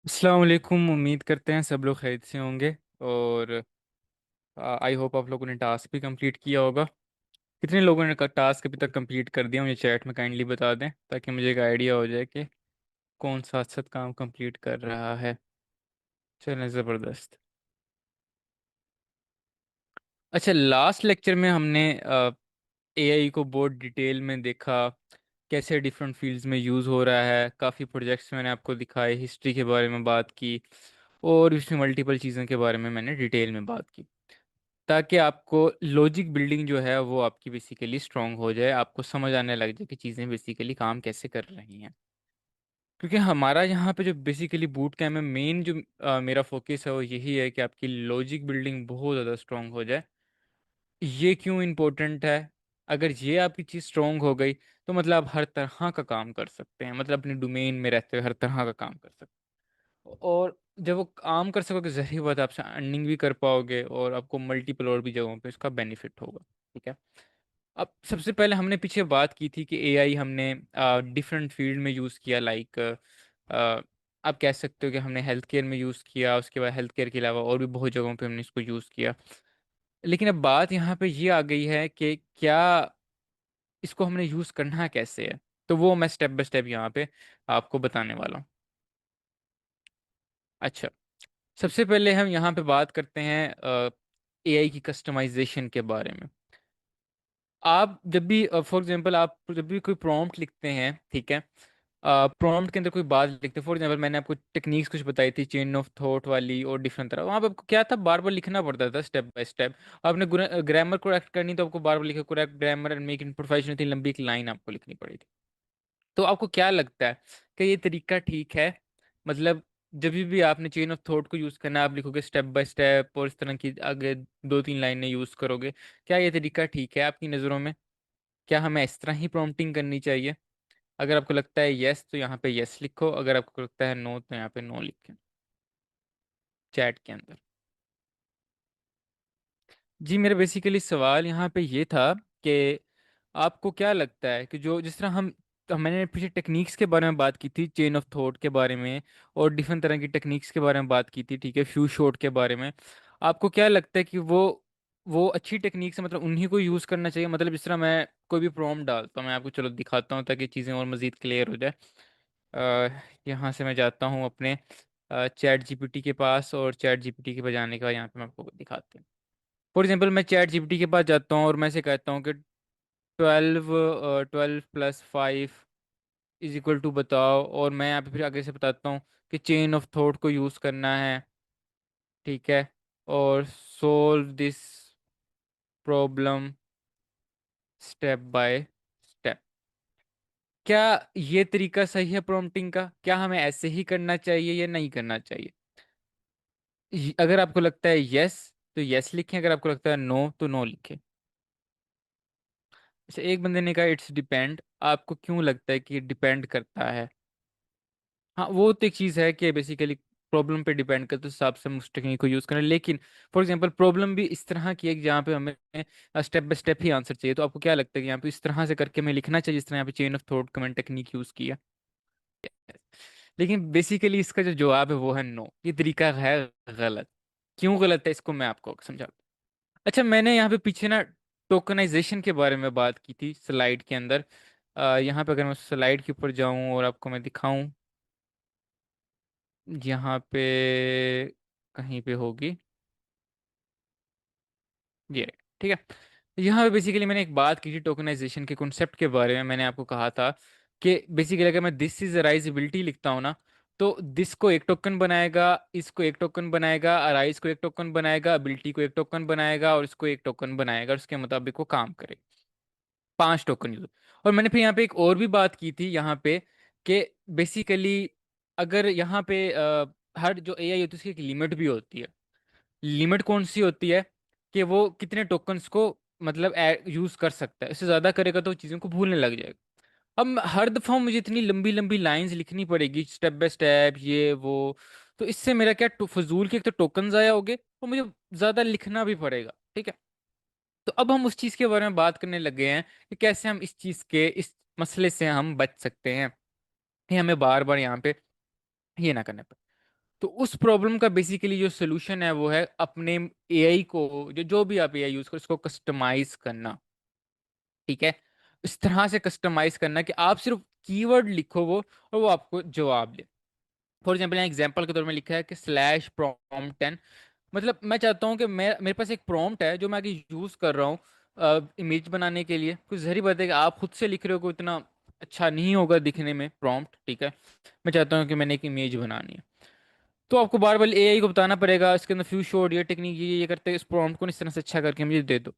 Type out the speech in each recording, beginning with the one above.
अस्सलाम वालेकुम। उम्मीद करते हैं सब लोग खैरियत से होंगे। और आई होप आप लोगों ने टास्क भी कंप्लीट किया होगा। कितने लोगों ने टास्क अभी तक कंप्लीट कर दिया मुझे चैट में काइंडली बता दें, ताकि मुझे एक आइडिया हो जाए कि कौन साथ साथ काम कंप्लीट कर रहा है। चलें, ज़बरदस्त। अच्छा, लास्ट लेक्चर में हमने एआई को बहुत डिटेल में देखा, कैसे डिफरेंट फील्ड्स में यूज़ हो रहा है। काफ़ी प्रोजेक्ट्स मैंने आपको दिखाए, हिस्ट्री के बारे में बात की, और इसमें मल्टीपल चीज़ों के बारे में मैंने डिटेल में बात की, ताकि आपको लॉजिक बिल्डिंग जो है वो आपकी बेसिकली स्ट्रांग हो जाए, आपको समझ आने लग जाए कि चीज़ें बेसिकली काम कैसे कर रही हैं। क्योंकि हमारा यहाँ पे जो बेसिकली बूट कैम्प में मेन जो मेरा फोकस है वो यही है कि आपकी लॉजिक बिल्डिंग बहुत ज़्यादा स्ट्रांग हो जाए। ये क्यों इम्पोर्टेंट है? अगर ये आपकी चीज़ स्ट्रांग हो गई तो मतलब आप हर तरह का काम कर सकते हैं, मतलब अपने डोमेन में रहते हुए हर तरह का काम कर सकते हैं। और जब वो काम कर सकोगे, जाहिर बात है आपसे अर्निंग भी कर पाओगे और आपको मल्टीपल और भी जगहों पे इसका बेनिफिट होगा। ठीक है। अब सबसे पहले हमने पीछे बात की थी कि एआई हमने डिफरेंट फील्ड में यूज़ किया, लाइक आप कह सकते हो कि हमने हेल्थ केयर में यूज़ किया, उसके बाद हेल्थ केयर के अलावा और भी बहुत जगहों पे हमने इसको यूज़ किया। लेकिन अब बात यहाँ पे ये आ गई है कि क्या इसको हमने यूज़ करना कैसे है। तो वो मैं स्टेप बाय स्टेप यहाँ पे आपको बताने वाला हूँ। अच्छा, सबसे पहले हम यहाँ पे बात करते हैं एआई की कस्टमाइजेशन के बारे में। आप जब भी फॉर एग्जांपल आप जब भी कोई प्रॉम्प्ट लिखते हैं, ठीक है, प्रॉम्प्ट के अंदर कोई बात लिखते हैं, फॉर एग्जांपल मैंने आपको टेक्निक्स कुछ बताई थी चेन ऑफ थॉट वाली और डिफरेंट तरह, वहाँ पे आपको क्या था, बार बार लिखना पड़ता था स्टेप बाय स्टेप। आपने ग्रामर करेक्ट करनी तो आपको बार बार लिखा, correct grammar and make improvisation, इतनी लंबी एक लाइन आपको लिखनी पड़ी थी। तो आपको क्या लगता है कि ये तरीका ठीक है? मतलब जब भी आपने चेन ऑफ थॉट को यूज करना है, आप लिखोगे स्टेप बाय स्टेप और इस तरह की आगे दो तीन लाइनें यूज करोगे, क्या ये तरीका ठीक है आपकी नज़रों में? क्या हमें इस तरह ही प्रॉम्प्टिंग करनी चाहिए? अगर आपको लगता है यस तो यहाँ पे यस लिखो, अगर आपको लगता है नो तो यहाँ पे नो लिखें चैट के अंदर। जी, मेरा बेसिकली सवाल यहाँ पे ये था कि आपको क्या लगता है कि जो जिस तरह हम तो मैंने पीछे टेक्निक्स के बारे में बात की थी, चेन ऑफ थॉट के बारे में और डिफरेंट तरह की टेक्निक्स के बारे में बात की थी, ठीक है, फ्यू शॉट के बारे में। आपको क्या लगता है कि वो अच्छी टेक्निक्स है, मतलब उन्हीं को यूज़ करना चाहिए? मतलब जिस तरह मैं कोई भी प्रॉम्प्ट डालता हूँ, मैं आपको चलो दिखाता हूँ ताकि चीज़ें और मज़ीद क्लियर हो जाए। यहाँ से मैं जाता हूँ अपने चैट जीपीटी के पास, और चैट जीपीटी के पास जाने का यहाँ पे मैं आपको दिखाती हूँ। फॉर एग्जाम्पल मैं चैट जीपीटी के पास जाता हूँ और मैं से कहता हूँ कि 12 + 5 इज इक्वल टू बताओ, और मैं यहाँ पे फिर आगे से बताता हूँ कि चेन ऑफ थॉट को यूज़ करना है, ठीक है, और solve this problem step by step. क्या ये तरीका सही है प्रॉम्प्टिंग का? क्या हमें ऐसे ही करना चाहिए या नहीं करना चाहिए? अगर आपको लगता है यस तो यस लिखें, अगर आपको लगता है नो तो नो लिखें। जैसे एक बंदे ने कहा इट्स डिपेंड, आपको क्यों लगता है कि डिपेंड करता है? हाँ, वो तो एक चीज़ है कि बेसिकली प्रॉब्लम पे डिपेंड करते, उस हिसाब से हम उस टेक्निक को यूज़ करें। लेकिन फॉर एग्जांपल प्रॉब्लम भी इस तरह की है कि जहाँ पे हमें step by step he answer चाहिए, तो आपको क्या लगता है कि यहाँ पे इस तरह से करके हमें लिखना चाहिए जिस तरह यहाँ पे chain of thought comment technique use किया? लेकिन बेसिकली इसका जो जवाब है वो है नो, ये तरीका है गलत। क्यों गलत है इसको मैं आपको समझा। अच्छा, मैंने यहाँ पे पीछे ना टोकनाइजेशन के बारे में बात की थी स्लाइड के अंदर। यहाँ पे अगर मैं स्लाइड के ऊपर जाऊँ और आपको मैं दिखाऊं, यहाँ पे कहीं पे होगी ये, ठीक है। यहाँ पे बेसिकली मैंने एक बात की थी टोकनाइजेशन के कॉन्सेप्ट के बारे में। मैंने आपको कहा था कि बेसिकली अगर मैं दिस इज अराइजेबिलिटी लिखता हूँ ना, तो दिस को एक टोकन बनाएगा, इसको एक टोकन बनाएगा, अराइज को एक टोकन बनाएगा, अबिलिटी को एक टोकन बनाएगा, और इसको एक टोकन बनाएगा, और उसके मुताबिक वो काम करे। 5 टोकन यूज। और मैंने फिर यहाँ पे एक और भी बात की थी यहाँ पे कि बेसिकली अगर यहाँ पे हर जो एआई होती है उसकी एक लिमिट भी होती है। लिमिट कौन सी होती है? कि वो कितने टोकन्स को मतलब यूज कर सकता है, इससे ज्यादा करेगा तो चीजों को भूलने लग जाएगा। अब हर दफा मुझे इतनी लंबी लंबी लाइंस लिखनी पड़ेगी स्टेप बाय स्टेप ये वो, तो इससे मेरा क्या फजूल के एक तो टोकन आया होगे और मुझे ज्यादा लिखना भी पड़ेगा, ठीक है। तो अब हम उस चीज के बारे में बात करने लगे हैं कि कैसे हम इस चीज के इस मसले से हम बच सकते हैं, कि हमें बार बार यहाँ पे ये ना करने पड़े। तो उस प्रॉब्लम का बेसिकली जो सोल्यूशन है वो है अपने एआई को, जो जो भी आप एआई यूज करो, उसको कस्टमाइज करना। ठीक है, इस तरह से कस्टमाइज करना कि आप सिर्फ कीवर्ड लिखो वो, और वो आपको जवाब दे। फॉर एग्जाम्पल, यहाँ एग्जाम्पल के तौर में लिखा है कि स्लैश प्रॉम्प्ट 10। मतलब मैं चाहता हूँ कि मैं, मेरे पास एक प्रॉम्प्ट है जो मैं आगे यूज कर रहा हूँ इमेज बनाने के लिए। कुछ जहरी बात है कि आप खुद से लिख रहे हो को इतना अच्छा नहीं होगा दिखने में प्रॉम्प्ट। ठीक है, मैं चाहता हूँ कि मैंने एक इमेज बनानी है, तो आपको बार बार एआई को बताना पड़ेगा इसके अंदर फ्यू शॉट, ये टेक्निक, ये करते हैं, इस प्रॉम्प्ट को इस तरह से अच्छा करके मुझे दे दो।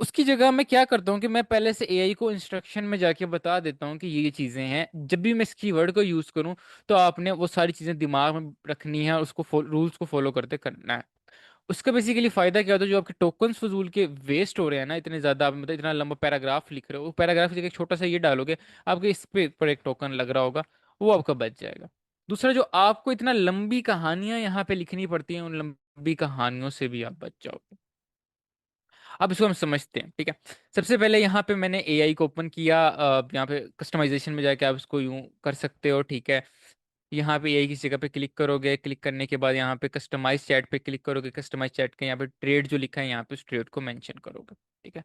उसकी जगह मैं क्या करता हूँ कि मैं पहले से एआई को इंस्ट्रक्शन में जाके बता देता हूँ कि ये चीज़ें हैं, जब भी मैं इस कीवर्ड को यूज़ करूँ तो आपने वो सारी चीज़ें दिमाग में रखनी है और उसको रूल्स को फॉलो करते करना है। उसका बेसिकली फायदा क्या होता है, जो आपके टोकन्स फजूल के वेस्ट हो रहे हैं ना, इतने ज्यादा आप मतलब इतना लंबा पैराग्राफ लिख रहे हो, वो पैराग्राफ की जगह एक छोटा सा ये डालोगे, आपके इस पे पर एक टोकन लग रहा होगा, वो आपका बच जाएगा। दूसरा, जो आपको इतना लंबी कहानियां यहाँ पे लिखनी पड़ती हैं, उन लंबी कहानियों से भी आप बच जाओगे। अब इसको हम समझते हैं। ठीक है, सबसे पहले यहाँ पे मैंने एआई को ओपन किया, यहाँ पे कस्टमाइजेशन में जाके आप इसको यूं कर सकते हो। ठीक है, यहाँ पे एआई की जगह पे क्लिक करोगे, क्लिक करने के बाद यहाँ पे कस्टमाइज चैट पे क्लिक करोगे, कस्टमाइज चैट के यहाँ पे ट्रेड जो लिखा है यहाँ पे उस ट्रेड को मेंशन करोगे। ठीक है,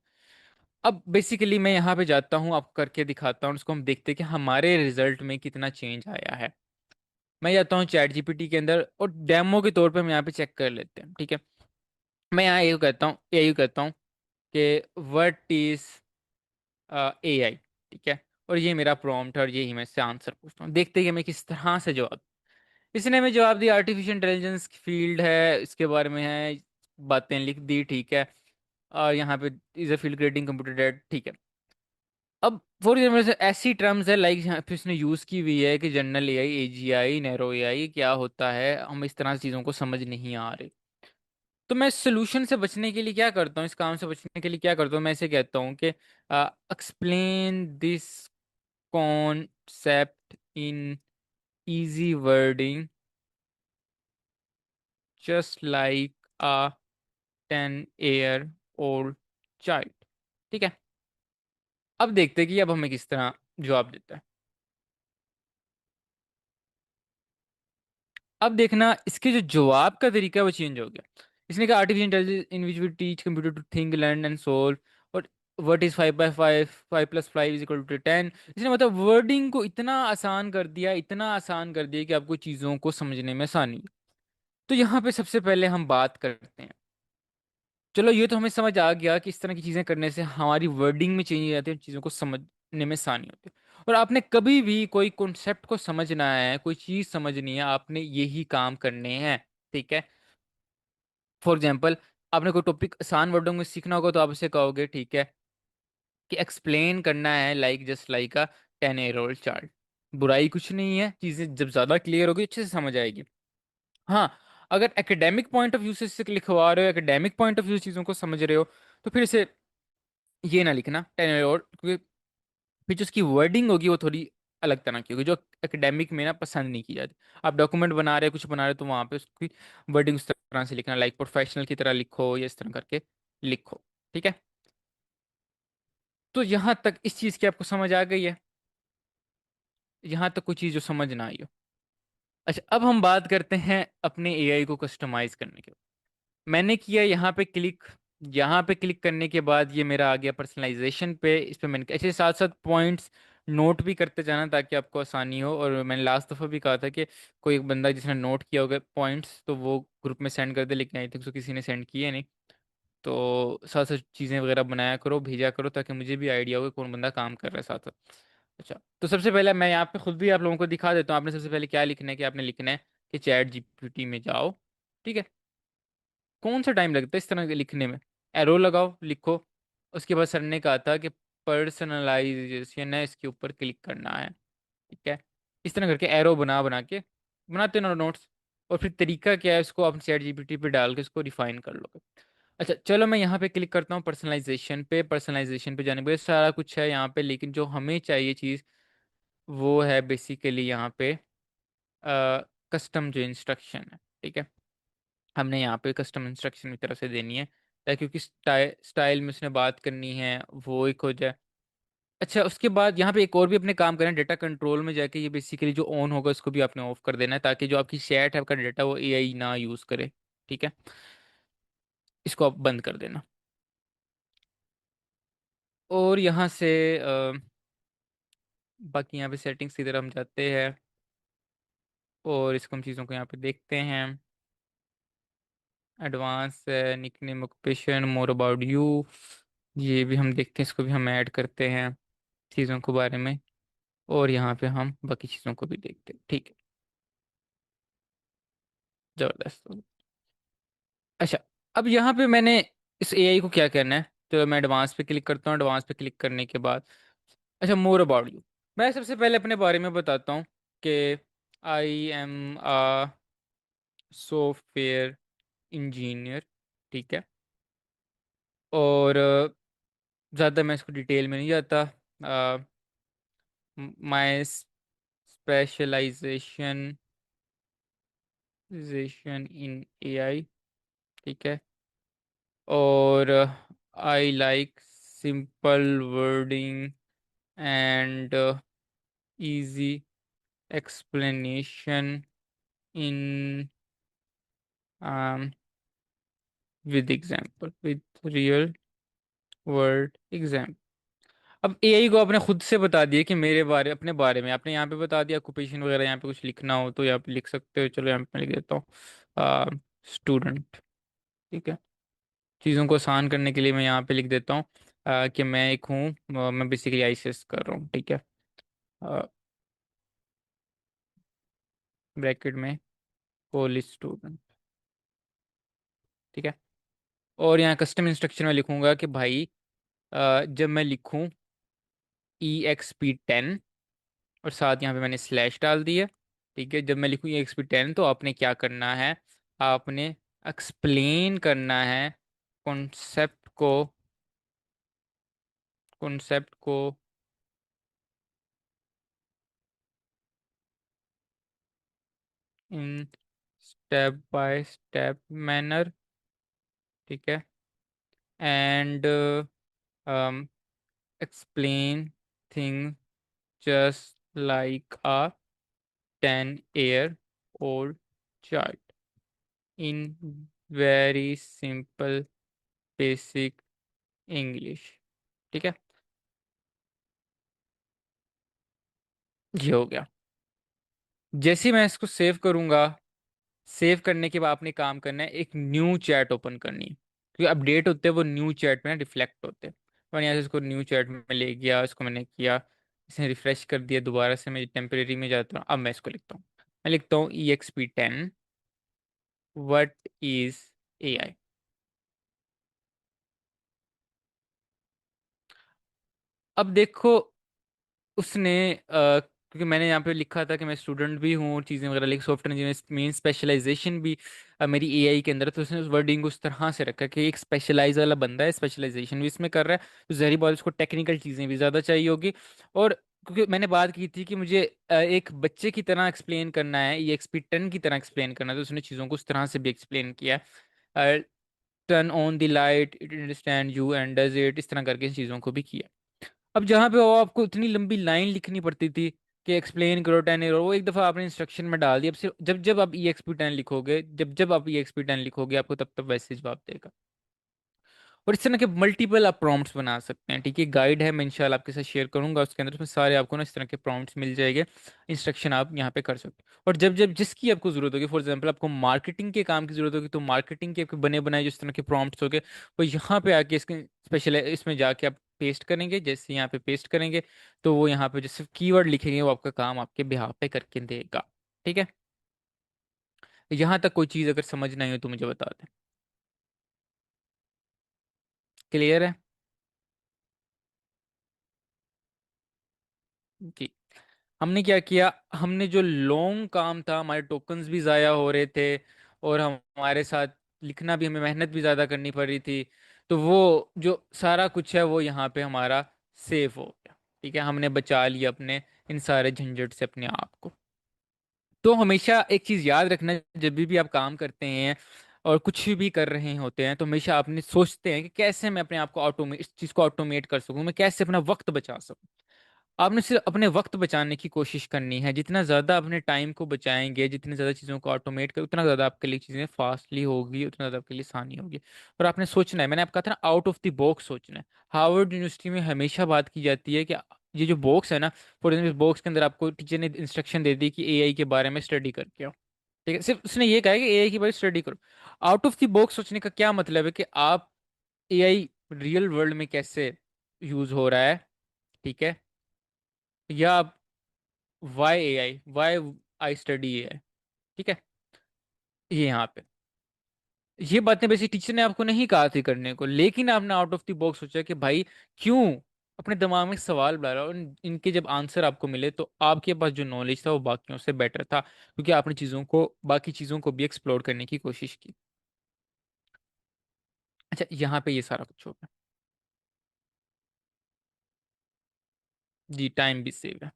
अब बेसिकली मैं यहाँ पे जाता हूँ, आपको करके दिखाता हूँ, उसको हम देखते हैं कि हमारे रिजल्ट में कितना चेंज आया है। मैं जाता हूँ चैट जीपीटी के अंदर और डेमो के तौर पे हम यहाँ पे चेक कर लेते हैं। ठीक है, मैं यहाँ यही कहता हूँ कि व्हाट इज एआई। ठीक है, और ये मेरा प्रॉम्प्ट है और यही मैं इससे आंसर पूछता हूँ, देखते हैं कि मैं किस तरह से जवाब। इसने हमें जवाब दिया, आर्टिफिशियल इंटेलिजेंस फील्ड है, इसके बारे में है, बातें लिख दी। ठीक है, और यहाँ पे is a field creating computer data. ठीक है, अब फॉर एग्जाम्पल से ऐसी टर्म्स है लाइक यहाँ पे उसने यूज की हुई है कि general AI, AGI, narrow AI क्या होता है, हम इस तरह से चीज़ों को समझ नहीं आ रहे। तो मैं सोल्यूशन से बचने के लिए क्या करता हूँ, इस काम से बचने के लिए क्या करता हूँ, मैं इसे कहता हूँ कि explain this concept in easy wording just like a 10 year old child. ठीक है, अब देखते हैं कि अब हमें किस तरह जवाब देता है। अब देखना, इसके जो जवाब का तरीका है वो चेंज हो गया। इसने कहा artificial intelligence in which we teach computer to think, learn and solve, और व्हाट इज 5/5, 5 + 5 = 10। इसने मतलब वर्डिंग को इतना आसान कर दिया, इतना आसान कर दिया कि आपको चीज़ों को समझने में आसानी है। तो यहाँ पे सबसे पहले हम बात करते हैं, चलो ये तो हमें समझ आ गया कि इस तरह की चीजें करने से हमारी वर्डिंग में चेंज हो जाती है, चीजों को समझने में आसानी होती है। और आपने कभी भी कोई कॉन्सेप्ट को समझना है, कोई चीज समझनी है, आपने यही काम करने हैं। ठीक है, फॉर एग्जाम्पल, आपने कोई टॉपिक आसान वर्डों में सीखना होगा तो आप उसे कहोगे, ठीक है, कि एक्सप्लेन करना है लाइक जस्ट लाइक अ 10 ईयर ओल्ड चाइल्ड। बुराई कुछ नहीं है, चीजें जब ज्यादा क्लियर होगी अच्छे से समझ आएगी। हाँ, अगर एकेडमिक पॉइंट ऑफ व्यू से इसे लिखवा रहे हो, एकेडमिक पॉइंट ऑफ व्यू से चीजों को समझ रहे हो, तो फिर इसे ये ना लिखना 10 ईयर ओल्ड, क्योंकि फिर जो उसकी वर्डिंग होगी वो थोड़ी अलग तरह की होगी, जो एकेडमिक में ना पसंद नहीं की जाती। आप डॉक्यूमेंट बना रहे हो, कुछ बना रहे हो, तो वहां पे उसकी वर्डिंग उस तरह से लिखना, लाइक प्रोफेशनल की तरह लिखो या इस तरह करके लिखो। ठीक है, तो यहाँ तक इस चीज की आपको समझ आ गई है, यहाँ तक कोई चीज जो समझ ना आई हो। अच्छा, अब हम बात करते हैं अपने एआई को कस्टमाइज करने के। मैंने किया यहाँ पे क्लिक, यहाँ पे क्लिक करने के बाद ये मेरा आ गया पर्सनलाइजेशन पे। इस पे मैंने ऐसे साथ साथ पॉइंट्स नोट भी करते जाना ताकि आपको आसानी हो। और मैंने लास्ट दफ़ा भी कहा था कि कोई एक बंदा जिसने नोट किया होगा पॉइंट्स तो वो ग्रुप में सेंड कर दे, लेकिन अभी तक उसको किसी ने सेंड किए नहीं। तो साथ साथ चीज़ें वगैरह बनाया करो, भेजा करो, ताकि मुझे भी आइडिया हो कि कौन बंदा काम कर रहा है साथ साथ। अच्छा, तो सबसे पहले मैं यहाँ पे खुद भी आप लोगों को दिखा देता हूँ। आपने सबसे पहले क्या लिखना है, कि आपने लिखना है कि चैट जीपीटी में जाओ। ठीक है, कौन सा टाइम लगता है इस तरह के लिखने में, एरो लगाओ, लिखो। उसके बाद सर ने कहा था कि पर्सनलाइजेशन है, इसके ऊपर क्लिक करना है। ठीक है, इस तरह करके एरो बना बना के बनाते ना नोट्स। और फिर तरीका क्या है, इसको आप चैट जीपीटी पे डाल के इसको रिफाइन कर लोगे। अच्छा चलो, मैं यहाँ पे क्लिक करता हूँ पर्सनलाइजेशन पे। पर्सनलाइजेशन पे जाने के बाद सारा कुछ है यहाँ पे, लेकिन जो हमें चाहिए चीज़ वो है बेसिकली यहाँ पे कस्टम जो इंस्ट्रक्शन है। ठीक है, हमने यहाँ पे कस्टम इंस्ट्रक्शन की तरफ से देनी है, ताकि क्योंकि स्टाइल में उसने बात करनी है वो एक हो जाए। अच्छा, उसके बाद यहाँ पे एक और भी अपने काम करें, डेटा कंट्रोल में जाके ये बेसिकली जो ऑन होगा उसको भी आपने ऑफ कर देना है, ताकि जो आपकी चैट है, आपका डेटा, वो एआई ना यूज करे। ठीक है, इसको आप बंद कर देना। और यहाँ से बाकी यहाँ पे सेटिंग्स की तरह हम जाते हैं, और इसको हम चीज़ों को यहाँ पे देखते हैं। एडवांस है, nickname, occupation, more about you, ये भी हम देखते हैं, इसको भी हम ऐड करते हैं चीज़ों के बारे में। और यहाँ पे हम बाकी चीज़ों को भी देखते हैं। ठीक है, ज़बरदस्त। अच्छा, अब यहाँ पे मैंने इस एआई को क्या करना है, तो मैं एडवांस पे क्लिक करता हूँ। एडवांस पे क्लिक करने के बाद, अच्छा, मोर अबाउट यू, मैं सबसे पहले अपने बारे में बताता हूँ कि I am a software engineer. ठीक है, और ज़्यादा मैं इसको डिटेल में नहीं जाता। माई स्पेशलाइजेशन इन एआई। ठीक है, और I like simple wording and easy explanation in um, with real world example। अब एआई को आपने खुद से बता दिया कि मेरे बारे, अपने बारे में आपने यहाँ पे बता दिया, ऑक्यूपेशन वगैरह यहाँ पे कुछ लिखना हो तो यहाँ पे लिख सकते हो। चलो यहाँ पे मैं लिख देता हूँ स्टूडेंट। ठीक है, चीज़ों को आसान करने के लिए मैं यहाँ पे लिख देता हूँ कि मैं एक हूँ, मैं बेसिकली आईसीएस कर रहा हूँ। ठीक है, ब्रैकेट में कॉलेज स्टूडेंट। ठीक है, और यहाँ कस्टम इंस्ट्रक्शन में लिखूंगा कि भाई जब मैं लिखूं EXP10, और साथ यहाँ पे मैंने स्लैश डाल दिया। ठीक है, जब मैं लिखूं EXP10 तो आपने क्या करना है, आपने एक्सप्लेन करना है कॉन्सेप्ट को, कॉन्सेप्ट को in step by step manner. ठीक है, and explain thing just like a 10 year old child in very simple basic English। ठीक है, ये हो गया। जैसे ही मैं इसको सेव करूंगा, सेव करने के बाद आपने काम करना है, एक न्यू चैट ओपन करनी है, क्योंकि अपडेट होते हैं वो न्यू चैट में रिफ्लेक्ट होते हैं। मैंने यहाँ से इसको न्यू चैट में ले गया, इसको मैंने किया, इसे रिफ्रेश कर दिया दोबारा से, मैं टेम्परेरी में जाता हूँ। अब मैं इसको लिखता हूँ, मैं लिखता हूँ EXP10 व्हाट इज AI। अब देखो, उसने क्योंकि मैंने यहाँ पे लिखा था कि मैं स्टूडेंट भी हूँ और चीज़ें वगैरह, लिख सॉफ्टवेयर इंजीनियर मेन स्पेशलाइजेशन भी मेरी एआई के अंदर है, तो उसने उस वर्डिंग को उस तरह से रखा कि एक स्पेशलाइज वाला बंदा है, स्पेशलाइजेशन भी इसमें कर रहा है, तो जहरी बात उसको टेक्निकल चीज़ें भी ज़्यादा चाहिए होगी। और क्योंकि मैंने बात की थी कि मुझे एक बच्चे की तरह एक्सप्लेन करना है, ये एक्सपी 10 की तरह एक्सप्लेन करना है, तो उसने चीज़ों को उस तरह से भी एक्सप्लेन किया। Turn on the light, it understand you and does it, इस तरह करके इन चीज़ों को भी किया। अब जहाँ पे वो आपको इतनी लंबी लाइन लिखनी पड़ती थी कि एक्सप्लेन करो 10 year, और वो एक दफ़ा आपने इंस्ट्रक्शन में डाल दिया। अब सिर्फ जब जब आप EXP10 लिखोगे, जब जब आप EXP10 लिखोगे, आपको तब तब वैसे जवाब देगा। और इस तरह के मल्टीपल आप प्रॉम्प्ट्स बना सकते हैं। ठीक है, गाइड है, मैं इंशाल्लाह आपके साथ शेयर करूंगा, उसके अंदर उसमें सारे आपको ना इस तरह के प्रॉम्प्ट्स मिल जाएंगे, इंस्ट्रक्शन आप यहाँ पे कर सकते हो। और जब जब जिसकी आपको जरूरत होगी, फॉर एग्जांपल आपको मार्केटिंग के काम की जरूरत होगी, तो मार्केटिंग के आपके बने बनाए जिस तरह के प्रॉम्प्ट्स होंगे, वो यहाँ पे आके इसके स्पेशल इसमें जाके आप पेस्ट करेंगे। जैसे यहाँ पे पेस्ट करेंगे, तो वो यहाँ पे जो सिर्फ कीवर्ड लिखेंगे, वो आपका काम आपके बिहाफ पे करके देगा। ठीक है, यहाँ तक कोई चीज़ अगर समझ नहीं हो तो मुझे बता दें। क्लियर है? जी। हमने क्या किया, हमने जो लॉन्ग काम था, हमारे टोकन्स भी ज़ाया हो रहे थे, और हमारे साथ लिखना भी, हमें मेहनत भी ज़्यादा करनी पड़ रही थी, तो वो जो सारा कुछ है वो यहाँ पे हमारा सेफ हो गया। ठीक है, हमने बचा लिया अपने इन सारे झंझट से अपने आप को। तो हमेशा एक चीज़ याद रखना, जब भी आप काम करते हैं, और कुछ भी कर रहे होते हैं तो हमेशा आपने सोचते हैं कि कैसे मैं अपने आप को ऑटोमेट इस चीज़ को ऑटोमेट कर सकूं, मैं कैसे अपना वक्त बचा सकूं। आपने सिर्फ अपने वक्त बचाने की कोशिश करनी है। जितना ज़्यादा अपने टाइम को बचाएंगे, जितनी ज़्यादा चीज़ों को ऑटोमेट कर, उतना ज़्यादा आपके लिए चीज़ें फास्टली होगी, उतना ज़्यादा आपके लिए आसानी होगी। और आपने सोचना है, मैंने आपको कहा था ना, आउट ऑफ द बॉक्स सोचना है। हार्वर्ड यूनिवर्सिटी में हमेशा बात की जाती है कि ये जो बॉक्स है ना, फॉर एग्जाम्पल बॉक्स के अंदर आपको टीचर ने इंस्ट्रक्शन दे दी कि एआई के बारे में स्टडी करके आओ। ठीक है, सिर्फ उसने ये कहा है कि एआई के बारे में स्टडी करो। आउट ऑफ द बॉक्स सोचने का क्या मतलब है कि आप एआई रियल वर्ल्ड में कैसे यूज हो रहा है, ठीक है, या why A I, why I study A I, ठीक है, ये यहाँ पे ये बातें बेसिक टीचर ने आपको नहीं कहा थी करने को, लेकिन आपने आउट ऑफ द बॉक्स सोचा कि भाई क्यों, अपने दिमाग में सवाल डाला और इनके जब आंसर आपको मिले तो आपके पास जो नॉलेज था वो बाकियों से बेटर था, क्योंकि आपने चीज़ों को, बाकी चीज़ों को भी एक्सप्लोर करने की कोशिश की। अच्छा, यहाँ पे ये सारा कुछ होगा। जी, टाइम भी सेव है।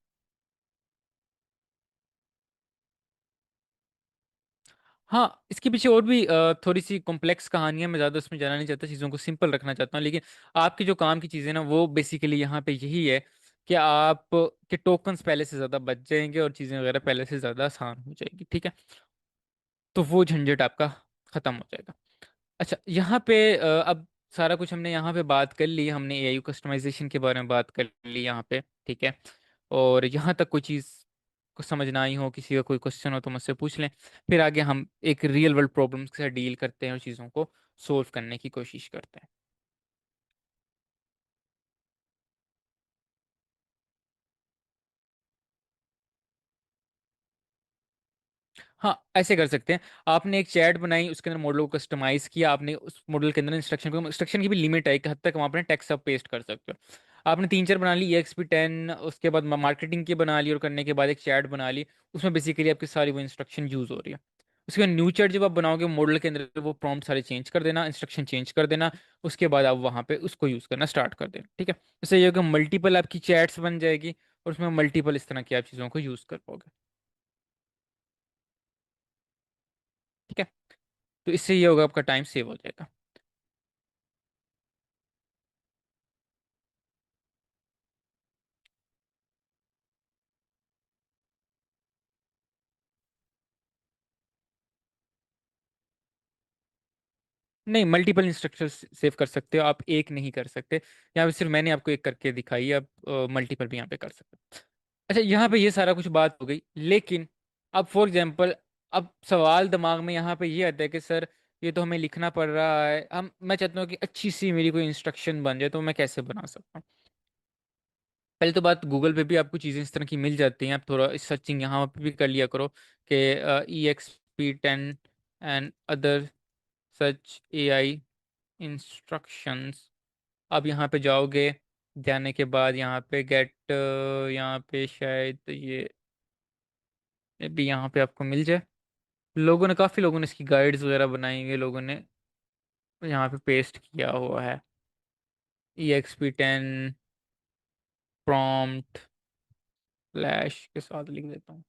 हाँ, इसके पीछे और भी थोड़ी सी कॉम्प्लेक्स कहानियां, मैं ज़्यादा उसमें जाना नहीं चाहता, चीज़ों को सिंपल रखना चाहता हूँ। लेकिन आपकी जो काम की चीज़ें ना, वो बेसिकली यहाँ पे यही है कि आप के टोकन्स पहले से ज़्यादा बच जाएंगे और चीज़ें वगैरह पहले से ज़्यादा आसान हो जाएगी, ठीक है। तो वो झंझट आपका ख़त्म हो जाएगा। अच्छा, यहाँ पे अब सारा कुछ हमने यहाँ पे बात कर ली, हमने एआई कस्टमाइजेशन के बारे में बात कर ली यहाँ पे, ठीक है। और यहाँ तक कोई चीज़ को समझना आई हो, किसी का कोई क्वेश्चन हो तो मुझसे पूछ लें। फिर आगे हम एक रियल वर्ल्ड प्रॉब्लम्स के साथ डील करते हैं और चीज़ों को सोल्व करने की कोशिश करते हैं। हाँ, ऐसे कर सकते हैं। आपने एक चैट बनाई, उसके अंदर मॉडल को कस्टमाइज किया, आपने उस मॉडल के अंदर इंस्ट्रक्शन की भी लिमिट है, एक हद तक वहाँ पर टेक्स्ट सब पेस्ट कर सकते हो। आपने तीन चार बना ली, EXP10, उसके बाद मार्केटिंग की बना ली, और करने के बाद एक चैट बना ली, उसमें बेसिकली आपकी सारी वो इंस्ट्रक्शन यूज हो रही है। उसके बाद न्यू चैट जब आप बनाओगे मॉडल के अंदर, वो प्रॉम्प्ट सारे चेंज कर देना, इंस्ट्रक्शन चेंज कर देना, उसके बाद आप वहाँ पे उसको यूज करना स्टार्ट कर देना, ठीक है। इससे ये होगा, मल्टीपल आपकी चैट्स बन जाएगी और उसमें मल्टीपल इस तरह की आप चीज़ों को यूज कर पाओगे, ठीक है। तो इससे ये होगा, आपका टाइम सेव हो जाएगा। नहीं, मल्टीपल इंस्ट्रक्शन सेव कर सकते हो आप, एक नहीं कर सकते। यहाँ पे सिर्फ मैंने आपको एक करके दिखाई है, आप मल्टीपल भी यहाँ पे कर सकते हो। अच्छा, यहाँ पे ये सारा कुछ बात हो गई, लेकिन अब फॉर एग्जांपल, अब सवाल दिमाग में यहाँ पे ये आता है कि सर, ये तो हमें लिखना पड़ रहा है, हम मैं चाहता हूँ कि अच्छी सी मेरी कोई इंस्ट्रक्शन बन जाए, तो मैं कैसे बना सकता हूँ। पहले तो बात, गूगल पे भी आपको चीज़ें इस तरह की मिल जाती हैं, आप थोड़ा सर्चिंग यहाँ पे भी कर लिया करो कि EXP10 and other such AI instructions. अब यहाँ पे जाओगे, जाने के बाद यहाँ पे गेट, यहाँ पे शायद ये भी यहाँ पे आपको मिल जाए। लोगों ने, काफ़ी लोगों ने इसकी गाइड्स वगैरह बनाई हुई, लोगों ने यहाँ पे पेस्ट किया हुआ है। EXP10 प्रॉम्प्ट फ्लैश के साथ लिख देता हूँ,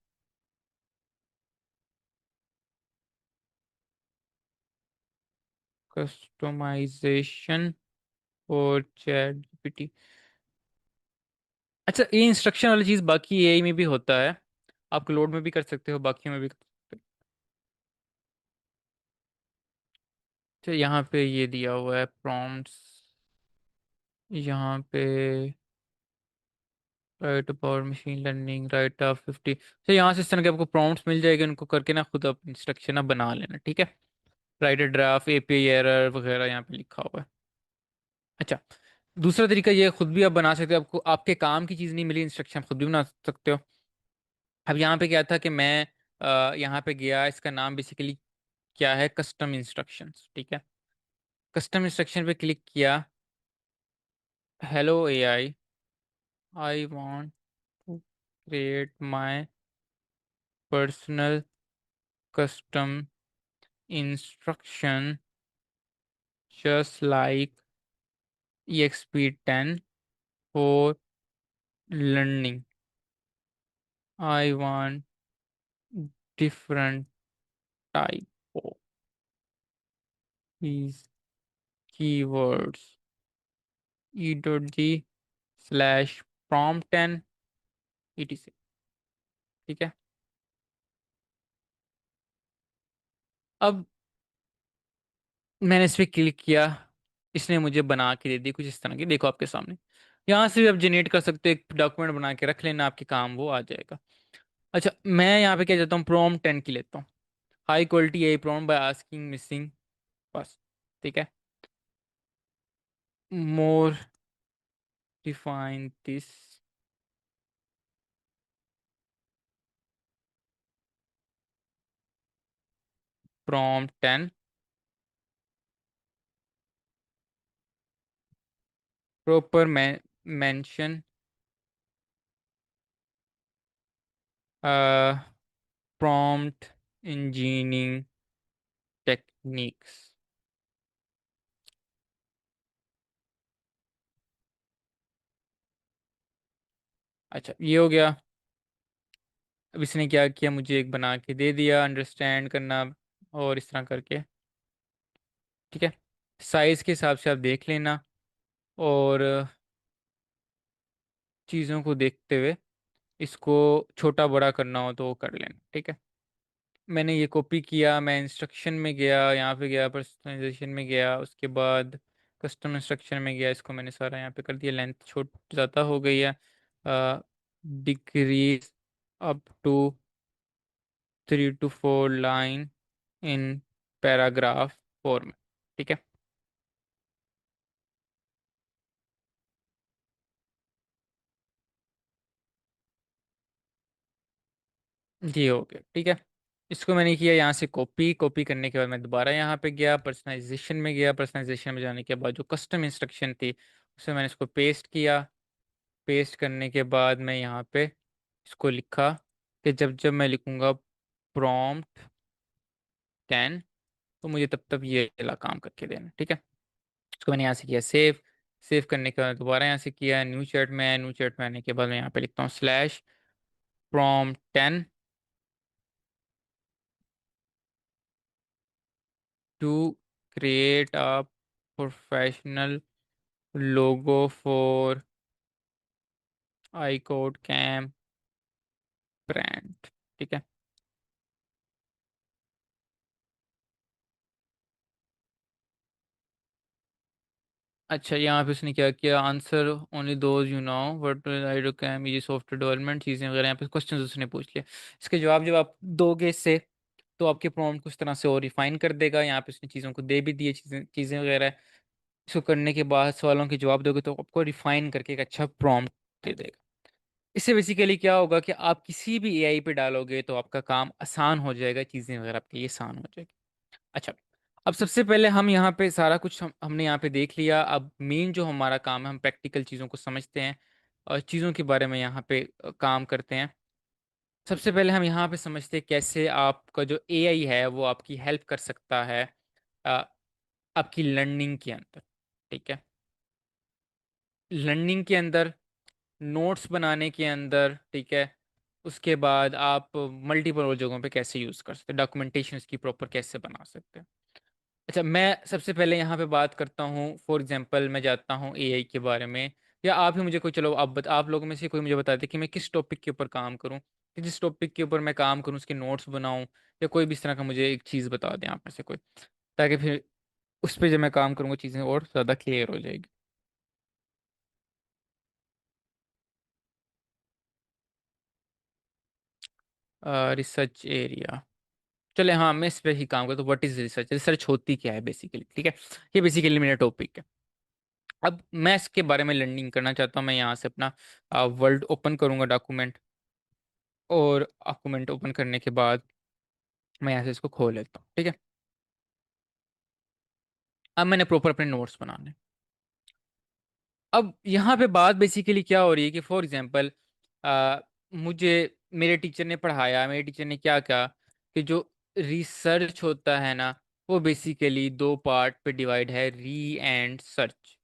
कस्टमाइजेशन और चैट GPT। अच्छा, ये इंस्ट्रक्शन वाली चीज़ बाकी AI में भी होता है, आप क्लोड में भी कर सकते हो, बाकियों में भी कर सकते हो। तो यहाँ पे ये दिया हुआ है प्रॉम्प्ट्स, यहाँ पे right about machine learning, right of 50। तो यहाँ से इस तरह के आपको प्रॉम्प्ट्स मिल जाएंगे, उनको करके ना खुद आप इंस्ट्रक्शन ना बना लेना, ठीक है। राइट ड्राफ्ट, API एरर वगैरह यहाँ पे लिखा हुआ है। अच्छा, दूसरा तरीका ये है, खुद भी आप बना सकते हो, आपको आपके काम की चीज़ नहीं मिली इंस्ट्रक्शन, खुद भी बना सकते हो। अब यहाँ पे क्या था कि मैं यहाँ पे गया, इसका नाम बेसिकली क्या है, कस्टम इंस्ट्रक्शंस, ठीक है। कस्टम इंस्ट्रक्शन पे क्लिक किया, hello I want to create my personal custom instruction just like EXP10 for learning. I want different type of. these keywords e dot g slash prompt and etc। ठीक है। अब मैंने इस पे click किया, इसने मुझे बना के दे दी कुछ इस तरह की, देखो आपके सामने। यहाँ से भी आप जनरेट कर सकते हो, एक डॉक्यूमेंट बना के रख लेना, आपके काम वो आ जाएगा। अच्छा, मैं यहाँ पे क्या चाहता हूँ, prompt 10 की लेता हूँ। High quality A prompt by asking missing, बस। ठीक है। मोर define this prompt 10 proper mention prompt engineering techniques। अच्छा, ये हो गया। अब इसने क्या किया, मुझे एक बना के दे दिया, अंडरस्टैंड करना और इस तरह करके। ठीक है। साइज के हिसाब से आप देख लेना, और चीज़ों को देखते हुए इसको छोटा बड़ा करना हो तो वो कर लेना। ठीक है। मैंने ये कॉपी किया, मैं इंस्ट्रक्शन में गया, यहाँ पे गया, पर्सनलाइजेशन में गया, उसके बाद कस्टम इंस्ट्रक्शन में गया, इसको मैंने सारा यहाँ पे कर दिया। लेंथ छोट ज़्यादा हो गई है, decrease up to 3 to 4 line in paragraph format. ठीक है। ये हो गया। ठीक है। इसको मैंने किया यहाँ से कॉपी, कॉपी करने के बाद मैं दोबारा यहाँ पे गया, पर्सनलाइजेशन में गया, पर्सनलाइजेशन में जाने के बाद जो कस्टम इंस्ट्रक्शन थी उसमें मैंने इसको पेस्ट किया। पेस्ट करने के बाद मैं यहाँ पे इसको लिखा कि जब जब मैं लिखूंगा prompt 10, तो मुझे तब तब ये वाला काम करके देना। ठीक है। इसको मैंने यहाँ से किया सेव। सेव करने के बाद दोबारा यहाँ से किया न्यू चैट में, न्यू चैट में आने के बाद मैं यहाँ पे लिखता हूँ slash prompt 10 to create a professional logo for I code cam brand. ठीक है। अच्छा, यहाँ पे उसने क्या किया, answer only those you know what I do cam, ये सॉफ्टवेयर डेवलपमेंट चीज़ें वगैरह, यहाँ पे क्वेश्चंस उसने पूछ लिया। इसके जवाब जब आप दोगे इससे, तो आपके प्रॉम्प्ट कुछ तरह से और रिफाइन कर देगा। यहाँ पे उसने चीज़ों को दे भी दिए, चीज़ें चीज़ें वगैरह। इसको करने के बाद सवालों के जवाब दोगे तो आपको रिफाइन करके एक अच्छा प्रॉम्प्ट दे देगा। इससे बेसिकली क्या होगा कि आप किसी भी एआई पे डालोगे तो आपका काम आसान हो जाएगा, चीज़ें वगैरह आपकी ये आसान हो जाएगी। अच्छा, अब सबसे पहले हम यहाँ पे सारा कुछ हमने यहाँ पे देख लिया। अब मेन जो हमारा काम है, हम प्रैक्टिकल चीज़ों को समझते हैं और चीज़ों के बारे में यहाँ पे काम करते हैं। सबसे पहले हम यहाँ पे समझते हैं कैसे आपका जो एआई है वो आपकी हेल्प कर सकता है अ, आपकी लर्निंग के अंदर। ठीक है। लर्निंग के अंदर, नोट्स बनाने के अंदर। ठीक है। उसके बाद आप मल्टीपल जगहों पे कैसे यूज़ कर सकते हैं, डॉक्यूमेंटेशन इसकी प्रॉपर कैसे बना सकते हैं। अच्छा, मैं सबसे पहले यहाँ पे बात करता हूँ, फॉर एग्जांपल मैं जाता हूँ एआई के बारे में, या आप ही मुझे कोई, चलो आप लोगों में से कोई मुझे बता दे कि मैं किस टॉपिक के ऊपर काम करूँ, कि जिस टॉपिक के ऊपर मैं काम करूँ उसके नोट्स बनाऊँ, या कोई भी इस तरह का मुझे एक चीज़ बता दें आप में से कोई, ताकि फिर उस पर जब मैं काम करूँगा चीज़ें और ज़्यादा क्लियर हो जाएगी। रिसर्च एरिया, चले हाँ मैं इस पे ही काम करता हूँ। व्हाट इज रिसर्च, रिसर्च होती क्या है बेसिकली। ठीक है। ये बेसिकली मेरा टॉपिक है। अब मैं इसके बारे में लर्निंग करना चाहता हूँ। मैं यहाँ से अपना वर्ल्ड ओपन करूंगा, डॉक्यूमेंट, और डॉक्यूमेंट ओपन करने के बाद मैं यहाँ से इसको खोल लेता हूँ। ठीक है। अब मैंने प्रॉपर अपने नोट्स बनाने। अब यहाँ पे बात बेसिकली क्या हो रही है कि फॉर एग्जांपल मुझे मेरे टीचर ने पढ़ाया, मेरे टीचर ने क्या कहा कि जो रिसर्च होता है ना, वो बेसिकली दो पार्ट पे डिवाइड है, री एंड सर्च।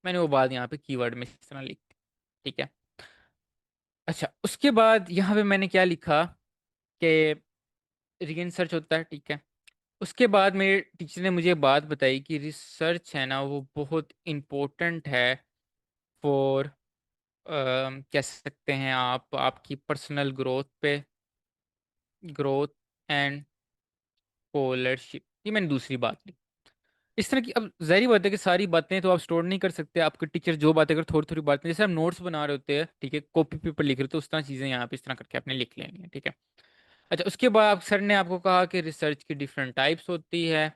मैंने वो बात यहाँ पे कीवर्ड में इस तरह लिखी। ठीक है। अच्छा, उसके बाद यहाँ पे मैंने क्या लिखा कि री एंड सर्च होता है। ठीक है। उसके बाद मेरे टीचर ने मुझे बात बताई कि रिसर्च है ना वो बहुत इम्पोर्टेंट है फॉर, कह सकते हैं आप, आपकी पर्सनल ग्रोथ पे, ग्रोथ एंड स्कॉलरशिप। ये मैंने दूसरी बात ली। इस तरह की, अब जाहिर बात है कि सारी बातें तो आप स्टोर नहीं कर सकते, आपके टीचर जो बातें कर थोड़ी थोड़ी बातें, जैसे आप नोट्स बना रहे होते हैं, ठीक है, कॉपी पेपर लिख रहे हो, तो उस तरह चीजें यहाँ पे इस तरह करके आपने लिख लेनी है, ठीक है। अच्छा, उसके बाद सर ने आपको कहा कि रिसर्च की डिफरेंट टाइप्स होती है,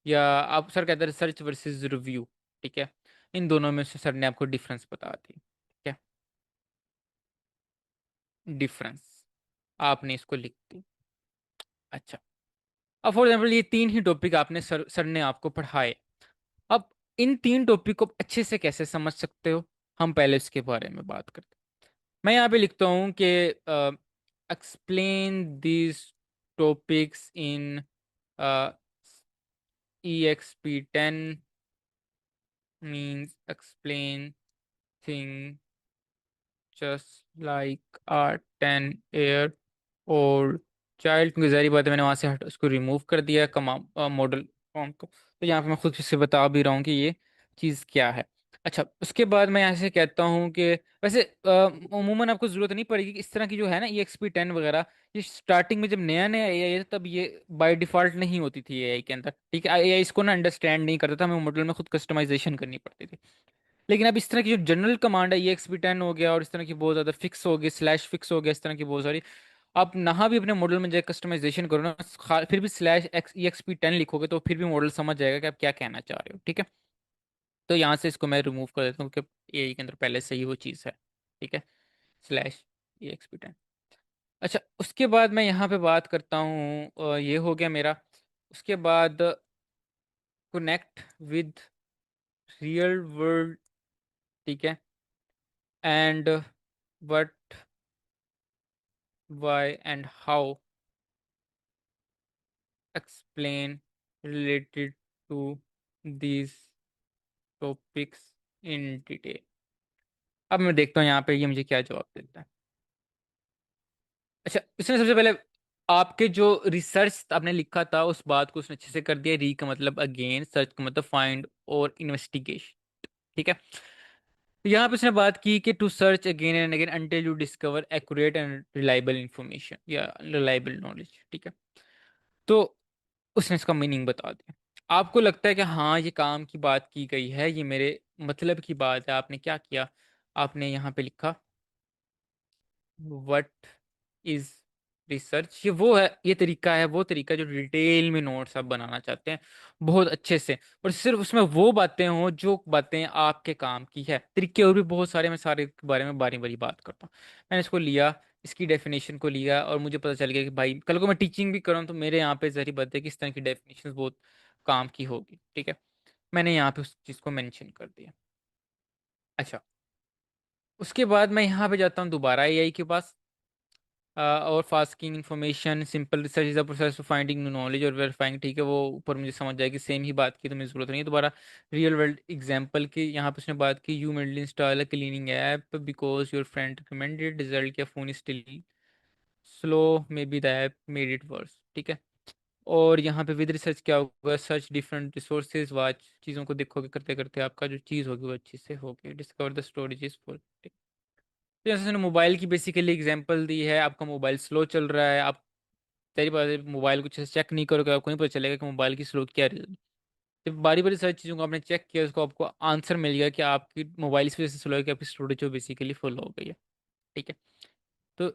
या आप, सर कहते हैं रिसर्च वर्सेस रिव्यू, ठीक है। इन दोनों में से सर ने आपको डिफरेंस बता दी, ठीक है। डिफरेंस आपने इसको लिख दी। अच्छा, अब फॉर एग्जाम्पल ये तीन ही टॉपिक आपने सर ने आपको पढ़ाए। अब इन तीन टॉपिक को अच्छे से कैसे समझ सकते हो, हम पहले इसके बारे में बात करते हैं। मैं यहाँ पे लिखता हूँ कि explain this topics in EXP10 means explain thing just like a 10 year old child, क्योंकि जारी बात है मैंने वहां से उसको रिमूव कर दिया कमा मॉडल फॉर्म को, तो यहाँ पे मैं खुद से बता भी रहा हूँ कि ये चीज़ क्या है। अच्छा, उसके बाद मैं यहाँ से कहता हूँ कि वैसे अमूमन आपको जरूरत नहीं पड़ेगी कि इस तरह की जो है ना EXP10 वगैरह, ये स्टार्टिंग में जब नया नया AI था तब ये बाय डिफॉल्ट नहीं होती थी AI के अंदर, ठीक है। AI इसको ना अंडरस्टैंड नहीं करता था, हमें मॉडल में खुद कस्टमाइजेशन करनी पड़ती थी। लेकिन अब इस तरह की जो जनरल कमांड है, EXP10 हो गया और इस तरह की बहुत ज़्यादा फिक्स हो गई, स्लैश फिक्स हो गया, इस तरह की बहुत सारी, आप नहा भी अपने मॉडल में जाए कस्टमाइजेशन करो ना, फिर भी स्लैश एक्स EXP10 लिखोगे तो फिर भी मॉडल समझ जाएगा कि आप क्या कहना चाह रहे हो, ठीक है। तो यहाँ से इसको मैं रिमूव कर देता हूँ क्योंकि AI के अंदर पहले से ही वो चीज़ है, ठीक है, स्लैश EXP10। अच्छा, उसके बाद मैं यहाँ पे बात करता हूँ, ये हो गया मेरा। उसके बाद कनेक्ट विद रियल वर्ल्ड, ठीक है, and what, why and how, explain related to these topics in detail। अब मैं देखता हूँ यहाँ पे ये मुझे क्या जवाब देता है। अच्छा, इसने सबसे पहले आपके जो रिसर्च आपने लिखा था उस बात को उसने अच्छे से कर दिया। री का मतलब अगेन, सर्च का मतलब फाइंड और इन्वेस्टिगेशन, ठीक है। तो यहाँ पे उसने बात की कि to search again and again until you discover accurate and reliable information या रिलायबल नॉलेज, ठीक है। तो उसने इसका मीनिंग बता दिया। आपको लगता है कि हाँ ये काम की बात की गई है, ये मेरे मतलब की बात है, आपने क्या किया, आपने यहाँ पे लिखा व्हाट इज रिसर्च। ये वो है, ये तरीका है, वो तरीका जो डिटेल में नोट्स आप बनाना चाहते हैं बहुत अच्छे से, और सिर्फ उसमें वो बातें हों जो बातें आपके काम की है। तरीके और भी बहुत सारे, मैं सारे के बारे में बारी बारी बात करता हूँ। मैंने इसको लिया, इसकी डेफिनेशन को लिया, और मुझे पता चल गया कि भाई कल को मैं टीचिंग भी करूँ तो मेरे यहाँ पे जहरी बात है कि इस तरह की डेफिनेशन बहुत काम की होगी, ठीक है। मैंने यहाँ पे उस चीज़ को मेंशन कर दिया। अच्छा, उसके बाद मैं यहाँ पे जाता हूँ दोबारा AI के पास, और फास्किंग information simple research is the process of finding new knowledge और वेरीफाइंग, ठीक है, वो ऊपर मुझे समझ जाएगी, सेम ही बात की तो मुझे जरूरत नहीं है दोबारा। रियल वर्ल्ड एग्जांपल की यहाँ पे उसने बात की, you madly install a cleaning app because your friend recommended, result क्या phone still slow, may be the app made it worse, ठीक है। और यहाँ पे विद रिसर्च क्या होगा, सर्च डिफरेंट रिसोर्सेज, वाच, चीज़ों को देखोगे करते करते आपका जो चीज़ होगी वो अच्छी से होगी, discover the storage is full. जैसे उसने मोबाइल की बेसिकली एग्जांपल दी है, आपका मोबाइल स्लो चल रहा है, आप तेरी बात है मोबाइल को अच्छे से चेक नहीं करोगे, आपको नहीं पता चलेगा कि मोबाइल की स्लो क्या रीजन। जब बारी बारी सारी चीज़ों को आपने चेक किया, उसको आपको आंसर मिल गया कि आपकी मोबाइल इस वजह से स्लो है कि आपकी स्टोरेज जो बेसिकली फुल हो गई है, ठीक है। तो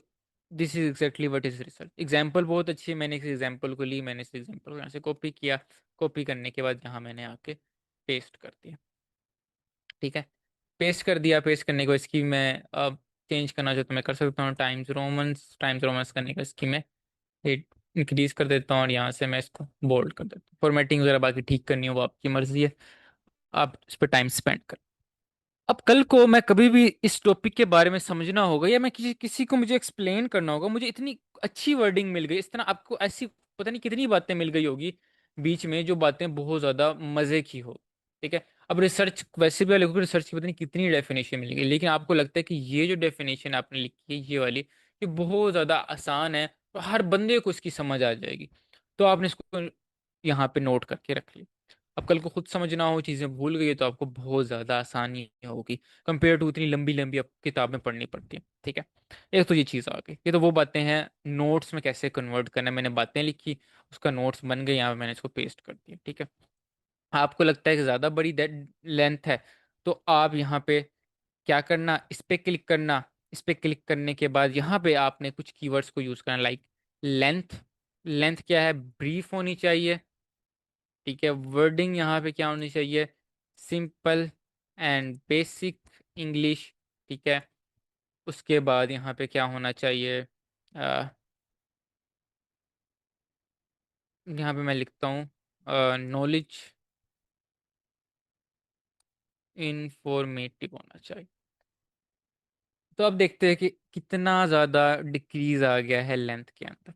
this is exactly what is research. Example बहुत अच्छी है, मैंने इस एग्जाम्पल को ली, मैंने इस एग्जाम्पल को यहाँ से कॉपी किया, कॉपी करने के बाद यहाँ मैंने आके पेस्ट कर दिया, ठीक है। पेस्ट कर दिया, पेस्ट करने को इसकी मैं अब चेंज करना चाहता हूँ मैं कर सकता हूँ, टाइम्स रोमन्स करने का इसकी मैं इंक्रीज कर देता हूँ, और यहाँ से मैं इसको बोल्ड कर देता हूँ। फॉर्मेटिंग वगैरह बाकी ठीक करनी हो वो आपकी मर्जी है, आप इस पर टाइम स्पेंड कर। अब कल को मैं कभी भी इस टॉपिक के बारे में समझना होगा, या मैं किसी किसी को मुझे एक्सप्लेन करना होगा, मुझे इतनी अच्छी वर्डिंग मिल गई, इस तरह आपको ऐसी पता नहीं कितनी बातें मिल गई होगी बीच में जो बातें बहुत ज्यादा मजे की हो, ठीक है। अब रिसर्च वैसे भी लिखोगे, रिसर्च की पता नहीं कितनी डेफिनेशन मिल गई, लेकिन आपको लगता है कि ये जो डेफिनेशन आपने लिखी है ये वाली, ये बहुत ज्यादा आसान है, तो हर बंदे को इसकी समझ आ जाएगी। तो आपने इसको यहाँ पे नोट करके रख ली। अब कल को खुद समझना हो, चीज़ें भूल गई तो आपको बहुत ज़्यादा आसानी होगी कंपेयर टू इतनी लंबी लंबी अब किताबें पढ़नी पड़ती हैं। ठीक है, एक तो ये चीज़ आ गई। ये तो वो बातें हैं नोट्स में कैसे कन्वर्ट करना है। मैंने बातें लिखी, उसका नोट्स बन गई, यहाँ पे मैंने इसको पेस्ट कर दिया। ठीक है, आपको लगता है कि ज़्यादा बड़ी लेंथ है, तो आप यहाँ पे क्या करना, इस पे क्लिक करना। इस पे क्लिक करने के बाद यहाँ पे आपने कुछ कीवर्ड्स को यूज़ करना, लाइक लेंथ। लेंथ क्या है, ब्रीफ होनी चाहिए। ठीक है, वर्डिंग यहाँ पे क्या होनी चाहिए, सिंपल एंड बेसिक इंग्लिश। ठीक है, उसके बाद यहाँ पे क्या होना चाहिए, यहाँ पे मैं लिखता हूँ नॉलेज इंफॉर्मेटिव होना चाहिए। तो अब देखते हैं कि कितना ज़्यादा डिक्रीज आ गया है लेंथ के अंदर।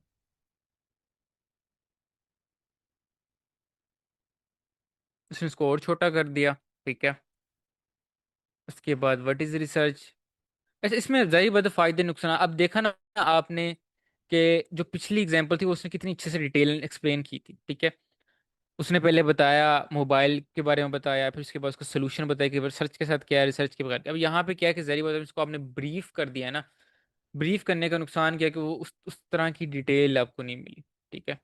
उसने इसको और छोटा कर दिया। ठीक है, उसके बाद व्हाट इज रिसर्च। ऐसे इसमें जाहिर बात है फायदे नुकसान। अब देखा ना आपने कि जो पिछली एग्जांपल थी वो उसने कितनी अच्छे से डिटेल एक्सप्लेन की थी। ठीक है, उसने पहले बताया मोबाइल के बारे में बताया, फिर उसके बाद उसका सोल्यूशन बताया कि रिसर्च के साथ क्या है, रिसर्च के बगैर। अब यहाँ पे क्या है कि जाहिर बात है इसको आपने ब्रीफ कर दिया है ना। ब्रीफ करने का नुकसान क्या है कि वो उस तरह की डिटेल आपको नहीं मिली। ठीक है,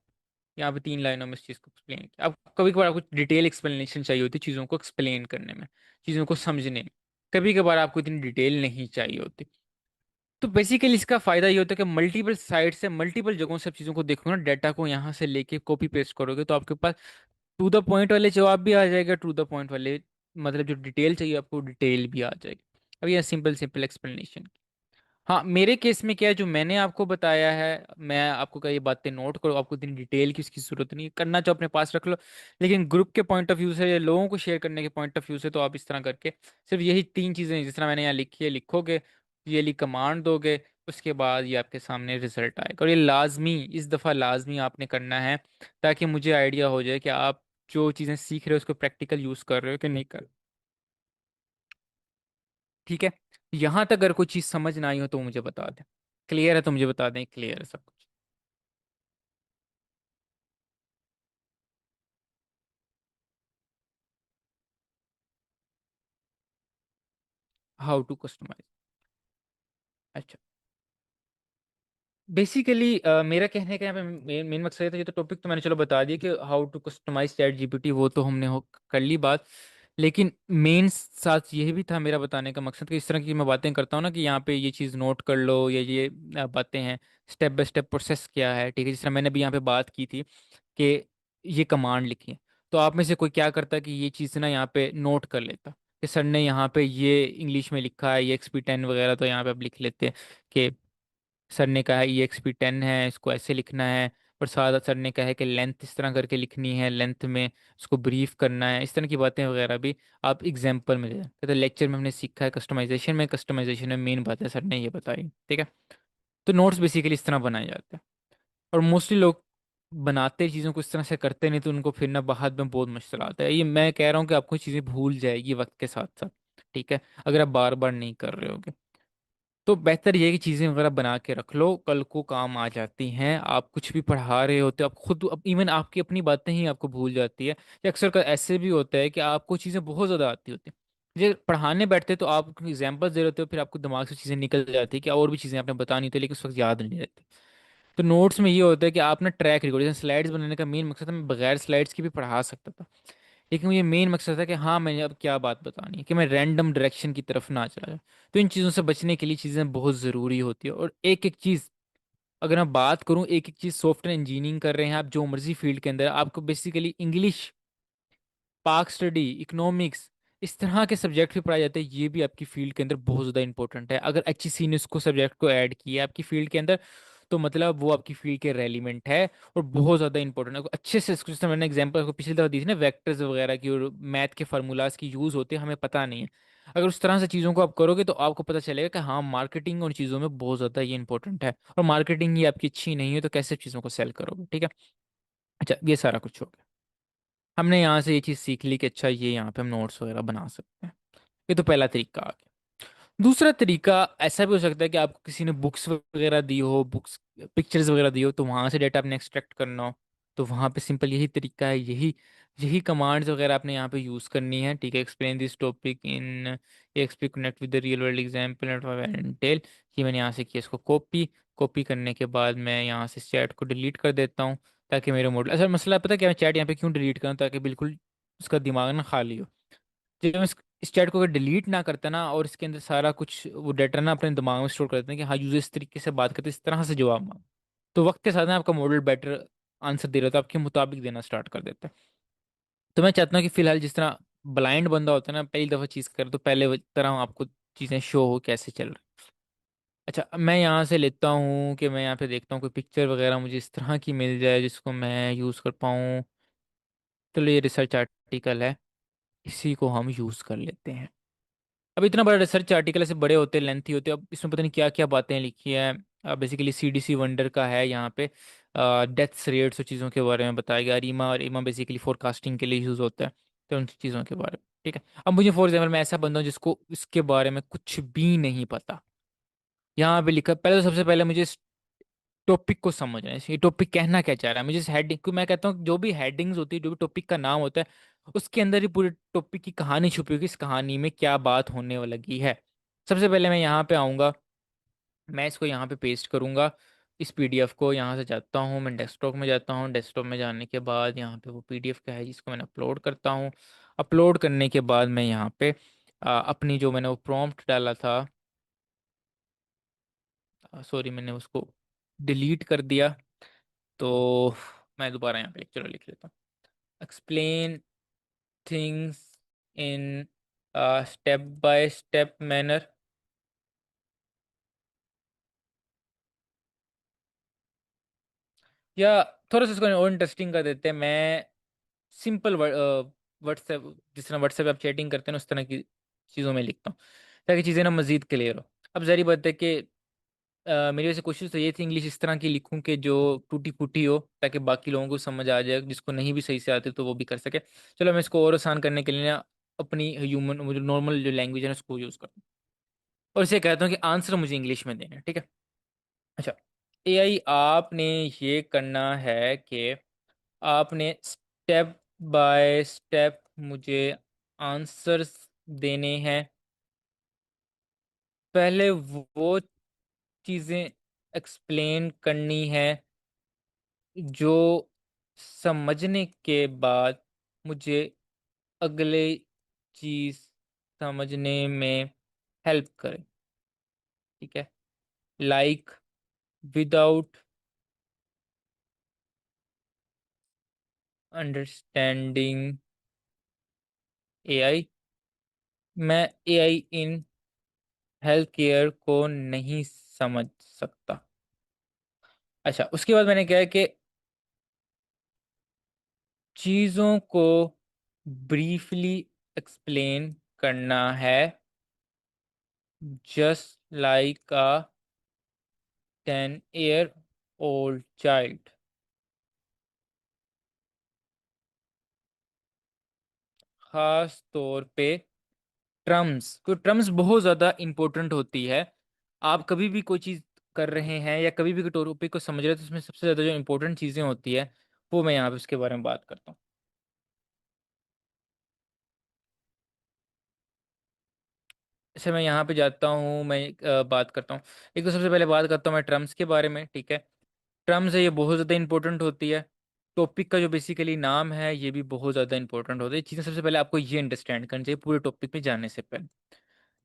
यहाँ पे 3 लाइनों में इस चीज़ को एक्सप्लेन किया। अब कभी कभार आपको डिटेल एक्सप्लेनेशन चाहिए होती है चीज़ों को एक्सप्लेन करने में, चीज़ों को समझने में। कभी कभार आपको इतनी डिटेल नहीं चाहिए होती। तो बेसिकली इसका फायदा ये होता है कि मल्टीपल साइट से, मल्टीपल जगहों से आप चीज़ों को देखोगे ना, डाटा को यहाँ से लेके कॉपी पेस्ट करोगे तो आपके पास टू द पॉइंट वाले जवाब भी आ जाएगा, टू द पॉइंट वाले मतलब जो डिटेल चाहिए आपको डिटेल भी आ जाएगी। अब ये सिंपल सिंपल एक्सप्लेनेशन। हाँ, मेरे केस में क्या है, जो मैंने आपको बताया है, मैं आपको कहा ये बातें नोट करो, आपको इतनी डिटेल की उसकी जरूरत नहीं है, करना चाहो अपने पास रख लो। लेकिन ग्रुप के पॉइंट ऑफ व्यू से या लोगों को शेयर करने के पॉइंट ऑफ व्यू से तो आप इस तरह करके सिर्फ यही 3 चीज़ें जिस तरह मैंने यहाँ लिखी है लिखोगे, ये ली कमांड दोगे, उसके बाद ये आपके सामने रिजल्ट आएगा। और ये लाजमी, इस दफ़ा लाजमी आपने करना है, ताकि मुझे आइडिया हो जाए कि आप जो चीज़ें सीख रहे हो उसको प्रैक्टिकल यूज़ कर रहे हो कि नहीं कर। ठीक है, यहां तक अगर कोई चीज समझ ना आई हो तो मुझे बता दें। क्लियर है तो मुझे बता दें, क्लियर है सब कुछ। How to customize. अच्छा, बेसिकली मेरा कहने का यहाँ पे मेन मेन मकसद ये था, ये तो टॉपिक तो मैंने चलो बता दिया कि how to customize chat GPT, वो तो हमने कर ली बात। लेकिन मेन साथ यही भी था मेरा बताने का मकसद कि इस तरह की मैं बातें करता हूँ ना कि यहाँ पे ये चीज़ नोट कर लो, या ये बातें हैं, स्टेप बाय स्टेप प्रोसेस क्या है। ठीक है, जिस तरह मैंने भी यहाँ पे बात की थी कि ये कमांड लिखी है, तो आप में से कोई क्या करता कि ये चीज़ ना यहाँ पे नोट कर लेता कि सर ने यहाँ पे ये इंग्लिश में लिखा है, ये XP10 वगैरह, तो यहाँ पे आप लिख लेते हैं कि सर ने कहा है EXP10 है, इसको ऐसे लिखना है। और साथ सर ने कहा है कि लेंथ इस तरह करके लिखनी है, लेंथ में इसको ब्रीफ करना है, इस तरह की बातें वगैरह भी आप एग्जाम्पल में दे दें। कहते लेक्चर में हमने सीखा है कस्टमाइजेशन में, कस्टमाइजेशन में मेन बात है सर ने ये बताई। ठीक है, तो नोट्स बेसिकली इस तरह बनाए जाते हैं। और मोस्टली लोग बनाते चीज़ों को इस तरह से करते नहीं, तो उनको फिर ना बाद में बहुत मुश्किल आता है। ये मैं कह रहा हूँ कि आपको चीज़ें भूल जाएगी वक्त के साथ साथ। ठीक है, अगर आप बार बार नहीं कर रहे होगे तो बेहतर ये है कि चीज़ें वगैरह बना के रख लो, कल को काम आ जाती हैं। आप कुछ भी पढ़ा रहे होते हो, आप खुद इवन आपकी अपनी बातें ही आपको भूल जाती है। या अक्सर का ऐसे भी होता है कि आपको चीज़ें बहुत ज़्यादा आती होती हैं, जब पढ़ाने बैठते तो आप एग्जाम्पल्स दे रहे होते हो, फिर आपको दिमाग से चीज़ें निकल जाती है कि और भी चीज़ें आपने बतानी होती है, लेकिन उस वक्त याद नहीं रहती। तो नोट्स में ये होता है कि आप ना ट्रैक रिकॉर्ड, जैसे स्लाइड्स बनाने का मेन मकसद था, मैं बगैर स्लाइड्स के भी पढ़ा सकता था, लेकिन ये मेन मकसद था कि हाँ मैंने अब क्या बात बतानी है कि मैं रैंडम डायरेक्शन की तरफ ना चला जाऊं। तो इन चीज़ों से बचने के लिए चीज़ें बहुत ज़रूरी होती है। और एक एक चीज़, अगर मैं बात करूँ, एक एक चीज़, सॉफ्टवेयर इंजीनियरिंग कर रहे हैं आप जो मर्जी फील्ड के अंदर, आपको बेसिकली इंग्लिश, पाक स्टडी, इकोनॉमिक्स, इस तरह के सब्जेक्ट भी पढ़ाए जाते हैं। ये भी आपकी फील्ड के अंदर बहुत ज़्यादा इंपॉर्टेंट है। अगर HEC ने उसको सब्जेक्ट को ऐड किया है आपकी फील्ड के अंदर, तो मतलब वो आपकी फील्ड के रेलिवेंट है और बहुत ज़्यादा इंपॉर्टेंट है। अच्छे से इसको, जैसे मैंने एग्जांपल आपको पिछली दफ़ा दी थी ना, वेक्टर्स वगैरह की और मैथ के फार्मूलाज की यूज़ होते हैं, हमें पता नहीं है। अगर उस तरह से चीज़ों को आप करोगे तो आपको पता चलेगा कि हाँ मार्केटिंग और चीज़ों में बहुत ज़्यादा ये इंपॉर्टेंट है। और मार्केटिंग ही आपकी अच्छी नहीं है तो कैसे चीज़ों को सेल करोगे। ठीक है, अच्छा ये सारा कुछ हो गया। हमने यहाँ से ये चीज़ सीख ली कि अच्छा ये यहाँ पे हम नोट्स वगैरह बना सकते हैं। ये तो पहला तरीका आ गया। दूसरा तरीका ऐसा भी हो सकता है कि आपको किसी ने बुक्स वगैरह दी हो, बुक्स पिक्चर्स वगैरह दी हो, तो वहां से डेटा आपने एक्सट्रैक्ट करना हो। तो वहाँ पे सिंपल यही तरीका है, यही यही कमांड्स वगैरह आपने यहाँ पे यूज़ करनी है, ठीक है। Explain this topic in explain connect with the real world example and tell. ये मैंने यहाँ से किया, इसको कॉपी। कॉपी करने के बाद मैं यहाँ से चैट को डिलीट कर देता हूँ, ताकि मेरे मॉडल, असल मसला पता है क्या, मैं चैट यहाँ पे क्यों डिलीट करूँ, ताकि बिल्कुल उसका दिमाग ना खाली हो। जब मैं इस चैट को अगर डिलीट ना करता ना, और इसके अंदर सारा कुछ वो डाटा ना अपने दिमाग में स्टोर कर देते हैं कि हाँ यूजर इस तरीके से बात करते हैं, इस तरह से जवाब मांग, तो वक्त के साथ ना आपका मॉडल बेटर आंसर दे रहा था, आपके मुताबिक देना स्टार्ट कर देता है। तो मैं चाहता हूँ कि फिलहाल जिस तरह ब्लाइंड बंदा होता है ना, पहली दफा चीज करे तो पहले तरह आपको चीजें शो हो कैसे चल रही। अच्छा, अब मैं यहाँ से लेता हूँ कि मैं यहाँ पे देखता हूँ कोई पिक्चर वगैरह मुझे इस तरह की मिल जाए जिसको मैं यूज कर पाऊँ। चलो ये रिसर्च आर्टिकल है, इसी को हम यूज कर लेते हैं। अब इतना बड़ा रिसर्च आर्टिकल ऐसे बड़े होते हैं, लेंथी होते हैं, अब इसमें पता नहीं क्या क्या बातें लिखी हैं। बेसिकली सीडीसी वंडर का है यहाँ पे, डेथ्स रेट्स और चीज़ों के बारे में बताया गया। रीमा और ईमा बेसिकली फोरकास्टिंग के लिए यूज़ होता है, तो उन चीज़ों के बारे में, ठीक है। अब मुझे फॉर एग्जाम्पल मैं ऐसा बंदा हूँ जिसको इसके बारे में कुछ भी नहीं पता। यहाँ पे लिखा, पहले तो सबसे पहले मुझे इस टॉपिक को समझना है, ये टॉपिक कहना क्या चाह रहा है मुझे। इस हेडिंग को मैं कहता हूँ, जो भी हेडिंग्स होती है, जो भी टॉपिक का नाम होता है, उसके अंदर ही पूरे टॉपिक की कहानी छुपी होगी, इस कहानी में क्या बात होने वाली लगी है। सबसे पहले मैं यहाँ पे आऊँगा, मैं इसको यहाँ पे पेस्ट करूँगा, इस पीडीएफ को। यहाँ से जाता हूँ, मैं डेस्कटॉप में जाता हूँ, डेस्कटॉप में जाने के बाद यहाँ पे वो पीडीएफ का है जिसको मैंने अपलोड करता हूँ। अपलोड करने के बाद मैं यहाँ पे अपनी जो मैंने वो प्रॉम्प्ट डाला था, सॉरी मैंने उसको डिलीट कर दिया, तो मैं दोबारा यहाँ पे चलो लिख लेता हूँ। Explain things in step by step manner. या थोड़ा सा इसको और इंटरेस्टिंग कर देते हैं, मैं सिंपल व्हाट्सएप, जिस तरह व्हाट्सएप आप चैटिंग करते हैं ना, उस तरह की चीज़ों में लिखता हूँ, ताकि चीज़ें ना मज़ीद क्लियर हो। अब जारी बात है कि मेरी वैसे कोशिश तो ये थी इंग्लिश इस तरह की लिखूं कि जो टूटी फूटी हो, ताकि बाकी लोगों को समझ आ जाए, जिसको नहीं भी सही से आती तो वो भी कर सके। चलो मैं इसको और आसान करने के लिए ना अपनी ह्यूमन, मुझे नॉर्मल जो लैंग्वेज है ना उसको यूज़ करता हूँ, और इसे कहता हूँ कि आंसर मुझे इंग्लिश में देना है, ठीक है। अच्छा, एआई आपने ये करना है कि आपने स्टेप बाय स्टेप मुझे आंसर्स देने हैं। पहले वो चीज़ें एक्सप्लेन करनी है जो समझने के बाद मुझे अगले चीज़ समझने में हेल्प करे, ठीक है। लाइक विदाउट अंडरस्टैंडिंग एआई, मैं एआई इन हेल्थ केयर को नहीं समझ सकता। अच्छा, उसके बाद मैंने क्या है कि चीज़ों को ब्रीफली एक्सप्लेन करना है, जस्ट लाइक अ 10 year old child। खास तौर पे ट्रम्स, तो ट्रम्स बहुत ज़्यादा इंपॉर्टेंट होती है। आप कभी भी कोई चीज़ कर रहे हैं या कभी भी कोई टॉपिक को समझ रहे हैं, तो उसमें सबसे ज़्यादा जो इंपॉर्टेंट चीज़ें होती है, वो मैं यहाँ पे उसके बारे में बात करता हूँ। जैसे मैं यहाँ पे जाता हूँ, मैं बात करता हूँ। एक तो सबसे पहले बात करता हूँ मैं ट्रम्स के बारे में, ठीक है। टर्म्स है ये बहुत ज़्यादा इंपॉर्टेंट होती है। टॉपिक का जो बेसिकली नाम है ये भी बहुत ज़्यादा इंपॉर्टेंट होता है। चीज़ें सबसे पहले आपको ये अंडरस्टैंड करनी चाहिए पूरे टॉपिक में जाने से पहले।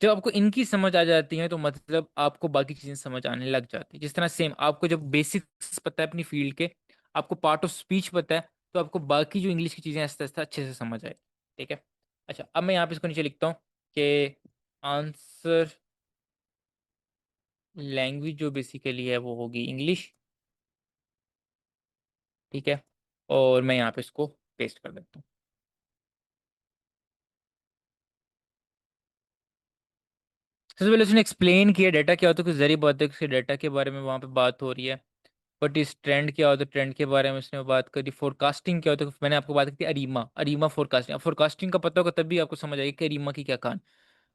जब आपको इनकी समझ आ जाती है तो मतलब आपको बाकी चीज़ें समझ आने लग जाती है। जिस तरह सेम आपको जब बेसिक्स पता है अपनी फील्ड के, आपको पार्ट ऑफ स्पीच पता है, तो आपको बाकी जो इंग्लिश की चीज़ें आस्ते आस्ते अच्छे से समझ आए, ठीक है। अच्छा, अब मैं यहाँ पे इसको नीचे लिखता हूँ कि आंसर लैंग्वेज जो बेसिकली है वो होगी इंग्लिश, ठीक है। और मैं यहाँ पे इसको पेस्ट कर देता हूँ। सबसे पहले उसने एक्सप्लेन किया डाटा क्या होता है, कुछ जरिए बात है, उसके डाटा के बारे में वहाँ पे बात हो रही है। बट इस ट्रेंड क्या होता है, ट्रेंड के बारे में उसने बात करी। फोरकास्टिंग क्या होता है, मैंने आपको बात की थी अरीमा, अरीमा फोरकास्टिंग। फोरकास्टिंग का पता होगा तभी आपको समझ आएगी कि अरीमा की क्या कहानी।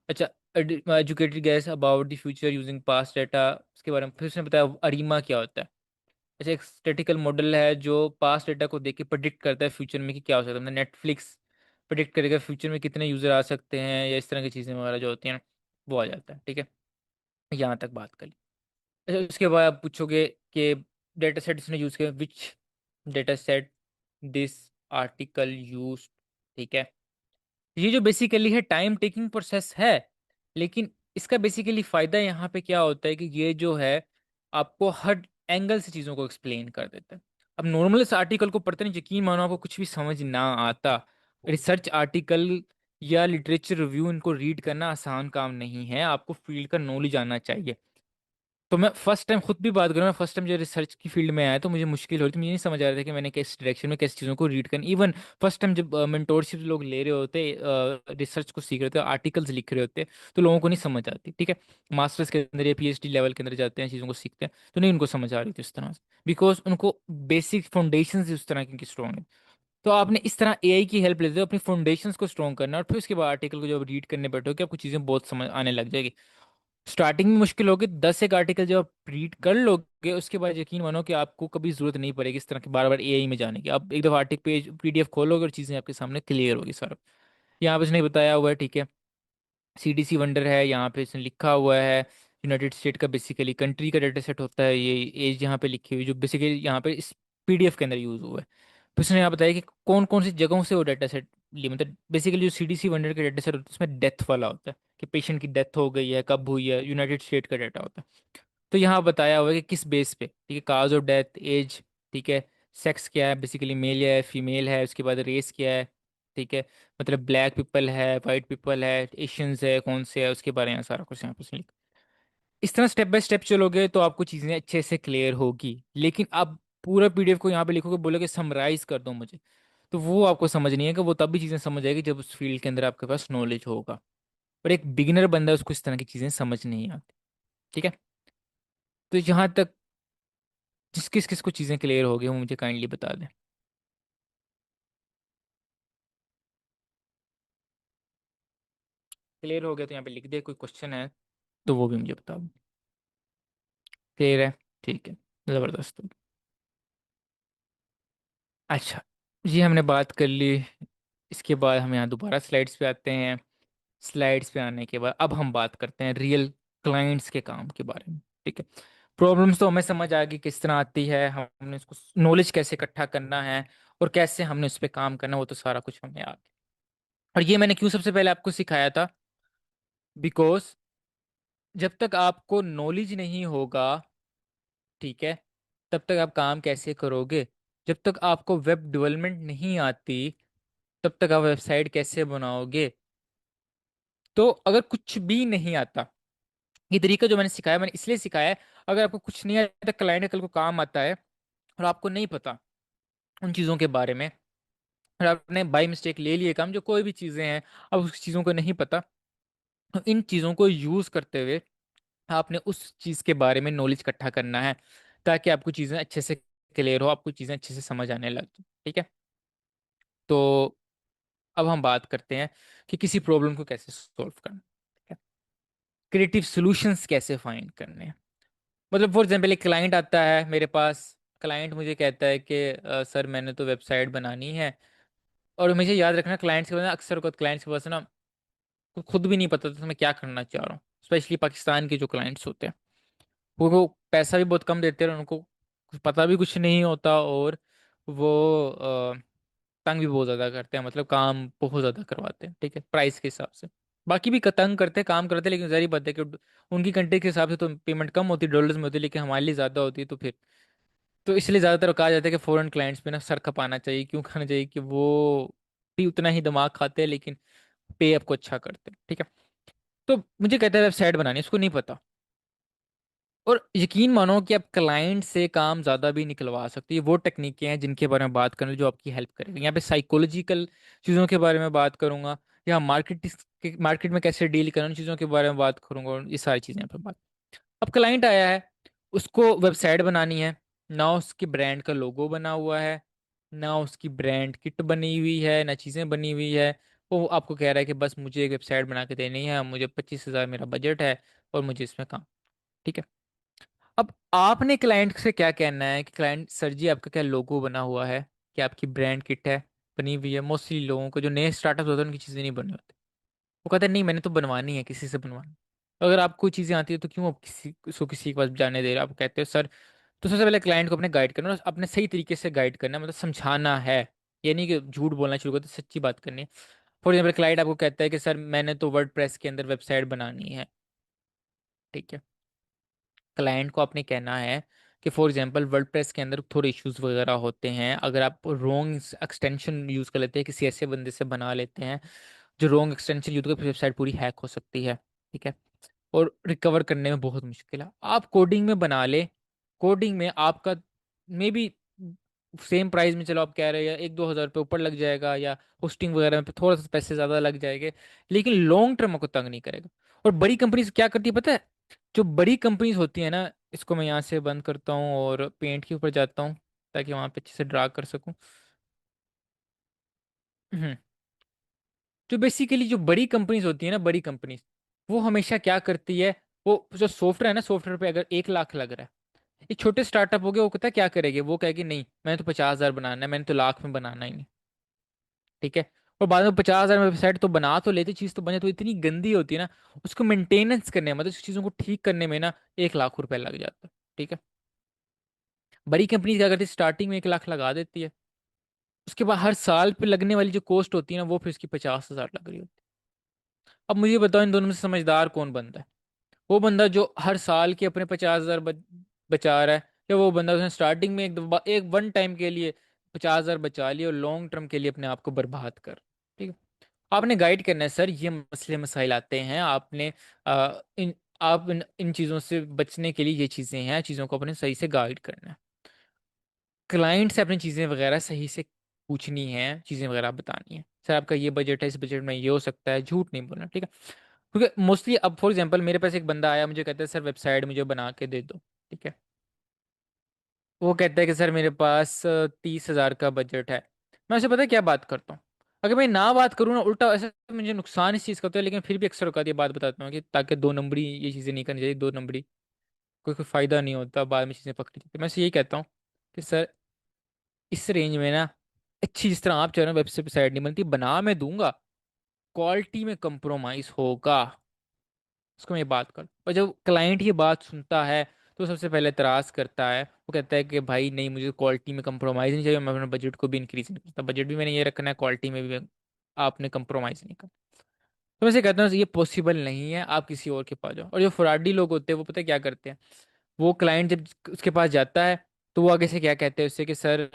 अच्छा, educated gas about the future using past data, उसके बारे में फिर उसने बताया अरीमा क्या होता है। ऐसे एक स्टैटिकल मॉडल है जो पास्ट डेटा को देख के प्रिडिक्ट करता है फ्यूचर में कि क्या हो सकता है, मतलब नेटफ्लिक्स प्रिडिक्ट करेगा फ्यूचर में कितने यूजर आ सकते हैं, या इस तरह की चीज़ें वगैरह जो होती हैं ना, वो आ जाता है। ठीक है, यहाँ तक बात कर ली। अच्छा, उसके बाद आप पूछोगे कि डेटा सेट इसने यूज़ किया, which data set this article use. ठीक है, ये जो बेसिकली है टाइम टेकिंग प्रोसेस है, लेकिन इसका बेसिकली फ़ायदा यहाँ पे क्या होता है कि ये जो है आपको हर एंगल से चीज़ों को एक्सप्लेन कर देता है। अब नॉर्मल इस आर्टिकल को पढ़ते नहीं, यकीन मानो आपको कुछ भी समझ ना आता। रिसर्च आर्टिकल या लिटरेचर रिव्यू इनको रीड करना आसान काम नहीं है, आपको फील्ड का नॉलेज आना चाहिए। तो मैं फर्स्ट टाइम खुद भी बात करूँ, मैं फर्स्ट टाइम जब रिसर्च की फील्ड में आया तो मुझे मुश्किल हो रही थी, मुझे नहीं समझ आ रहा था कि मैंने किस डायरेक्शन में कैसी चीज़ों को रीड करनी। इवन फर्स्ट टाइम जब मेंटोरशिप लोग ले रहे होते, रिसर्च को सीख रहे होते, आर्टिकल्स लिख रहे होते, तो लोगों को नहीं समझ आती। ठीक है, मास्टर्स के अंदर या पीएचडी लेवल के अंदर जाते हैं, चीज़ों को सीखते हैं, तो नहीं उनको समझ आ रही थी उस तरह से, बिकॉज उनको बेसिक फाउंडेशन उस तरह की स्ट्रॉन्ग है। तो आपने इस तरह एआई की हेल्प लेते हो अपनी फाउंडेशंस को स्ट्रॉन्ग करना, और फिर उसके बाद आर्टिकल को जब रीड करने बैठो कि आपको चीज़ें बहुत समझ आने लग जाएगी। स्टार्टिंग में मुश्किल होगी, 10 एक आर्टिकल जब आप रीड कर लोगे उसके बाद यकीन मानो कि आपको कभी जरूरत नहीं पड़ेगी इस तरह की बार बार एआई में जाने की। आप एक दफा आर्टिकल पेज पीडीएफ खोलोगे और चीज़ें आपके सामने क्लियर होगी सर। यहाँ पे इसने बताया हुआ है, ठीक है, सीडीसी वंडर है, यहाँ पे इसने लिखा हुआ है यूनाइटेड स्टेट का बेसिकली कंट्री का डाटा सेट होता है, ये एज यहाँ पे लिखी हुई जो बेसिकली यहाँ पे इस पीडीएफ के अंदर यूज हुआ है। फिर उसने यहाँ बताया कि कौन कौन सी जगहों से वो डाटा सेट लिए, मतलब बेसिकली जो सीडीसी वंडर का डाटा सेट होता है उसमें डेथ वाला होता है कि पेशेंट की डेथ हो गई है, कब हुई है, यूनाइटेड स्टेट का डाटा होता है। तो यहाँ बताया हुआ है कि किस बेस पे, ठीक है, काज ऑफ डेथ, एज, ठीक है, सेक्स क्या है, बेसिकली मेल या फीमेल है, उसके बाद रेस क्या है, ठीक है, मतलब ब्लैक पीपल है, वाइट पीपल है, एशियंस है, कौन से है, उसके बारे में सारा कुछ यहाँ पर लिखा। इस तरह स्टेप बाय स्टेप चलोगे तो आपको चीज़ें अच्छे से क्लियर होगी। लेकिन आप पूरा पीडीएफ को यहाँ पे लिखोगे, बोलोगे समराइज कर दो मुझे, तो वो आपको समझ नहीं है कि वो तब भी चीज़ें समझ आएगी जब उस फील्ड के अंदर आपके पास नॉलेज होगा। और एक बिगिनर बंदा है, उसको इस तरह की चीज़ें समझ नहीं आती। ठीक है, तो यहाँ तक जिस किस किस को चीज़ें क्लियर हो गई वो मुझे काइंडली बता दें। क्लियर हो गया तो यहाँ पे लिख दे, कोई क्वेश्चन है तो वो भी मुझे बता दो। क्लियर है, ठीक है, ज़बरदस्त। अच्छा, ये हमने बात कर ली। इसके बाद हम यहाँ दोबारा स्लाइड्स पे आते हैं। स्लाइड्स पे आने के बाद अब हम बात करते हैं रियल क्लाइंट्स के काम के बारे में। ठीक है, प्रॉब्लम्स तो हमें समझ आ गई किस तरह आती है, हमने इसको नॉलेज कैसे इकट्ठा करना है और कैसे हमने उस पर काम करना है, वो तो सारा कुछ हमें आ गया। और ये मैंने क्यों सबसे पहले आपको सिखाया था, बिकॉज जब तक आपको नॉलेज नहीं होगा, ठीक है, तब तक आप काम कैसे करोगे। जब तक आपको वेब डेवलपमेंट नहीं आती तब तक आप वेबसाइट कैसे बनाओगे। तो अगर कुछ भी नहीं आता, ये तरीका जो मैंने सिखाया मैंने इसलिए सिखाया है, अगर आपको कुछ नहीं आता, क्लाइंट कल को काम आता है और आपको नहीं पता उन चीज़ों के बारे में, और आपने बाई मिस्टेक ले लिए काम, जो कोई भी चीज़ें हैं, अब उस चीज़ों को नहीं पता, तो इन चीज़ों को यूज़ करते हुए आपने उस चीज़ के बारे में नॉलेज इकट्ठा करना है, ताकि आपको चीज़ें अच्छे से क्लियर हो, आपको चीज़ें अच्छे से समझ आने लग जाए। ठीक है, तो अब हम बात करते हैं कि किसी प्रॉब्लम को कैसे सॉल्व करना है, क्रिएटिव सॉल्यूशंस कैसे फाइंड करने हैं। मतलब फॉर एग्जांपल एक क्लाइंट आता है मेरे पास, क्लाइंट मुझे कहता है कि सर मैंने तो वेबसाइट बनानी है, और मुझे याद रखना क्लाइंट्स के पास अक्सर क्लाइंट्स के पास ना खुद भी नहीं पता था मैं क्या करना चाह रहा हूँ, स्पेशली पाकिस्तान के जो क्लाइंट्स होते हैं, वो पैसा भी बहुत कम देते हैं और उनको पता भी कुछ नहीं होता, और वो तंग भी बहुत ज़्यादा करते हैं, मतलब काम बहुत ज़्यादा करवाते हैं, ठीक है, प्राइस के हिसाब से। बाकी भी तंग करते हैं, काम करते हैं, लेकिन जारी बात है कि उनकी कंट्री के हिसाब से तो पेमेंट कम होती है, डॉलर्स में होती है, लेकिन हमारे लिए ज़्यादा होती है, तो फिर तो इसलिए ज़्यादातर कहा जाता है कि फॉरेन क्लाइंट्स पे ना सर खपाना चाहिए। क्यों खाना चाहिए कि वो भी उतना ही दिमाग खाते हैं लेकिन पे आपको अच्छा करते हैं। ठीक है, तो मुझे कहता है वेबसाइट बनानी, इसको नहीं पता, और यकीन मानो कि आप क्लाइंट से काम ज़्यादा भी निकलवा सकते हैं। ये वो टेक्निकें हैं जिनके बारे में बात करें जो आपकी हेल्प करेंगे। यहाँ पे साइकोलॉजिकल चीज़ों के बारे में बात करूंगा, या मार्केट में कैसे डील करना उन चीज़ों के बारे में बात करूंगा, और ये सारी चीज़ें यहाँ पे बात। अब क्लाइंट आया है, उसको वेबसाइट बनानी है, ना उसके ब्रांड का लोगो बना हुआ है, ना उसकी ब्रांड किट बनी हुई है, ना चीज़ें बनी हुई है। वो आपको कह रहा है कि बस मुझे एक वेबसाइट बना के देनी है, मुझे 25,000 मेरा बजट है और मुझे इसमें काम। ठीक है, अब आपने क्लाइंट से क्या कहना है कि क्लाइंट सर जी आपका क्या लोगो बना हुआ है, क्या आपकी ब्रांड किट है बनी हुई है? मोस्टली लोगों को जो नए स्टार्टअप होते हैं उनकी चीज़ें नहीं बनी होती। वो कहता है नहीं मैंने तो बनवानी है, किसी से बनवानी। तो अगर आपको चीज़ें आती है तो क्यों आप किसी के पास जाने दे रहे हो? आप कहते हो सर। तो सबसे पहले क्लाइंट को अपने गाइड करना और अपने सही तरीके से गाइड करना, मतलब समझाना है। ये नहीं कि झूठ बोलना शुरू कर दो, सच्ची बात करनी है। फॉर एग्जाम्पल क्लाइंट आपको कहता है कि सर मैंने तो वर्डप्रेस के अंदर वेबसाइट बनानी है, ठीक है। क्लाइंट को आपने कहना है कि फॉर एग्जांपल वर्डप्रेस के अंदर थोड़े इश्यूज वगैरह होते हैं, अगर आप रोंग एक्सटेंशन यूज़ कर लेते हैं, किसी ऐसे बंदे से बना लेते हैं जो रोंग एक्सटेंशन यूज़ कर, वेबसाइट पूरी हैक हो सकती है, ठीक है। और रिकवर करने में बहुत मुश्किल है। आप कोडिंग में बना ले, कोडिंग में आपका मे बी सेम प्राइस में, चलो आप कह रहे हैं 1-2 हज़ार रुपये ऊपर लग जाएगा, या होस्टिंग वगैरह में थोड़ा सा पैसे ज़्यादा लग जाएंगे, लेकिन लॉन्ग टर्म को तंग नहीं करेगा। और बड़ी कंपनीज क्या करती है पता है? जो बड़ी कंपनीज होती है ना, इसको मैं यहाँ से बंद करता हूँ और पेंट के ऊपर जाता हूँ ताकि वहाँ पे अच्छे से ड्रा कर सकूँ। हम्म। जो बेसिकली जो बड़ी कंपनीज होती है ना, बड़ी कंपनीज, वो हमेशा क्या करती है, वो जो सॉफ्टवेयर है ना, सॉफ्टवेयर पे अगर 1 लाख लग रहा है, एक छोटे स्टार्टअप हो गए, वो पता है क्या करेंगे? वो कहेगी नहीं मैंने तो 50 हज़ार बनाना है, मैंने तो लाख में बनाना ही नहीं, ठीक है। और बाद में 50 हज़ार में वेबसाइट तो बना तो लेती, चीज तो बने तो इतनी गंदी होती है ना, उसको मेंटेनेंस करने में, मतलब उस चीजों को ठीक करने में ना 1 लाख रुपए लग जाता है, ठीक है। बड़ी कंपनी क्या करती है, स्टार्टिंग में 1 लाख लगा देती है, उसके बाद हर साल पे लगने वाली जो कॉस्ट होती है ना, वो फिर उसकी 50 हज़ार लग रही होती है। अब मुझे बताओ इन दोनों में से समझदार कौन बंदा है? वो बंदा जो हर साल के अपने 50 हज़ार बचा रहा है, या वो बंदा उसने स्टार्टिंग में एक वन टाइम के लिए 50 हज़ार बचा लिए और लॉन्ग टर्म के लिए अपने आप को बर्बाद कर, ठीक है। आपने गाइड करना है सर, ये मसले मसाइल आते हैं, आपने इन आप इन चीज़ों से बचने के लिए ये चीज़ें हैं, चीज़ों को अपने सही से गाइड करना है। क्लाइंट से अपनी चीज़ें वगैरह सही से पूछनी है, चीज़ें वगैरह बतानी है, सर आपका ये बजट है, इस बजट में ये हो सकता है, झूठ नहीं बोलना, ठीक है। क्योंकि मोस्टली अब फॉर एग्जांपल मेरे पास एक बंदा आया, मुझे कहता है सर वेबसाइट मुझे बना के दे दो, ठीक है। वो कहता है कि सर मेरे पास 30 हज़ार का बजट है। मैं उसे पता है क्या बात करता हूँ? अगर मैं ना बात करूँ ना, उल्टा ऐसा मुझे नुकसान इस चीज़ का होता है, लेकिन फिर भी अक्सर औकात ये बात बताता हूँ कि ताकि 2 नंबरी ये चीज़ें नहीं करनी चाहिए, 2 नंबरी कोई फायदा नहीं होता, बाद में चीज़ें पकड़ी जाती। मैं उसे यही कहता हूँ कि सर इस रेंज में ना, अच्छी जिस तरह आप चाह रहे हो वेबसाइट नहीं बनती, बना मैं दूंगा, क्वालिटी में कंप्रोमाइज होगा, उसको मैं बात कर। और जब क्लाइंट ये बात सुनता है तो सबसे पहले एतराज करता है, वो कहता है कि भाई नहीं मुझे क्वालिटी में कंप्रोमाइज़ नहीं चाहिए, मैं अपने बजट को भी इंक्रीज नहीं करता, बजट भी मैंने ये रखना है, क्वालिटी में भी आपने कंप्रोमाइज़ नहीं करना। तो मैं से कहता हूँ ये पॉसिबल नहीं है, आप किसी और के पास जाओ। और जो फ्रॉडी लोग होते हैं वो पता है क्या करते हैं? वो क्लाइंट जब उसके पास जाता है तो वो आगे से क्या कहते हैं उससे कि सर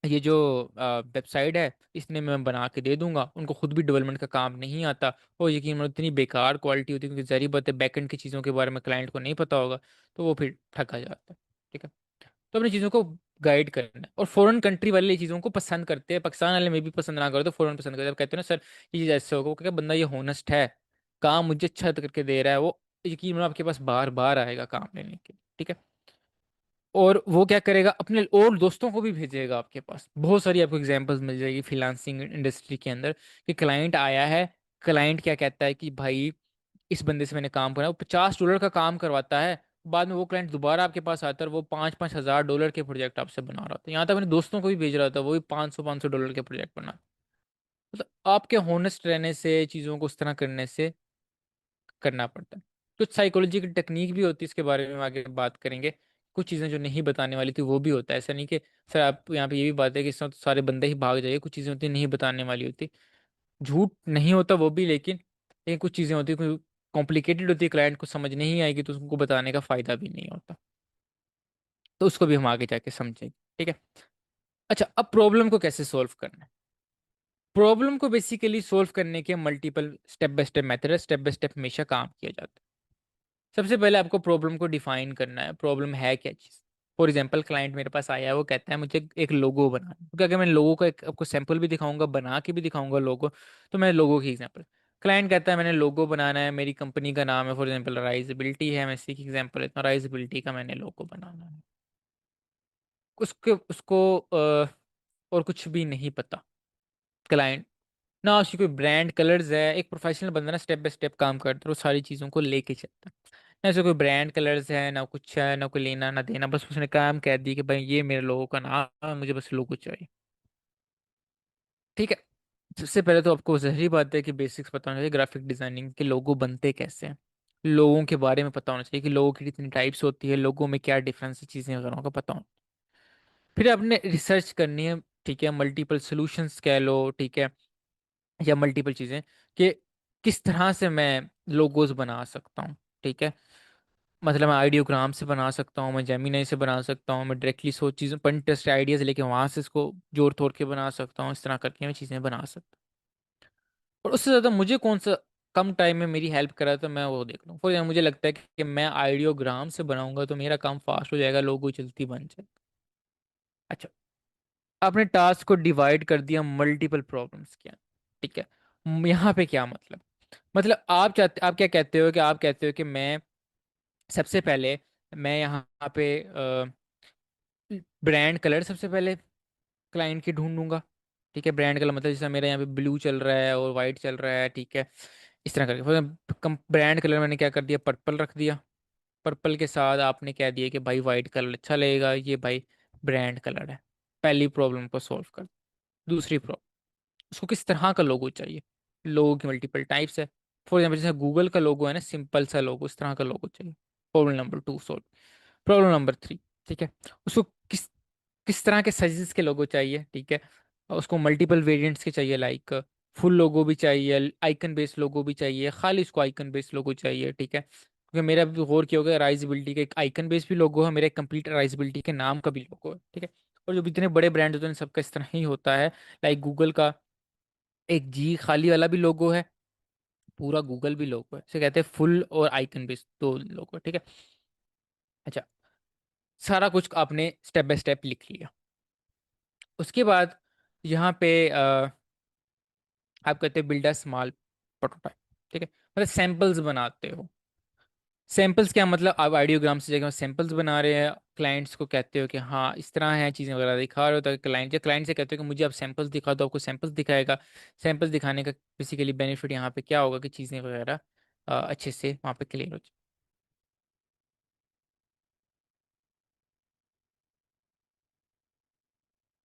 ये जो वेबसाइट है इसने मैं बना के दे दूंगा, उनको खुद भी डेवलपमेंट का काम नहीं आता, और यकीन मानो इतनी बेकार क्वालिटी होती है, क्योंकि जरी बात है बैकएंड की चीज़ों के बारे में क्लाइंट को नहीं पता होगा, तो वो फिर ठगा जाता है, ठीक है। तो अपनी चीज़ों को गाइड करना है। और फॉरेन कंट्री वाले ये चीज़ों को पसंद करते हैं, पाकिस्तान वाले में भी पसंद ना करो तो फॉरेन पसंद करते हैं। अब कहते हैं ना सर ये चीज़ ऐसे होगा, वो क्या बंदा ये होनेस्ट है, काम मुझे अच्छा करके दे रहा है, वो यकीन मानो आपके पास बार बार आएगा काम लेने के लिए, ठीक है। और वो क्या करेगा, अपने और दोस्तों को भी भेजेगा आपके पास। बहुत सारी आपको एग्जांपल्स मिल जाएगी फ्रीलांसिंग इंडस्ट्री के अंदर कि क्लाइंट आया है, क्लाइंट क्या कहता है कि भाई इस बंदे से मैंने काम करा, वो $50 का काम करवाता है, बाद में वो क्लाइंट दोबारा आपके पास आता है और वो 5-5 हज़ार डॉलर के प्रोजेक्ट आपसे बना रहा था, यहाँ तक अपने दोस्तों को भी भेज रहा था, वो भी 500-500 डॉलर के प्रोजेक्ट बना। मतलब आपके होनेस्ट रहने से, चीज़ों को उस तरह करने से करना पड़ता है। कुछ साइकोलॉजी की टेक्निक भी होती है, इसके बारे में हम आगे बात करेंगे। कुछ चीज़ें जो नहीं बताने वाली थी वो भी होता है, ऐसा नहीं कि सर आप यहाँ पे ये भी बात है कि इसमें तो सारे बंदे ही भाग जाएंगे, कुछ चीज़ें होती नहीं बताने वाली होती। झूठ नहीं होता वो भी, लेकिन कुछ चीज़ें होती है कॉम्प्लिकेटेड होती है, क्लाइंट को समझ नहीं आएगी तो उसको बताने का फायदा भी नहीं होता। तो उसको भी हम आगे जाके समझेंगे, ठीक है। अच्छा, अब प्रॉब्लम को कैसे सॉल्व करना है? प्रॉब्लम को बेसिकली सॉल्व करने के multiple step by step method है, स्टेप बाय स्टेप हमेशा काम किया जाता है। सबसे पहले आपको प्रॉब्लम को डिफाइन करना है, प्रॉब्लम है क्या चीज़। फॉर एग्जाम्पल क्लाइंट मेरे पास आया है, वो कहता है मुझे एक लोगो बनाना है, क्योंकि अगर मैं लोगो का एक आपको सैंपल भी दिखाऊंगा, बना के भी दिखाऊंगा लोगो, तो मैं लोगो की एग्जांपल। क्लाइंट कहता है मैंने लोगो बनाना है, मेरी कंपनी का नाम है फॉर एग्जांपल राइजबिलिटी है, मैं इसी की एग्जांपल लेता हूँ, राइजबिलिटी का मैंने लोगो बनाना है। उसके उसको और कुछ भी नहीं पता क्लाइंट, ना उसकी कोई ब्रांड कलर्स है। एक प्रोफेशनल बंदा ना स्टेप बाय स्टेप काम करता है, वो सारी चीज़ों को लेके चलता है। ऐसे कोई ब्रांड कलर्स है ना, कुछ है ना, कोई लेना ना देना, बस उसने काम कह दी कि भाई ये मेरे लोगों का नाम है, मुझे बस लोगो चाहिए। ठीक है। सबसे पहले तो आपको जहरी बात है कि बेसिक्स पता होना चाहिए ग्राफिक डिजाइनिंग के, लोगो बनते कैसे हैं, लोगों के बारे में पता होना चाहिए कि लोगों की कितनी टाइप्स होती है, लोगों में क्या डिफरेंस है, चीजें वगैरह का पता हो। फिर आपने रिसर्च करनी है। ठीक है, मल्टीपल सॉल्यूशंस कह लो, ठीक है, या मल्टीपल चीजें, कि किस तरह से मैं लोगोज बना सकता हूँ। ठीक है, मतलब मैं आइडियोग्राम से बना सकता हूँ, मैं जेमिनाई से बना सकता हूँ, मैं डायरेक्टली सोच चीज़ों पंटेस्ट आइडियाज लेके वहां से इसको जोड़ तोड़ के बना सकता हूँ, इस तरह करके मैं चीज़ें बना सकता हूँ। और उससे ज़्यादा मुझे कौन सा कम टाइम में मेरी हेल्प करा तो मैं वो देख लूँ। फॉर एग्जाम्पल मुझे लगता है कि मैं आइडियोग्राम से बनाऊंगा तो मेरा काम फास्ट हो जाएगा, लोगो जल्दी बन जाए। अच्छा, आपने टास्क को डिवाइड कर दिया मल्टीपल प्रॉब्लम्स क्या। ठीक है, यहाँ पे क्या मतलब, मतलब आप क्या कहते हो कि आप कहते हो कि मैं सबसे पहले मैं यहाँ पे ब्रांड कलर सबसे पहले क्लाइंट की ढूंढूंगा। ठीक है, ब्रांड कलर मतलब जैसे मेरे यहाँ पे ब्लू चल रहा है और वाइट चल रहा है, ठीक है, इस तरह करके ब्रांड कलर मैंने क्या कर दिया, पर्पल रख दिया। पर्पल के साथ आपने कह दिया कि भाई वाइट कलर अच्छा लगेगा, ये भाई ब्रांड कलर है। पहली प्रॉब्लम को सॉल्व कर। दूसरी प्रॉब्लम, उसको किस तरह का लोगो चाहिए, लोगो की मल्टीपल टाइप्स है। फॉर एग्जाम्पल जैसे गूगल का लोगो है ना, सिंपल सा लोगो, इस तरह का लोगो चाहिए। Problem number 2 solve. Problem number 3, ठीक है, उसको किस किस तरह के साइजेस के लोगो चाहिए। ठीक है, और उसको मल्टीपल वेरिएंट्स के चाहिए, लाइक फुल लोगो भी चाहिए, आइकन बेस्ड लोगो भी चाहिए, खाली उसको आइकन बेस्ड लोगो चाहिए। ठीक है, क्योंकि मेरा भी गौर किया होगा, राइजबिलिटी का एक आइकन बेस्ड भी लोगो है, मेरा एक कंप्लीट राइजबिलिटी के नाम का भी लोगो है। ठीक है, और जो भी इतने बड़े ब्रांड होते हैं सबका इस तरह ही होता है। लाइक गूगल का एक जी खाली वाला भी लोगो है, पूरा गूगल भी लोगो है, इसे कहते हैं फुल और आइकन बेस्ड दो लोगो। ठीक है। अच्छा, सारा कुछ आपने स्टेप बाय स्टेप लिख लिया। उसके बाद यहाँ पे आप कहते हो बिल्ड अ स्मॉल प्रोटोटाइप। ठीक है, मतलब सैंपल्स बनाते हो। सैंपल्स क्या मतलब, आप आइडियोग्राम से जगह सैंपल्स बना रहे हैं, क्लाइंट्स को कहते हो कि हाँ इस तरह है, चीज़ें वगैरह दिखा रहे हो, ताकि क्लाइंट से कहते हो कि मुझे आप सैंपल्स दिखा दो, आपको सैंपल्स दिखाएगा। सैंपल्स दिखाने का बेसिकली बेनिफिट यहाँ पे क्या होगा कि चीज़ें वगैरह अच्छे से वहाँ पे क्लियर हो जाए।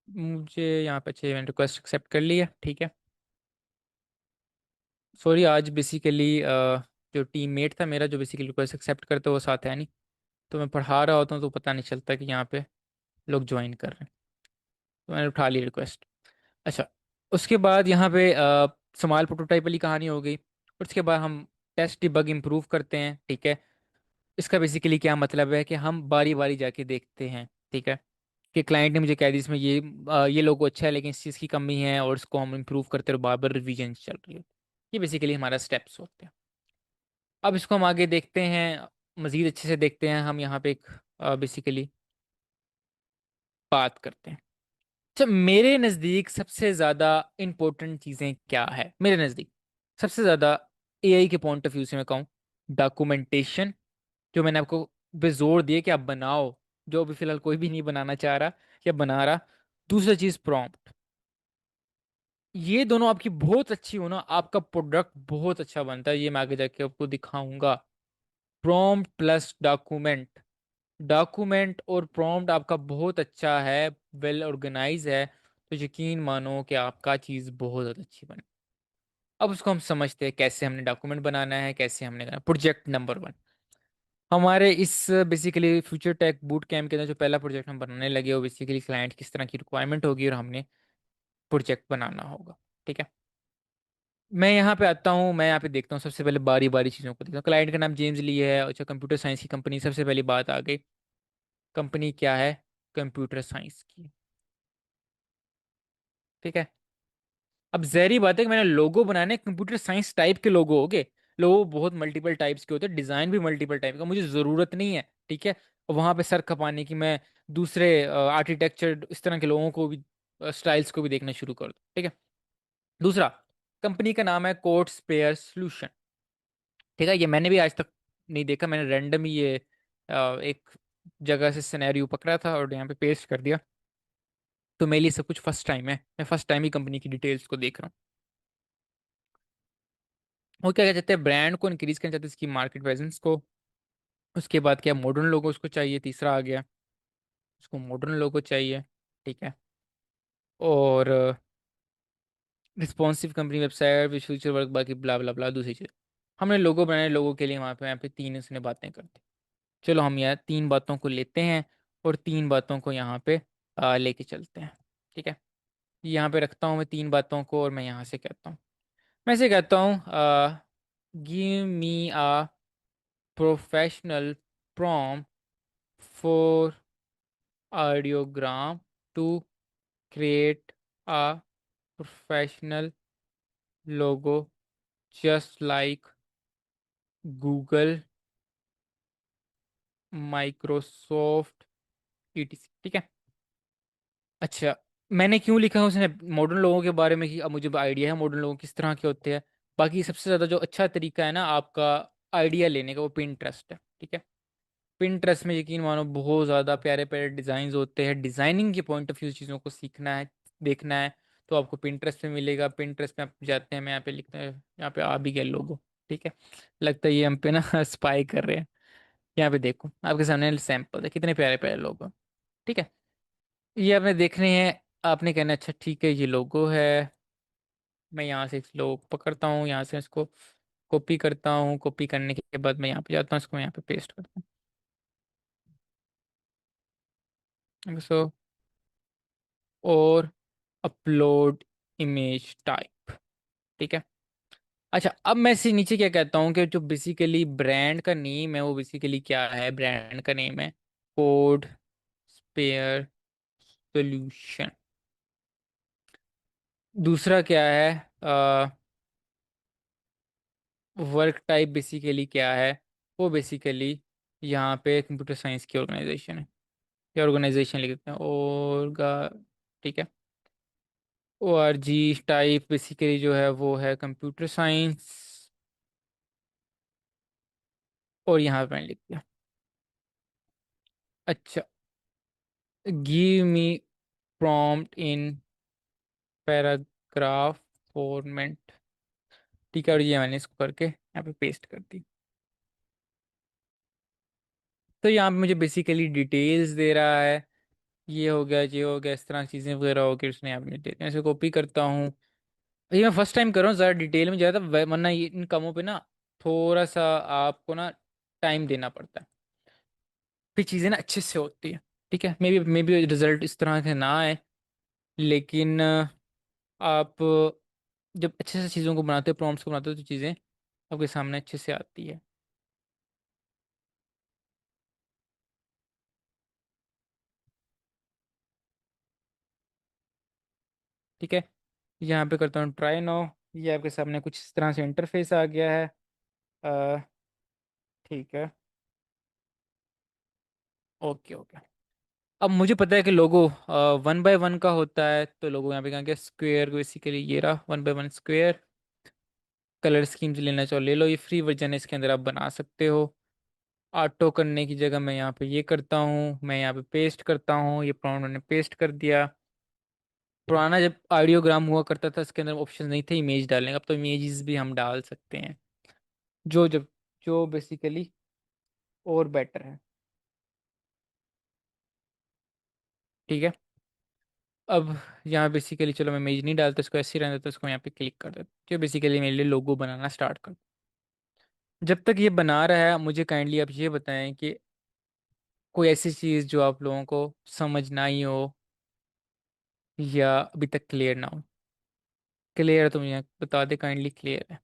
मुझे यहाँ पे अच्छे इवेंट रिक्वेस्ट एक्सेप्ट कर लिया। ठीक है, सॉरी आज बेसिकली जो टीममेट था मेरा, जो बेसिकली रिक्वेस्ट एक्सेप्ट करता है, वो साथ है नहीं, तो मैं पढ़ा रहा होता हूँ तो पता नहीं चलता कि यहाँ पे लोग ज्वाइन कर रहे हैं, तो मैंने उठा ली रिक्वेस्ट। अच्छा, उसके बाद यहाँ पे स्मॉल प्रोटोटाइप वाली कहानी हो गई। उसके बाद हम टेस्ट डिबग इम्प्रूव करते हैं। ठीक है, इसका बेसिकली क्या मतलब है कि हम बारी बारी जाके देखते हैं। ठीक है, कि क्लाइंट ने मुझे कह दी इसमें ये लोगो अच्छा है लेकिन इस चीज़ की कमी है, और इसको हम इम्प्रूव करते रहो, बार बार रिविजन चल रही है। ये बेसिकली हमारा स्टेप्स होते हैं। अब इसको हम आगे देखते हैं, मज़ीद अच्छे से देखते हैं। हम यहाँ पे एक बेसिकली बात करते हैं। अच्छा, मेरे नज़दीक सबसे ज़्यादा इंपॉर्टेंट चीज़ें क्या है मेरे नज़दीक, सबसे ज़्यादा एआई के पॉइंट ऑफ व्यू से मैं कहूँ, डॉक्यूमेंटेशन, जो मैंने आपको बेजोर दिए कि आप बनाओ, जो अभी फिलहाल कोई भी नहीं बनाना चाह रहा या बना रहा। दूसरा चीज़ प्रॉम्प्ट, ये दोनों आपकी बहुत अच्छी हो ना, आपका प्रोडक्ट बहुत अच्छा बनता है, ये मैं आगे जाके आपको दिखाऊंगा। प्रॉम्प्ट प्लस डॉक्यूमेंट, डॉक्यूमेंट और प्रॉम्प्ट आपका बहुत अच्छा है, वेल ऑर्गेनाइज है, तो यकीन मानो कि आपका चीज़ बहुत ज़्यादा अच्छी बने। अब उसको हम समझते हैं कैसे हमने डॉक्यूमेंट बनाना है, कैसे हमने करना। प्रोजेक्ट नंबर 1 हमारे इस basically future tech boot camp के अंदर जो पहला प्रोजेक्ट हम बनाने लगे, वो बेसिकली क्लाइंट किस तरह की रिक्वायरमेंट होगी और हमने प्रोजेक्ट बनाना होगा। ठीक है, मैं यहाँ पे आता हूँ, मैं यहाँ पे देखता हूँ, सबसे पहले बारी बारी चीज़ों को देखता हूँ। क्लाइंट का नाम जेम्स ली है, अच्छा कंप्यूटर साइंस की कंपनी, सबसे पहली बात आ गई, कंपनी क्या है, कंप्यूटर साइंस की। ठीक है, अब जहरी बात है कि मैंने लोगो बनाने कंप्यूटर साइंस टाइप के लोगो हो गए। लोगो बहुत मल्टीपल टाइप्स के होते हैं, डिजाइन भी मल्टीपल टाइप का, मुझे जरूरत नहीं है। ठीक है, वहां पे सर खपाने की मैं दूसरे आर्किटेक्चर इस तरह के लोगों को भी, स्टाइल्स को भी देखना शुरू कर दूं। ठीक है, दूसरा, कंपनी का नाम है कोड स्पेयर सोल्यूशन। ठीक है, ये मैंने भी आज तक नहीं देखा, मैंने रैंडम ही ये एक जगह से सिनेरियो पकड़ा था और यहाँ पे पेस्ट कर दिया, तो मेरे लिए सब कुछ फर्स्ट टाइम है, मैं फर्स्ट टाइम ही कंपनी की डिटेल्स को देख रहा हूँ। वो क्या कहते हैं, ब्रांड को इंक्रीज करना चाहते हैं, इसकी मार्केट प्रेजेंस को, उसके बाद क्या मॉडर्न लोगो उसको चाहिए, तीसरा आ गया, उसको मॉडर्न लोगो चाहिए। ठीक है। और responsive company website which future work, बाकी ब्ला ब्ला ब्ला दूसरी चीज। हमने लोगो बनाए, लोगों के लिए वहाँ पे तीन उसने बातें करते। चलो हम यहाँ तीन बातों को लेते हैं और तीन बातों को यहाँ पे लेके चलते हैं। ठीक है। यहाँ पे रखता हूँ मैं तीन बातों को, और मैं यहाँ से कहता हूँ, मैं से कहता हूँ give me a professional prompt for ideogram to create a professional logo just like Google, Microsoft, etc। ठीक है। अच्छा, मैंने क्यों लिखा है उसने मॉडर्न लोगों के बारे में कि अब मुझे आइडिया है मॉडर्न लोगों किस तरह के होते हैं। बाकी सबसे ज़्यादा जो अच्छा तरीका है ना आपका आइडिया लेने का, वो पिंटरेस्ट है। ठीक है। पिंटरेस्ट में यकीन मानो बहुत ज़्यादा प्यारे प्यारे डिज़ाइन होते हैं। डिज़ाइनिंग के पॉइंट ऑफ व्यू चीज़ों को सीखना है, देखना है, तो आपको पिंटरेस्ट में मिलेगा। पिंटरेस्ट में आप जाते हैं, मैं यहाँ पे लिखते हैं, यहाँ पे आ भी गए लोगो। ठीक है। लगता है ये हम पे ना स्पाई कर रहे हैं। यहाँ पे देखो आपके सामने सैंपल है, कितने प्यारे प्यारे लोगो। ठीक है। ये आपने देखने हैं, आपने कहना अच्छा ठीक है ये लोगो है। मैं यहाँ से इस लोगो को पकड़ता हूँ, यहाँ से इसको कॉपी करता हूँ, कॉपी करने के बाद मैं यहाँ पे जाता हूँ, इसको मैं यहाँ पे पेस्ट करता हूँ। सो और अपलोड इमेज टाइप। ठीक है। अच्छा, अब मैं इससे नीचे क्या कहता हूँ कि जो बेसिकली ब्रांड का नेम है वो बेसिकली क्या है, ब्रांड का नेम है कोड स्पेयर सोल्यूशन। दूसरा क्या है, वर्क टाइप बेसिकली क्या है, वो बेसिकली यहाँ पे कंप्यूटर साइंस की ऑर्गेनाइजेशन है, या ऑर्गेनाइजेशन लिख देते हैं ऑर्गा। ठीक है। O R G type basically जो है वो है कंप्यूटर साइंस, और यहाँ पे मैंने लिख दिया। अच्छा, गिव मी प्रॉम्प्ट इन पैराग्राफ फॉर्मेट। ठीक है, और ये मैंने इसको करके यहाँ पे पेस्ट कर दी। तो यहाँ पे मुझे बेसिकली डिटेल्स दे रहा है, ये हो गया, ये हो गया, इस तरह की चीज़ें वगैरह हो गई, उसने यहाँ पे डिटेल ऐसे कॉपी करता हूँ। ये मैं फर्स्ट टाइम कर रहा हूँ, ज़्यादा डिटेल में ज़्यादा, वरना ये इन कामों पे ना थोड़ा सा आपको ना टाइम देना पड़ता है, फिर चीज़ें ना अच्छे से होती है। ठीक है। मे बी रिजल्ट इस तरह के ना आए, लेकिन आप जब अच्छे से चीज़ों को बनाते हो, प्रॉम्प्ट्स को बनाते हो, तो चीज़ें आपके सामने अच्छे से आती है। ठीक है। यहाँ पे करता हूँ ट्राई नाउ। ये आपके सामने कुछ इस तरह से इंटरफेस आ गया है। अ, ठीक है। Okay okay. अब मुझे पता है कि लोगो वन बाय वन का होता है, तो लोगो यहाँ पे कहेंगे स्क्वायर, बेसिकली ये रहा one by one square. Colour scheme से लेना चाहो ले लो, ये फ्री वर्जन है, इसके अंदर आप बना सकते हो। ऑटो करने की जगह मैं यहाँ पे ये करता हूँ, मैं यहाँ पे पेस्ट करता हूँ, ये प्रॉम्प्ट मैंने पेस्ट कर दिया। पुराना जब आइडियोग्राम हुआ करता था, इसके अंदर ऑप्शन नहीं थे इमेज डालने का, अब तो इमेजेस भी हम डाल सकते हैं, जो जब जो बेसिकली और बेटर है। ठीक है। अब यहाँ बेसिकली चलो मैं इमेज नहीं डालता, इसको ऐसे ही रहने देता, इसको यहाँ पे क्लिक कर देता, जो बेसिकली मेरे लिए लोगो बनाना स्टार्ट कर। जब तक ये बना रहा है, मुझे काइंडली आप ये बताएं कि कोई ऐसी चीज़ जो आप लोगों को समझ ना ही हो, या अभी तक क्लियर ना हो। क्लियर है तो मुझे बता दे काइंडली, क्लियर है।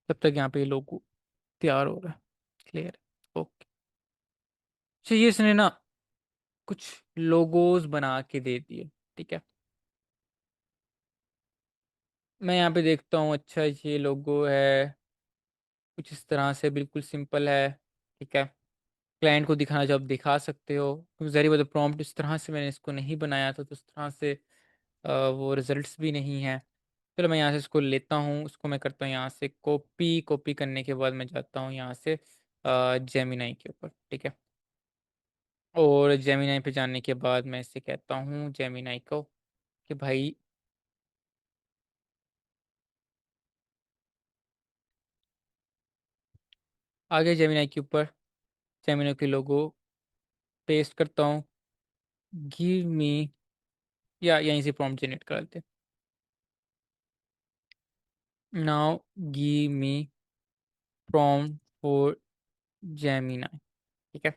तब तक यहाँ पे ये लोगो तैयार हो रहा है। क्लियर है, ओके। चाहिए इसने ना कुछ लोगोज बना के दे दिए। ठीक है। मैं यहाँ पे देखता हूँ, अच्छा ये लोगो है, कुछ इस तरह से बिल्कुल सिंपल है। ठीक है। क्लाइंट को दिखाना जब दिखा सकते हो, क्योंकि ज़ाहिर बात है प्रॉम्प्ट इस तरह से मैंने इसको नहीं बनाया था, तो उस तरह से वो रिजल्ट्स भी नहीं है। चलो मैं यहाँ से इसको लेता हूँ, उसको मैं करता हूँ यहाँ से कॉपी, कॉपी करने के बाद मैं जाता हूँ यहाँ से जेमिनाई के ऊपर। ठीक है। और जेमिनाई पे जाने के बाद मैं इससे कहता हूँ जेमिनाई को कि भाई आगे जेमिनाई के ऊपर जेमिनाई के लोगो पेस्ट करता हूँ। गिव मी, या यहीं से प्रॉम्प्ट जनरेट कर लेते हैं। Now give me prompt for Gemini. ठीक है,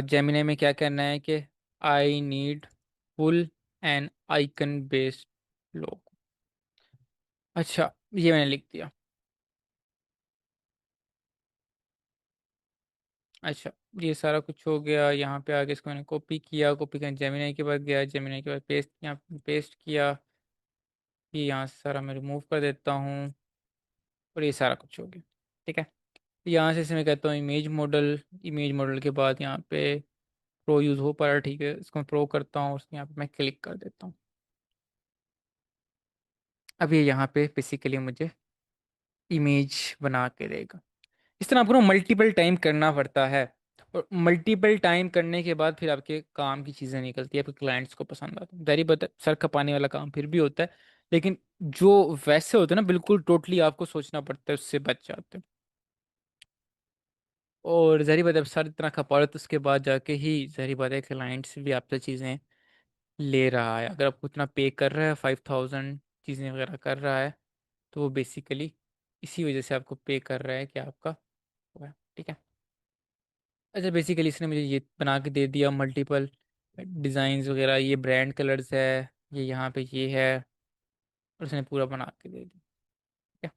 जेमिनाई में क्या करना है कि I need full and icon based लोग। अच्छा, ये मैंने लिख दिया। अच्छा, ये सारा कुछ हो गया। यहाँ पे आगे इसको मैंने कॉपी किया, कॉपी करके जेमिनाई के पास गया, जेमिनाई के बाद पेस्ट, यहाँ पेस्ट किया। ये यहाँ से सारा मैं रिमूव कर देता हूँ और ये सारा कुछ हो गया। ठीक है, यहाँ से मैं कहता हूँ इमेज मॉडल। इमेज मॉडल के बाद यहाँ पे प्रो यूज़ हो पा रहा है, ठीक है, इसको मैं प्रो करता हूँ, उसके यहाँ पे मैं क्लिक कर देता हूँ। अब ये यहाँ पे बेसिकली मुझे इमेज बना के देगा। इस तरह आपको ना मल्टीपल टाइम करना पड़ता है, और मल्टीपल टाइम करने के बाद फिर आपके काम की चीज़ें निकलती है, आपके क्लाइंट्स को पसंद आता है। जारी बात है, सर खपाने वाला काम फिर भी होता है, लेकिन जो वैसे होते हैं ना, बिल्कुल टोटली आपको सोचना पड़ता है, उससे बच जाते हैं। और जहरी बात है, अब सर इतना खपा रहे हो, तो उसके बाद जाके ही जहरी बात है क्लाइंट्स भी आपसे चीज़ें ले रहा है। अगर आपको इतना पे कर रहा है, 5000 चीज़ें वगैरह कर रहा है, तो वो बेसिकली इसी वजह से आपको पे कर रहा है कि आपका हुआ है। ठीक है। अच्छा, बेसिकली इसने मुझे ये बना के दे दिया मल्टीपल डिज़ाइंस वगैरह, ये ब्रांड कलर्स है, ये यहाँ पे ये है, और उसने पूरा बना के दे दिया। ठीक है।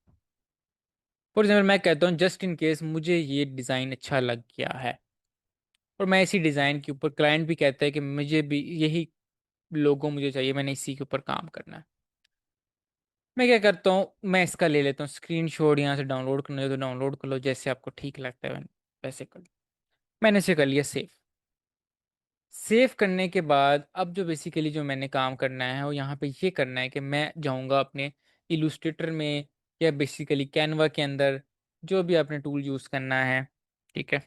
फॉर एग्जाम्पल मैं कहता हूँ जस्ट इन केस मुझे ये डिज़ाइन अच्छा लग गया है, और मैं इसी डिज़ाइन के ऊपर, क्लाइंट भी कहता है कि मुझे भी यही लोगो मुझे चाहिए, मैंने इसी के ऊपर काम करना है। मैं क्या करता हूँ, मैं इसका ले लेता हूँ स्क्रीन शॉट, यहाँ से डाउनलोड करना है तो डाउनलोड कर लो, जैसे आपको ठीक लगता है वैसे कर लो। मैंने इसे कर लिया सेव। सेव करने के बाद अब जो बेसिकली जो मैंने काम करना है वो यहाँ पे ये करना है कि मैं जाऊँगा अपने इलुस्ट्रेटर में, या बेसिकली कैनवा के अंदर, जो भी आपने टूल यूज़ करना है, ठीक है,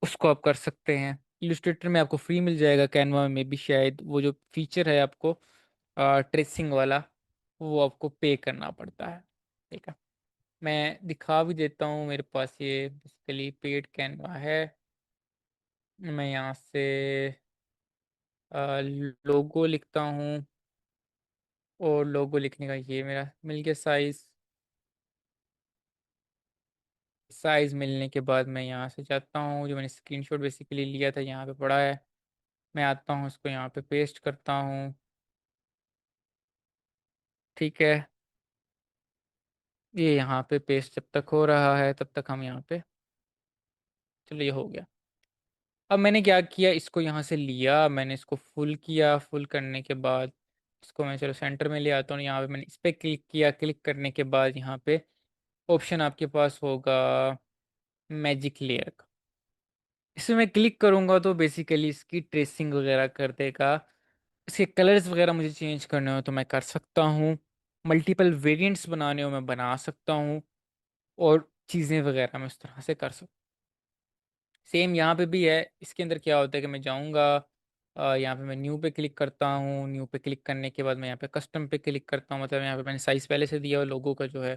उसको आप कर सकते हैं। इलुस्ट्रेटर में आपको फ्री मिल जाएगा, कैनवा में भी शायद वो जो फीचर है आपको ट्रेसिंग वाला, वो आपको पे करना पड़ता है। ठीक है, मैं दिखा भी देता हूँ, मेरे पास ये बेसिकली पेड कैनवा है। मैं यहाँ से लोगो लिखता हूँ, और लोगो लिखने का ये मेरा मिल गया साइज। साइज मिलने के बाद मैं यहाँ से जाता हूँ, जो मैंने स्क्रीनशॉट बेसिकली लिया था यहाँ पे पड़ा है, मैं आता हूँ इसको यहाँ पे पेस्ट करता हूँ। ठीक है, ये यहाँ पे पेस्ट जब तक हो रहा है तब तक हम यहाँ पे, चलो ये हो गया। अब मैंने क्या किया, इसको यहाँ से लिया, मैंने इसको फुल किया, फुल करने के बाद इसको मैं चलो सेंटर में ले आता हूँ। यहाँ पे मैंने इस पर क्लिक किया, क्लिक करने के बाद यहाँ पे ऑप्शन आपके पास होगा मैजिक लेयर का। इसमें मैं क्लिक करूंगा तो बेसिकली इसकी ट्रेसिंग वगैरह कर देगा। इसके कलर्स वगैरह मुझे चेंज करने हो तो मैं कर सकता हूँ, मल्टीपल वेरिएंट्स बनाने हो मैं बना सकता हूँ, और चीज़ें वगैरह मैं उस तरह से कर सकता हूँ। सेम यहाँ पे भी है। इसके अंदर क्या होता है कि मैं जाऊँगा, यहाँ पे मैं न्यू पे क्लिक करता हूँ, न्यू पे क्लिक करने के बाद मैं यहाँ पे कस्टम पे क्लिक करता हूँ, मतलब यहाँ पे मैंने साइज़ पहले से दिया हुआ लोगों का जो है,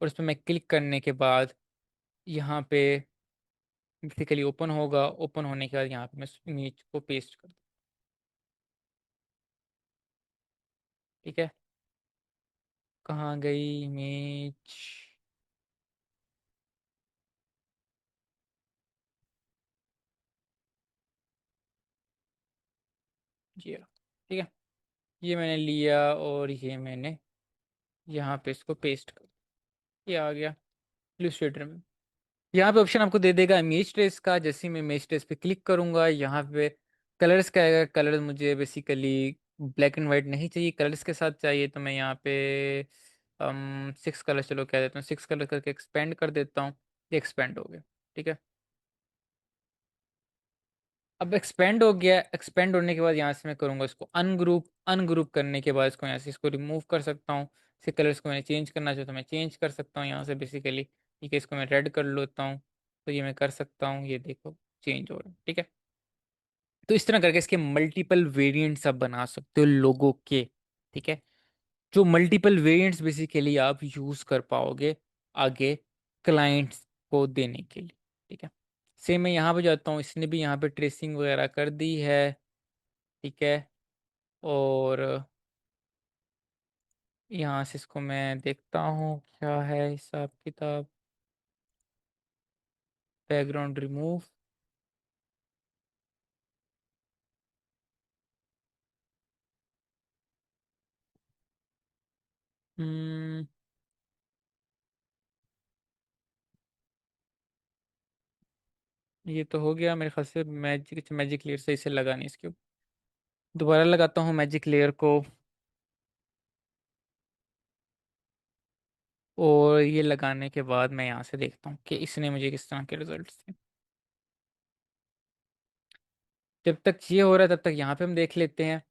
और उस पर मैं क्लिक करने के बाद यहाँ पे बेसिकली ओपन होगा। ओपन होने के बाद यहाँ पे मैं इमेज को पेस्ट कर दूँ। ठीक है, कहाँ गई इमेज? जी हाँ। ठीक है, ये मैंने लिया, और ये मैंने यहाँ पे इसको पेस्ट कर, ये आ गया इलस्ट्रेटर में। यहाँ पे ऑप्शन आपको दे देगा इमेज ट्रेस का। जैसे ही मैं इमेज ट्रेस पे क्लिक करूंगा, यहाँ पे कलर्स का आएगा। कलर मुझे बेसिकली ब्लैक एंड वाइट नहीं चाहिए, कलर्स के साथ चाहिए, तो मैं यहाँ पे 6 कलर चलो कह देता हूँ, 6 कलर करके एक्सपेंड कर देता हूँ। ये एक्सपेंड हो गया। ठीक है, अब एक्सपेंड हो गया। एक्सपेंड होने के बाद यहाँ से मैं करूँगा इसको अनग्रुप। अनग्रुप करने के बाद इसको यहाँ से इसको रिमूव कर सकता हूँ। इसके कलर्स को मैंने चेंज करना चाहता तो मैं चेंज कर सकता हूँ यहाँ से बेसिकली। ठीक है, इसको मैं रेड कर लेता हूँ, तो ये मैं कर सकता हूँ, ये देखो चेंज हो रहा है। ठीक है, तो इस तरह करके इसके मल्टीपल वेरिएंट्स आप बना सकते हो लोगों के। ठीक है, जो मल्टीपल वेरिएंट्स बेसिकली आप यूज कर पाओगे आगे क्लाइंट्स को देने के लिए। ठीक है। सेम मैं यहाँ पे जाता हूँ, इसने भी यहाँ पे ट्रेसिंग वगैरह कर दी है। ठीक है। और यहाँ से इसको मैं देखता हूँ क्या है हिसाब किताब। Background remove. हम्म ये तो हो गया मेरे ख्याल से। मैजिक मैजिक लेयर सही से लगा नहीं इसके ऊपर। दोबारा लगाता हूँ मैजिक लेयर को। और ये लगाने के बाद मैं यहाँ से देखता हूँ कि इसने मुझे किस तरह के रिजल्ट दिए। जब तक ये हो रहा है तब तक यहाँ पे हम देख लेते हैं।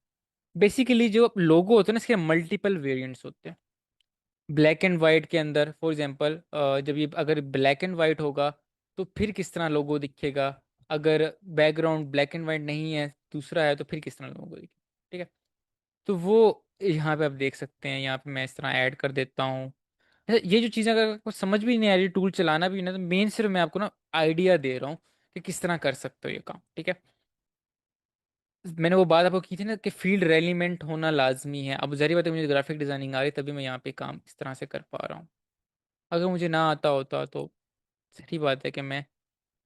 बेसिकली जो लोगो होते हैं ना, इसके मल्टीपल वेरिएंट्स होते हैं। ब्लैक एंड वाइट के अंदर फॉर एग्जांपल, जब ये अगर ब्लैक एंड वाइट होगा तो फिर किस तरह लोगो दिखेगा। अगर बैकग्राउंड ब्लैक एंड वाइट नहीं है, दूसरा है, तो फिर किस तरह लोगो दिखेगा। ठीक है। तो वो यहाँ पे आप देख सकते हैं। यहाँ पे मैं इस तरह ऐड कर देता हूँ। ये जो चीज़ें अगर आपको समझ भी नहीं आ रही, टूल चलाना भी नहीं, तो मेन सिर्फ मैं आपको ना आइडिया दे रहा हूँ कि किस तरह कर सकते हो ये काम। ठीक है। मैंने वो बात आपको की थी ना कि फील्ड रेलिवेंट होना लाजमी है। अब जारी बात है, मुझे ग्राफिक डिजाइनिंग आ रही तभी मैं यहाँ पे काम इस तरह से कर पा रहा हूँ। अगर मुझे ना आता होता तो सही बात है कि मैं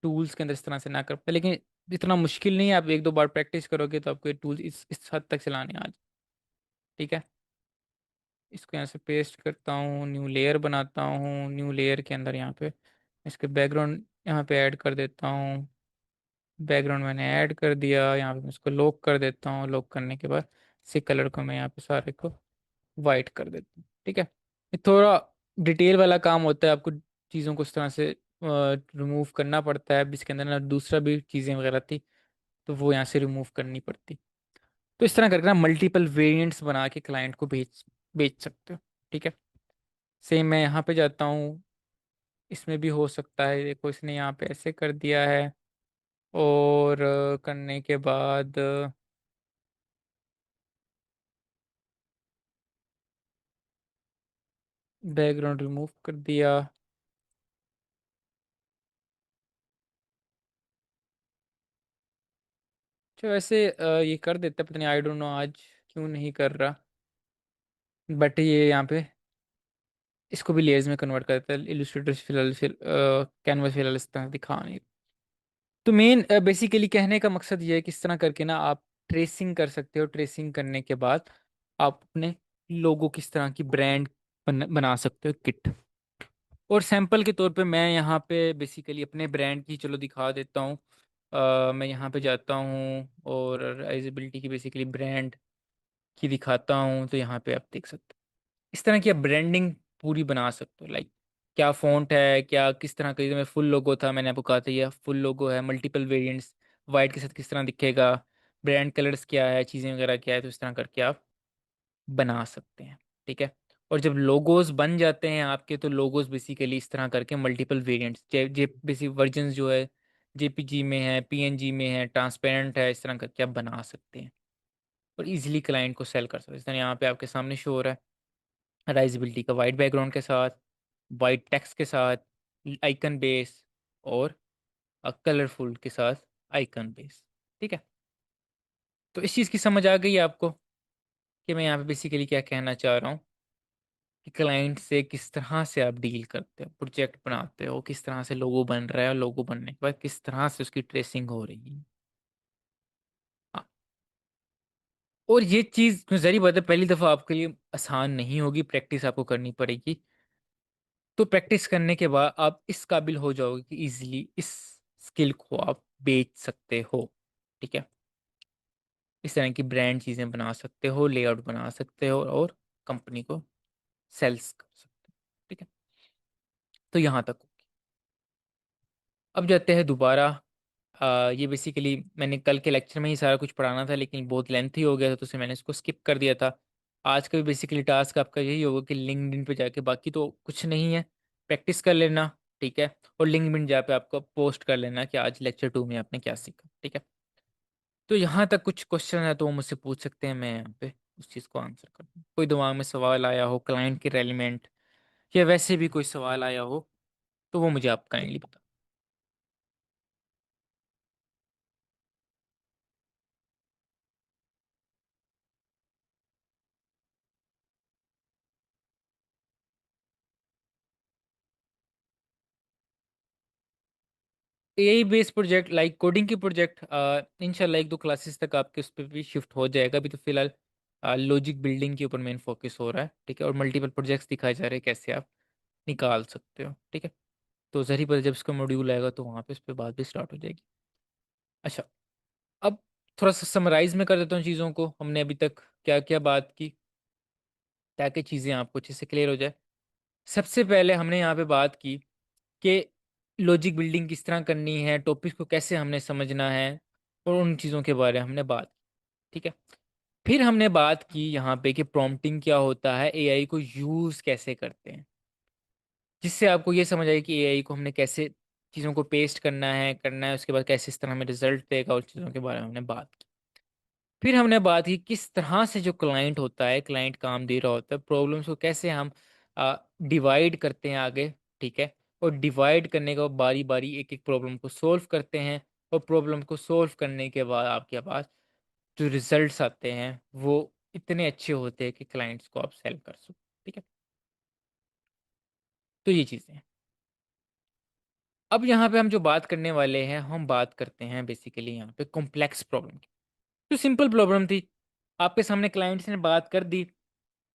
टूल्स के अंदर इस तरह से ना कर पाता। लेकिन इतना मुश्किल नहीं है, आप एक दो बार प्रैक्टिस करोगे तो आपको ये टूल्स इस हद तक चलाने आ जाए। ठीक है। इसको यहाँ से पेस्ट करता हूँ, न्यू लेयर बनाता हूँ। न्यू लेयर के अंदर यहाँ पे इसके बैकग्राउंड यहाँ पे ऐड कर देता हूँ। बैकग्राउंड मैंने ऐड कर दिया। यहाँ पे मैं इसको लॉक कर देता हूँ। लॉक करने के बाद इसी कलर को मैं यहाँ पे सारे को वाइट कर देता हूँ। ठीक है। ये थोड़ा डिटेल वाला काम होता है, आपको चीज़ों को इस तरह से रिमूव करना पड़ता है। अब इसके अंदर ना दूसरा भी चीज़ें वगैरह थी, तो वो यहाँ से रिमूव करनी पड़ती। तो इस तरह करके ना मल्टीपल वेरिएंट्स बना के क्लाइंट को भेज बेच सकते हो। ठीक है। सेम मैं यहाँ पे जाता हूँ। इसमें भी हो सकता है, देखो इसने यहाँ पे ऐसे कर दिया है। और करने के बाद बैकग्राउंड रिमूव कर दिया। तो वैसे ये कर देता, पता नहीं, आई डोंट नो आज क्यों नहीं कर रहा। बट ये यहाँ पे इसको भी लेयर्स में कन्वर्ट कर देता है। इलस्ट्रेटर फिलहाल कैनवस फिलहाल इस तरह दिखा नहीं। तो मेन बेसिकली कहने का मकसद ये है कि इस तरह करके ना आप ट्रेसिंग कर सकते हो। ट्रेसिंग करने के बाद आप अपने लोगो किस तरह की ब्रांड बना सकते हो किट। और सैंपल के तौर पे मैं यहाँ पे बेसिकली अपने ब्रांड की चलो दिखा देता हूँ। मैं यहाँ पे जाता हूँ और राइजेबिलिटी की बेसिकली ब्रांड की दिखाता हूँ। तो यहाँ पे आप देख सकते हो इस तरह की आप ब्रांडिंग पूरी बना सकते हो। लाइक क्या फ़ॉन्ट है, क्या किस तरह का, जैसे मैं फुल लोगो था, मैंने आपको कहा था ये फुल लोगो है, मल्टीपल वेरिएंट्स वाइट के साथ किस तरह दिखेगा, ब्रांड कलर्स क्या है, चीज़ें वगैरह क्या है। तो इस तरह करके आप बना सकते हैं। ठीक है। और जब लोगोस बन जाते हैं आपके, तो लोगोस बेसिकली इस तरह करके मल्टीपल वेरिएंट्स जे जे बेसिक वर्जन जो है, जेपीजी में है, पीएनजी में है, ट्रांसपेरेंट है, इस तरह करके आप बना सकते हैं। और इजीली क्लाइंट को सेल कर सकते हैं। इस तरह यहाँ पे आपके सामने शो हो रहा है राइजेबिलिटी का वाइट बैकग्राउंड के साथ, वाइट टेक्स्ट के साथ, आइकन बेस, और कलरफुल के साथ आइकन बेस। ठीक है। तो इस चीज़ की समझ आ गई है आपको कि मैं यहाँ पे बेसिकली क्या कहना चाह रहा हूँ, कि क्लाइंट से किस तरह से आप डील करते हो, प्रोजेक्ट बनाते हो, किस तरह से लोगो बन रहा है, और लोगो बनने के बाद किस तरह से उसकी ट्रेसिंग हो रही है। हाँ। और ये चीज़ जरी बात है, पहली दफ़ा आपके लिए आसान नहीं होगी, प्रैक्टिस आपको करनी पड़ेगी। तो प्रैक्टिस करने के बाद आप इस काबिल हो जाओगे कि इजीली इस स्किल को आप बेच सकते हो। ठीक है। इस तरह की ब्रांड चीज़ें बना सकते हो, लेआउट बना सकते हो, और कंपनी को सेल्स कर सकते हो। ठीक है। तो यहाँ तक। अब जाते हैं दोबारा। ये बेसिकली मैंने कल के लेक्चर में ही सारा कुछ पढ़ाना था, लेकिन बहुत लेंथी हो गया था, तो उससे मैंने इसको स्किप कर दिया था। आज का भी बेसिकली टास्क आपका यही होगा कि लिंक्डइन पे जाके, बाकी तो कुछ नहीं है, प्रैक्टिस कर लेना। ठीक है। और लिंक्डइन जा पे आपको पोस्ट कर लेना कि आज लेक्चर 2 में आपने क्या सीखा। ठीक है। तो यहाँ तक कुछ क्वेश्चन है तो वो मुझसे पूछ सकते हैं, मैं यहाँ पे उस चीज़ को आंसर कर दूँ। कोई दिमाग में सवाल आया हो क्लाइंट के रेलिवेंट, या वैसे भी कोई सवाल आया हो, तो वो मुझे आप काइंडली बता। AI based project like coding की प्रोजेक्ट इंशाल्लाह एक दो क्लासेस तक आपके उस पर भी शिफ्ट हो जाएगा। अभी तो फिलहाल लॉजिक बिल्डिंग के ऊपर मेन फोकस हो रहा है, ठीक है। और मल्टीपल प्रोजेक्ट्स दिखाए जा रहे हैं कैसे आप निकाल सकते हो, ठीक है। तो जरी पर जब इसका मॉड्यूल आएगा तो वहाँ पे इस पर बात भी स्टार्ट हो जाएगी। अच्छा, अब थोड़ा सा समराइज में कर देता हूँ चीज़ों को, हमने अभी तक क्या क्या बात की, ताकि चीज़ें आपको अच्छे से क्लियर हो जाए। सबसे पहले हमने यहाँ पे बात की कि लॉजिक बिल्डिंग किस तरह करनी है, टॉपिक को कैसे हमने समझना है, और उन चीज़ों के बारे में हमने बात की, ठीक है। फिर हमने बात की यहाँ पे कि प्रॉम्प्टिंग क्या होता है, एआई को यूज़ कैसे करते हैं, जिससे आपको ये समझ आए कि एआई को हमने कैसे चीज़ों को पेस्ट करना है, उसके बाद कैसे इस तरह हमें रिजल्ट देगा, उन चीज़ों के बारे में हमने बात की। फिर हमने बात की किस तरह से जो क्लाइंट होता है, क्लाइंट काम दे रहा होता है, प्रॉब्लम्स को कैसे हम डिवाइड करते हैं आगे, ठीक है। और डिवाइड करने के बाद बारी बारी एक एक प्रॉब्लम को सोल्व करते हैं। और प्रॉब्लम को सोल्व करने के बाद आपके पास जो रिजल्ट्स आते हैं वो इतने अच्छे होते हैं कि क्लाइंट्स को आप सेल कर सको, ठीक है। तो ये चीज़ें हैं। अब यहाँ पे हम जो बात करने वाले हैं, हम बात करते हैं बेसिकली यहाँ पे कॉम्प्लेक्स प्रॉब्लम की। जो सिंपल प्रॉब्लम थी, आपके सामने क्लाइंट्स ने बात कर दी,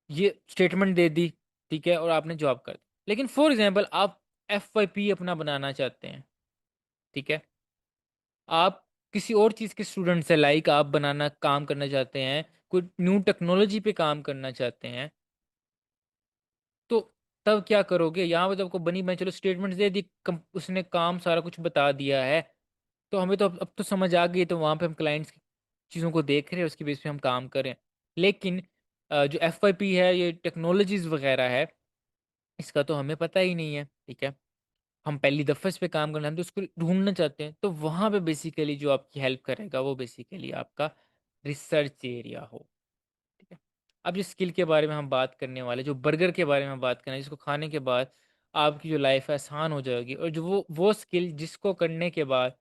ये स्टेटमेंट दे दी, ठीक है, और आपने जॉब कर दी। लेकिन फॉर एग्जांपल आप एफ वाई पी अपना बनाना चाहते हैं, ठीक है। आप किसी और चीज़ के स्टूडेंट से, लाइक आप बनाना काम करना चाहते हैं, कोई न्यू टेक्नोलॉजी पे काम करना चाहते हैं, तो तब क्या करोगे? यहाँ पे तो आपको बनी बनी चलो स्टेटमेंट दे दी, उसने काम सारा कुछ बता दिया है, तो हमें तो अब तो समझ आ गई, तो वहाँ पे हम क्लाइंट्स की चीज़ों को देख रहे हैं, उसकी बेस पे हम काम करें। लेकिन जो एफ वाई पी है, ये टेक्नोलॉजीज वगैरह है, इसका तो हमें पता ही नहीं है, ठीक है। हम पहली दफ़ा इस पे काम करना, हम तो उसको ढूंढना चाहते हैं, तो वहाँ पे बेसिकली जो आपकी हेल्प करेगा वो बेसिकली आपका रिसर्च एरिया हो, ठीक है। अब जिस स्किल के बारे में हम बात करने वाले, जो बर्गर के बारे में हम बात करें, जिसको खाने के बाद आपकी जो लाइफ है आसान हो जाएगी, और जो वो स्किल जिसको करने के बाद,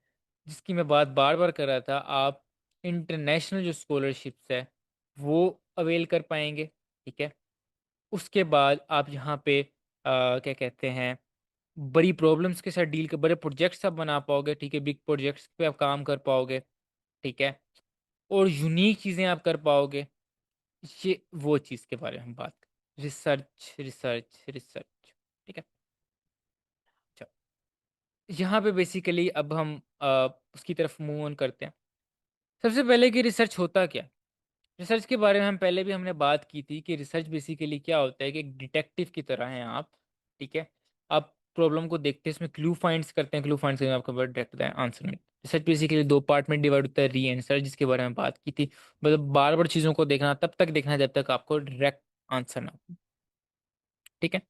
जिसकी मैं बात बार बार कर रहा था, आप इंटरनेशनल जो स्कॉलरशिप्स है वो अवेल कर पाएंगे, ठीक है। उसके बाद आप यहाँ पे क्या कहते हैं, बड़ी प्रॉब्लम्स के साथ डील कर, बड़े प्रोजेक्ट्स आप बना पाओगे, ठीक है, बिग प्रोजेक्ट्स पे आप काम कर पाओगे, ठीक है। और यूनिक चीज़ें आप कर पाओगे। ये वो चीज़ के बारे में हम बात करें, रिसर्च रिसर्च रिसर्च, ठीक है। अच्छा, यहाँ पे बेसिकली अब हम उसकी तरफ मूव ऑन करते हैं। सबसे पहले कि रिसर्च होता क्या है। रिसर्च के बारे में हम पहले भी हमने बात की थी कि रिसर्च बेसिकली क्या होता है कि एक डिटेक्टिव की तरह हैं आप, ठीक है। आप प्रॉब्लम को देखते हैं, इसमें क्लू फाइंड्स करते हैं, क्लू फाइंड्स करके आपको डायरेक्ट आंसर में। रिसर्च बेसिकली दो पार्ट में डिवाइड होता है, री आंसर जिसके बारे में बात की थी, मतलब बार बार चीज़ों को देखना, तब तक देखना जब तक आपको डायरेक्ट आंसर ना हो, ठीक है।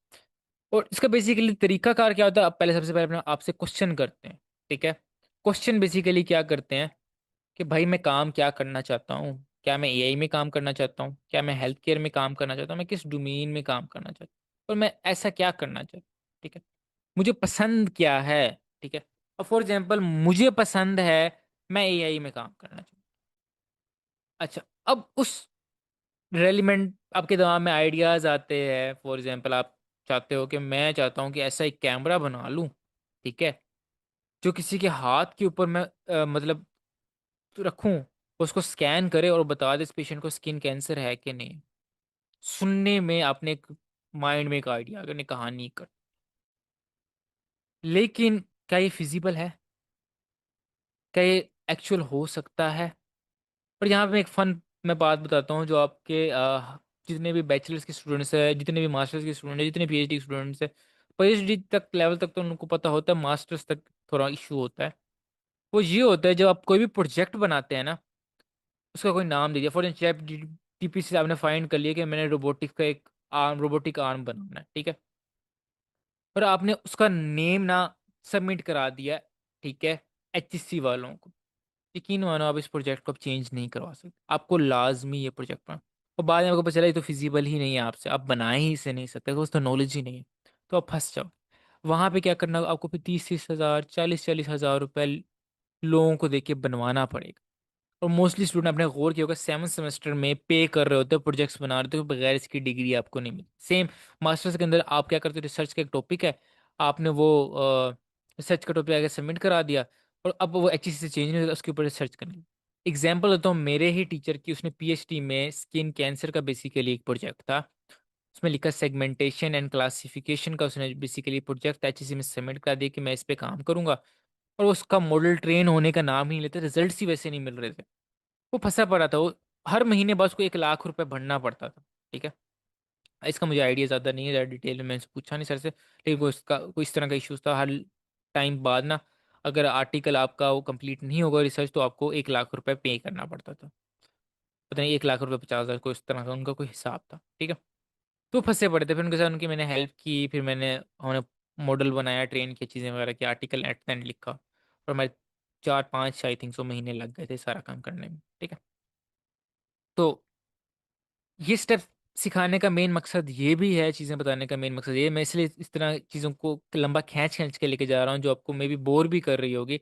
और इसका बेसिकली तरीकाकार क्या होता है, आप पहले सबसे पहले अपने आपसे क्वेश्चन करते हैं, ठीक है। क्वेश्चन बेसिकली क्या करते हैं कि भाई मैं काम क्या करना चाहता हूँ, क्या मैं एआई में काम करना चाहता हूँ, क्या मैं हेल्थ केयर में काम करना चाहता हूँ, मैं किस डोमेन में काम करना चाहता हूँ, और मैं ऐसा क्या करना चाहता हूँ, ठीक है। मुझे पसंद क्या है, ठीक है। और फॉर एग्जाम्पल मुझे पसंद है मैं एआई में काम करना चाहता हूँ। अच्छा, अब उस रेलिवेंट आपके दिमाग में आइडियाज आते हैं, फॉर एग्जाम्पल आप चाहते हो कि मैं चाहता हूँ कि ऐसा एक कैमरा बना लूँ, ठीक है, जो किसी के हाथ के ऊपर मैं मतलब रखूं, उसको स्कैन करे और बता दे इस पेशेंट को स्किन कैंसर है कि नहीं। सुनने में आपने एक माइंड में एक आइडिया, अगर ने कहानी कर, लेकिन क्या ये फिजिबल है, क्या ये एक्चुअल हो सकता है? पर यहाँ पे मैं एक फन मैं बात बताता हूँ, जो आपके जितने भी बैचलर्स के स्टूडेंट्स हैं, जितने भी मास्टर्स के स्टूडेंट हैं, जितने पीएचडी स्टूडेंट्स हैं, पीएचडी तक लेवल तक तो उनको पता होता है, मास्टर्स तक थोड़ा इशू होता है। वो ये होता है जब आप कोई भी प्रोजेक्ट बनाते हैं ना, उसका कोई नाम दे दिया, फॉर एग्जाम्पल चैट जीपीटी से आपने फाइंड कर लिया कि मैंने रोबोटिक्स का एक आर्म, रोबोटिक आर्म बनाना है, ठीक है। और आपने उसका नेम ना सबमिट करा दिया, ठीक है, एचएससी वालों को। यकीन मानो आप इस प्रोजेक्ट को आप चेंज नहीं करवा सकते, आपको लाजमी ये प्रोजेक्ट बना। और बाद में आपको पता चला ये तो फिजिबल ही नहीं है, आपसे आप बना ही इसे नहीं सकते, उसको तो नॉलेज ही नहीं है, तो आप फंस जाओ। वहां पे क्या करना, आपको फिर 30-30 हज़ार, 40-40 हज़ार रुपए लोगों को देके बनवाना पड़ेगा। और मोस्टली स्टूडेंट आपने गौर किया होगा 7th सेमेस्टर में पे कर रहे होते हैं, प्रोजेक्ट्स बना रहे होते हैं, बगैर इसकी डिग्री आपको नहीं मिलती। सेम मास्टर्स के अंदर आप क्या करते हो, रिसर्च का एक टॉपिक है, आपने वो रिसर्च का टॉपिक आगे सबमिट करा दिया, और अब वो एचईसी से चेंज नहीं होता, उसके ऊपर रिसर्च करनी। एग्जाम्पल देता हूँ मेरे ही टीचर की, उसने पीएचडी में स्किन कैंसर का बेसिकली एक प्रोजेक्ट था। उसमें लिखा सेगमेंटेशन एंड क्लासिफिकेशन का, उसने बेसिकली प्रोजेक्ट एचईसी में सबमिट करा दिया कि मैं इस पे काम करूंगा। और उसका मॉडल ट्रेन होने का नाम ही नहीं लेते, रिजल्ट्स ही वैसे नहीं मिल रहे थे। वो फंसा पड़ा था, वो हर महीने बस को 1 लाख रुपए भरना पड़ता था। ठीक है, इसका मुझे आइडिया ज़्यादा नहीं है, ज़्यादा डिटेल में मैंने पूछा नहीं सर से, लेकिन कोई इसका कोई इस तरह का इशूज़ था। हर टाइम बाद ना, अगर आर्टिकल आपका वो कंप्लीट नहीं होगा रिसर्च, तो आपको 1 लाख रुपए पे करना पड़ता था। पता नहीं 1 लाख रुपए 50 हज़ार, कोई इस तरह का उनका कोई हिसाब था। ठीक है, तो फंसे पड़े थे, फिर उनके साथ उनकी मैंने हेल्प की, फिर हमने मॉडल बनाया, ट्रेन की चीज़ें वगैरह की, आर्टिकल एट द एंड लिखा, और हमारे 4-5 आई थिंक 100 महीने लग गए थे सारा काम करने में। ठीक है, तो ये स्टेप सिखाने का मेन मकसद ये भी है, चीज़ें बताने का मेन मकसद ये, मैं इसलिए इस तरह चीज़ों को लंबा खींच खींच के लेके जा रहा हूँ, जो आपको मे बी बोर भी कर रही होगी,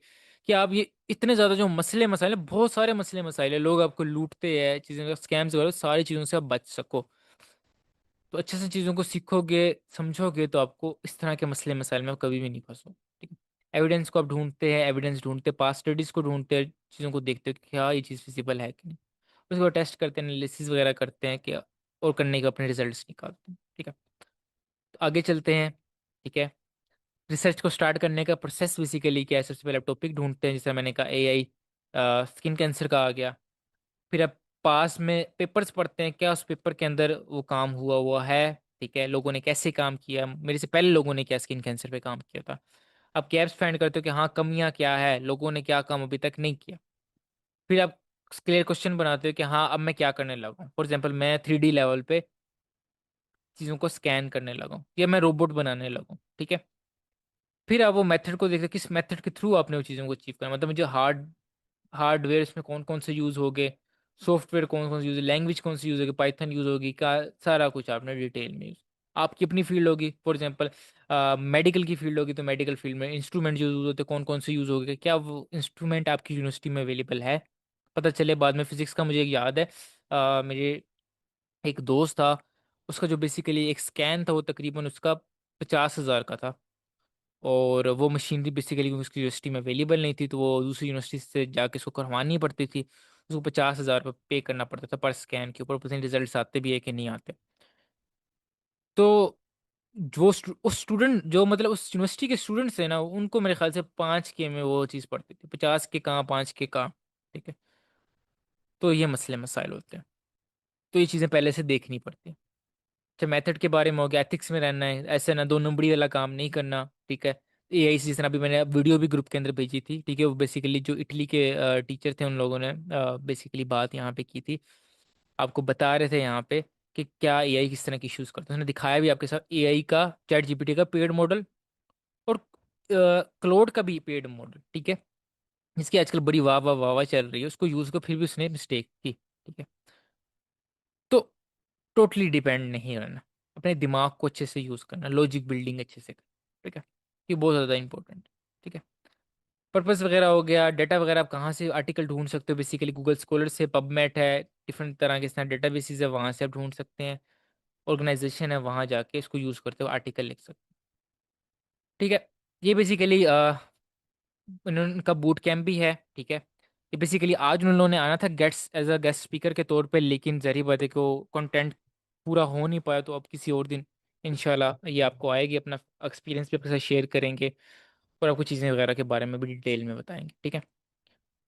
कि आप ये इतने ज़्यादा जो मसले मसाइले, बहुत सारे मसले मसाइले, लोग आपको लूटते हैं, चीज़ें स्कैम्स वगैरह, सारी चीज़ों से आप बच सको। तो अच्छे से चीज़ों को सीखोगे, समझोगे, तो आपको इस तरह के मसले मसाइल में आप कभी भी नहीं फंसो। ठीक है, एविडेंस को आप ढूंढते हैं, एविडेंस ढूंढते, पास स्टडीज को ढूंढते हैं, चीज़ों को देखते हो कि क्या ये चीज़ फिजिबल है कि नहीं, उसके बाद टेस्ट करते हैं, एनालिसिस वगैरह करते हैं कि, और करने के अपने रिजल्ट्स निकालते हैं। ठीक है, तो आगे चलते हैं। ठीक है, रिसर्च को स्टार्ट करने का प्रोसेस बेसिकली क्या है, सबसे पहले आप टॉपिक ढूंढते हैं, जैसे मैंने कहा एआई, स्किन कैंसर का आ गया। फिर आप पास में पेपर्स पढ़ते हैं, क्या उस पेपर के अंदर वो काम हुआ हुआ है। ठीक है, लोगों ने कैसे काम किया, मेरे से पहले लोगों ने क्या स्किन कैंसर पे काम किया था। आप गैप्स फाइंड करते हो कि हाँ, कमियां क्या है, लोगों ने क्या काम अभी तक नहीं किया। फिर आप क्लियर क्वेश्चन बनाते हो कि हाँ, अब मैं क्या करने लगा हूँ। फॉर एग्जाम्पल, मैं 3D लेवल पे चीज़ों को स्कैन करने लगा हूँ, या मैं रोबोट बनाने लगा हूँ। ठीक है, फिर आप वो मेथड को देखते हो, किस मेथड के थ्रू आपने वो चीज़ों को अचीव करना, मतलब मुझे हार्डवेयर इसमें कौन कौन से यूज़ हो गए, सॉफ्टवेयर कौन कौन से यूज़, लैंग्वेज कौन सी यूज़ होगी, पाइथन यूज़ होगी का, सारा कुछ आपने डिटेल में यूज़। आपकी अपनी फील्ड होगी, फॉर एग्जांपल मेडिकल की फील्ड होगी, तो मेडिकल फील्ड में इंस्ट्रूमेंट यूज़ होते हैं, कौन कौन से यूज़ हो गए, क्या वो इंस्ट्रूमेंट आपकी यूनिवर्सिटी में अवेलेबल है, पता चले बाद में। फिजिक्स का मुझे एक याद है, मेरे एक दोस्त था, उसका जो बेसिकली एक स्कैन था, वो तकरीबन उसका 50 हज़ार का था। और वो मशीनरी बेसिकली उसकी यूनिवर्सिटी में अवेलेबल नहीं थी, तो वो दूसरी यूनिवर्सिटी से जाके उसको करवानी पड़ती थी। उसको 50 हज़ार रुपये पे करना पड़ता था पर स्कैन के ऊपर, पता नहीं रिजल्ट आते भी है कि नहीं आते। तो उस स्टूडेंट जो मतलब उस यूनिवर्सिटी के स्टूडेंट्स हैं ना, उनको मेरे ख्याल से 5 के में वो चीज़ पड़ती थी, 50 के कहाँ, 5 के कहाँ। ठीक है, तो ये मसले मसाइल होते हैं, तो ये चीज़ें पहले से देखनी पड़ती हैं। अच्छा, मेथड के बारे में हो गया, एथिक्स में रहना है, ऐसे ना 2 नंबरी वाला काम नहीं करना। ठीक है, एआई जिस तरह, अभी मैंने वीडियो भी ग्रुप के अंदर भेजी थी। ठीक है, वो बेसिकली जो इटली के टीचर थे, उन लोगों ने बेसिकली बात यहाँ पे की थी, आपको बता रहे थे यहाँ पे कि क्या एआई किस तरह के इश्यूज करते हैं। उन्होंने दिखाया भी आपके साथ एआई का, चैट जीपीटी का पेड मॉडल, और क्लोड का भी पेड मॉडल। ठीक है, जिसकी आजकल बड़ी वाह वाह वाह वाह चल रही है, उसको यूज को फिर भी उसने मिस्टेक की। ठीक है, तो टोटली डिपेंड नहीं रहना, अपने दिमाग को अच्छे से यूज करना, लॉजिक बिल्डिंग अच्छे से करना। ठीक है, ये बहुत ज़्यादा इंपॉर्टेंट है। ठीक है, पर्पस वगैरह हो गया, डाटा वगैरह आप कहाँ से आर्टिकल ढूंढ सकते हो, बेसिकली गूगल स्कॉलर से, पबमेट है, डिफरेंट तरह के डेटा बेसिस है, वहाँ से आप ढूंढ सकते हैं। ऑर्गेनाइजेशन है, वहाँ जाके इसको यूज़ करते हो आर्टिकल लिख सकते हो। ठीक है, ये बेसिकली उनका बूट कैंप भी है। ठीक है, ये बेसिकली आज उन लोगों ने आना था guest as a guest speaker के तौर पे, लेकिन जरी बात है कि वो कंटेंट पूरा हो नहीं पाया, तो अब किसी और दिन इंशाल्लाह ये आपको आएगी, अपना एक्सपीरियंस भी आपके साथ शेयर करेंगे, और आपको चीज़ें वगैरह के बारे में भी डिटेल में बताएंगे। ठीक है,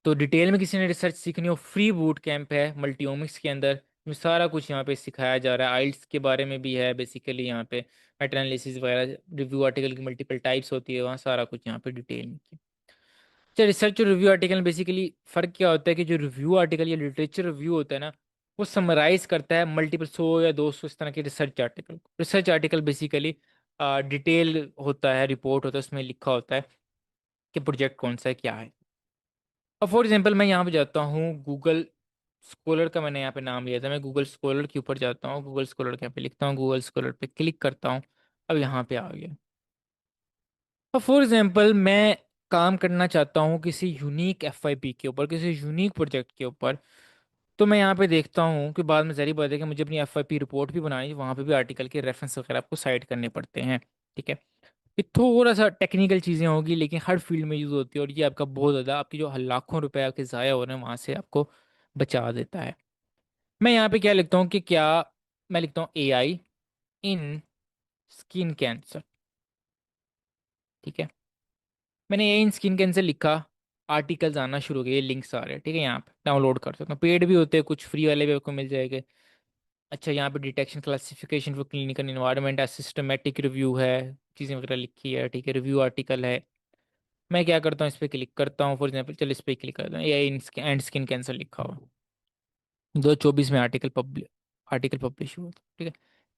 तो डिटेल में किसी ने रिसर्च सीखनी हो, फ्री बूट कैंप है मल्टीओमिक्स के अंदर, में सारा कुछ यहाँ पे सिखाया जा रहा है। आइल्स के बारे में भी है बेसिकली यहाँ पे, मेटा एनालिसिस वगैरह, रिव्यू आर्टिकल की मल्टीपल टाइप्स होती है, वहाँ सारा कुछ यहाँ पे डिटेल में किया। अच्छा, रिसर्च और रिव्यू आर्टिकल में बेसिकली फ़र्क क्या होता है, कि जो रिव्यू आर्टिकल या लिटरेचर रिव्यू होता है ना, वो समराइज करता है मल्टीपल 100 या 200 इस तरह के research article. Research article basically detail होता है, रिपोर्ट होता है, उसमें लिखा होता है कि प्रोजेक्ट कौन सा है, क्या है। अब फॉर एग्जांपल, मैं यहाँ पे जाता हूँ गूगल स्कॉलर का, मैंने यहाँ पे नाम लिया था, मैं गूगल स्कॉलर के ऊपर जाता हूँ, गूगल स्कॉलर के यहाँ पे लिखता हूँ, गूगल स्कॉलर पे क्लिक करता हूँ, अब यहाँ पे आ गया। अब फॉर एग्जांपल मैं काम करना चाहता हूँ किसी यूनिक एफआईपी के ऊपर, किसी यूनिक प्रोजेक्ट के ऊपर। तो मैं यहाँ पे देखता हूँ कि बाद में जारी बात है कि मुझे अपनी एफआईपी रिपोर्ट भी बनानी है, वहाँ पे भी आर्टिकल के रेफरेंस वगैरह आपको साइड करने पड़ते हैं। ठीक है। ये थोड़ा सा टेक्निकल चीज़ें होगी, लेकिन हर फील्ड में यूज़ होती है, और ये आपका बहुत ज़्यादा, आपकी जो लाखों रुपए आपके ज़ाया हो रहे हैं वहाँ से आपको बचा देता है। मैं यहाँ पे क्या लिखता हूँ कि क्या, मैं लिखता हूँ एआई इन स्किन कैंसर। ठीक है। मैंने एआई इन स्किन कैंसर लिखा, आर्टिकल्स आना शुरू हो गए, लिंक्स आ रहे हैं। ठीक है, यहाँ पे डाउनलोड कर सकता हूँ, पेड भी होते हैं, कुछ फ्री वाले भी आपको मिल जाएंगे। अच्छा, यहाँ पे detection classification for clinical environment, systematic review है, चीज़ें वगैरह लिखी है। ठीक है, रिव्यू आर्टिकल है। मैं क्या करता हूँ, इस पर क्लिक करता हूँ। फॉर एग्जाम्पल चलो इस पर क्लिक करता हूँ, एआई एंड स्किन कैंसर लिखा हुआ, 2024 में आर्टिकल पब्लिश हुआ था। ठीक है,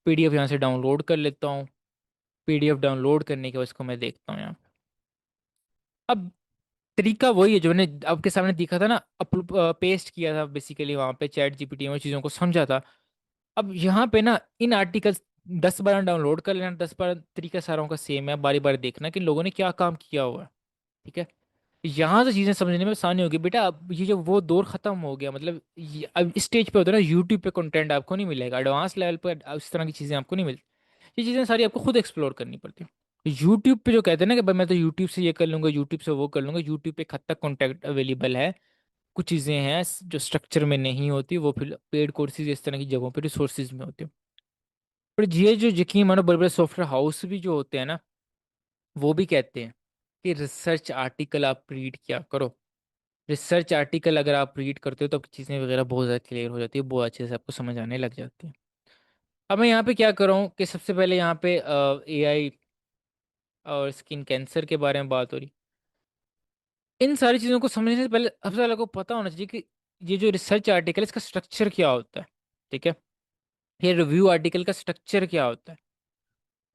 पीडीएफ यहाँ से डाउनलोड कर लेता हूँ। पीडीएफ डाउनलोड करने के बाद इसको मैं देखता हूँ यहाँ पे। अब तरीका वही है जो मैंने आपके सामने दिखा था ना, पेस्ट किया था बेसिकली वहाँ पे, चैट जीपीटी में चीज़ों को समझा था। अब यहाँ पे ना इन आर्टिकल्स 10 बार डाउनलोड कर लेना, 10 बार, तरीका सारों का सेम है, बारी बारी देखना कि लोगों ने क्या काम किया हुआ है। ठीक है, यहाँ से चीज़ें समझने में आसानी होगी बेटा। अब ये जो वो दौर खत्म हो गया, मतलब अब इस स्टेज पे होता है ना, यूट्यूब पे कंटेंट आपको नहीं मिलेगा, एडवांस लेवल पे इस तरह की चीज़ें आपको नहीं मिलती। ये चीज़ें सारी आपको खुद एक्सप्लोर करनी पड़ती है। यूट्यूब पे जो कहते हैं ना कि भाई मैं तो यूट्यूब से ये कर लूंगा, यूट्यूब से वो कर लूंगा, यूट्यूब पे एक हद तक कॉन्टेंट अवेलेबल है। कुछ चीज़ें हैं जो स्ट्रक्चर में नहीं होती, वो फिर पेड कोर्सेज इस तरह की जगहों पे रिसोर्सेज में होती है। पर ये जो यकीन मानो बड़े बड़े सॉफ्टवेयर हाउस भी जो होते हैं ना, वो भी कहते हैं कि रिसर्च आर्टिकल आप रीड किया करो। रिसर्च आर्टिकल अगर आप रीड करते हो तो आपकी चीज़ें वगैरह बहुत ज़्यादा क्लियर हो जाती है, बहुत अच्छे से आपको समझ आने लग जाती है। अब मैं यहाँ पे क्या कर रहा हूँ कि सबसे पहले यहाँ पे एआई और स्किन कैंसर के बारे में बात हो रही। इन सारी चीज़ों को समझने से पहले सबसे पहले आपको पता होना चाहिए कि ये जो रिसर्च आर्टिकल है इसका स्ट्रक्चर क्या होता है। ठीक है, ये रिव्यू आर्टिकल का स्ट्रक्चर क्या होता है।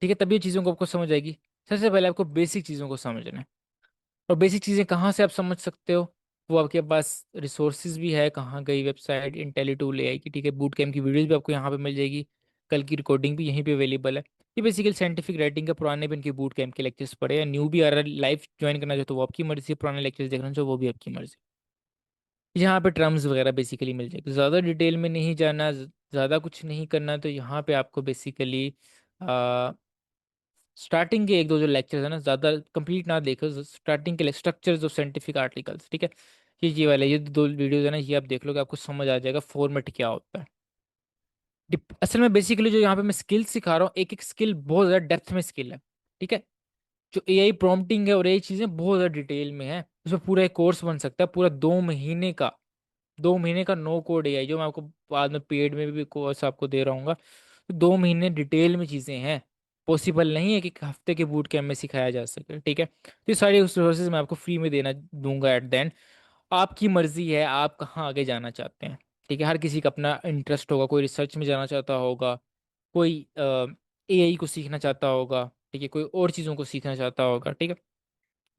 ठीक है, तभी ये चीज़ों को आपको समझ आएगी। सबसे पहले आपको बेसिक चीज़ों को समझना है। और बेसिक चीज़ें कहाँ से आप समझ सकते हो, वो आपके पास रिसोर्सेज भी है, कहाँ गई वेबसाइट इंटेलीटूल एआई की। ठीक है, बूट कैम्प की वीडियोस भी आपको यहाँ पे मिल जाएगी, कल की रिकॉर्डिंग भी यहीं पे अवेलेबल है। ये बेसिकली साइंटिफिक राइटिंग का, पुराने भी इनके बूट कैम्प के लेक्चर्स पढ़े, या न्यू भी आ रहा है लाइव ज्वाइन करना चाहो तो वो आपकी मर्जी है, पुराने लेक्चर्स देखना चाहो वो भी आपकी मर्जी। यहाँ पे टर्म्स वगैरह बेसिकली मिल जाएगी, ज़्यादा डिटेल में नहीं जाना, ज़्यादा कुछ नहीं करना। तो यहाँ पे आपको बेसिकली स्टार्टिंग के एक दो जो लेक्चर्स है ना, ज़्यादा कंप्लीट ना देखो, स्टार्टिंग के स्ट्रक्चर्स ऑफ साइंटिफिक आर्टिकल्स। ठीक है, ये वाले ये दो वीडियोस है ना, ये आप देख लोगे, आपको समझ आ जाएगा फॉर्मेट क्या होता है। असल में बेसिकली जो यहाँ पे मैं स्किल सिखा रहा हूँ, एक एक स्किल बहुत ज़्यादा डेप्थ में स्किल है। ठीक है, जो एआई प्रॉम्प्टिंग है और यही चीज़ें बहुत ज़्यादा डिटेल में है, उसमें पूरा एक कोर्स बन सकता है, पूरा 2 महीने का। 2 महीने का नो कोड एआई, जो मैं आपको बाद में पेड में भी कोर्स आपको दे रहा हूँ। तो 2 महीने डिटेल में चीज़ें हैं, पॉसिबल नहीं है कि एक हफ्ते के बूट कैम्प में सिखाया जा सके। ठीक है, तो ये सारी रिसोर्सेज मैं आपको फ्री में देना दूंगा एट द एंड। आपकी मर्जी है आप कहाँ आगे जाना चाहते हैं। ठीक है, हर किसी का अपना इंटरेस्ट होगा, कोई रिसर्च में जाना चाहता होगा, कोई एआई को सीखना चाहता होगा। ठीक है, कोई और चीज़ों को सीखना चाहता होगा। ठीक है,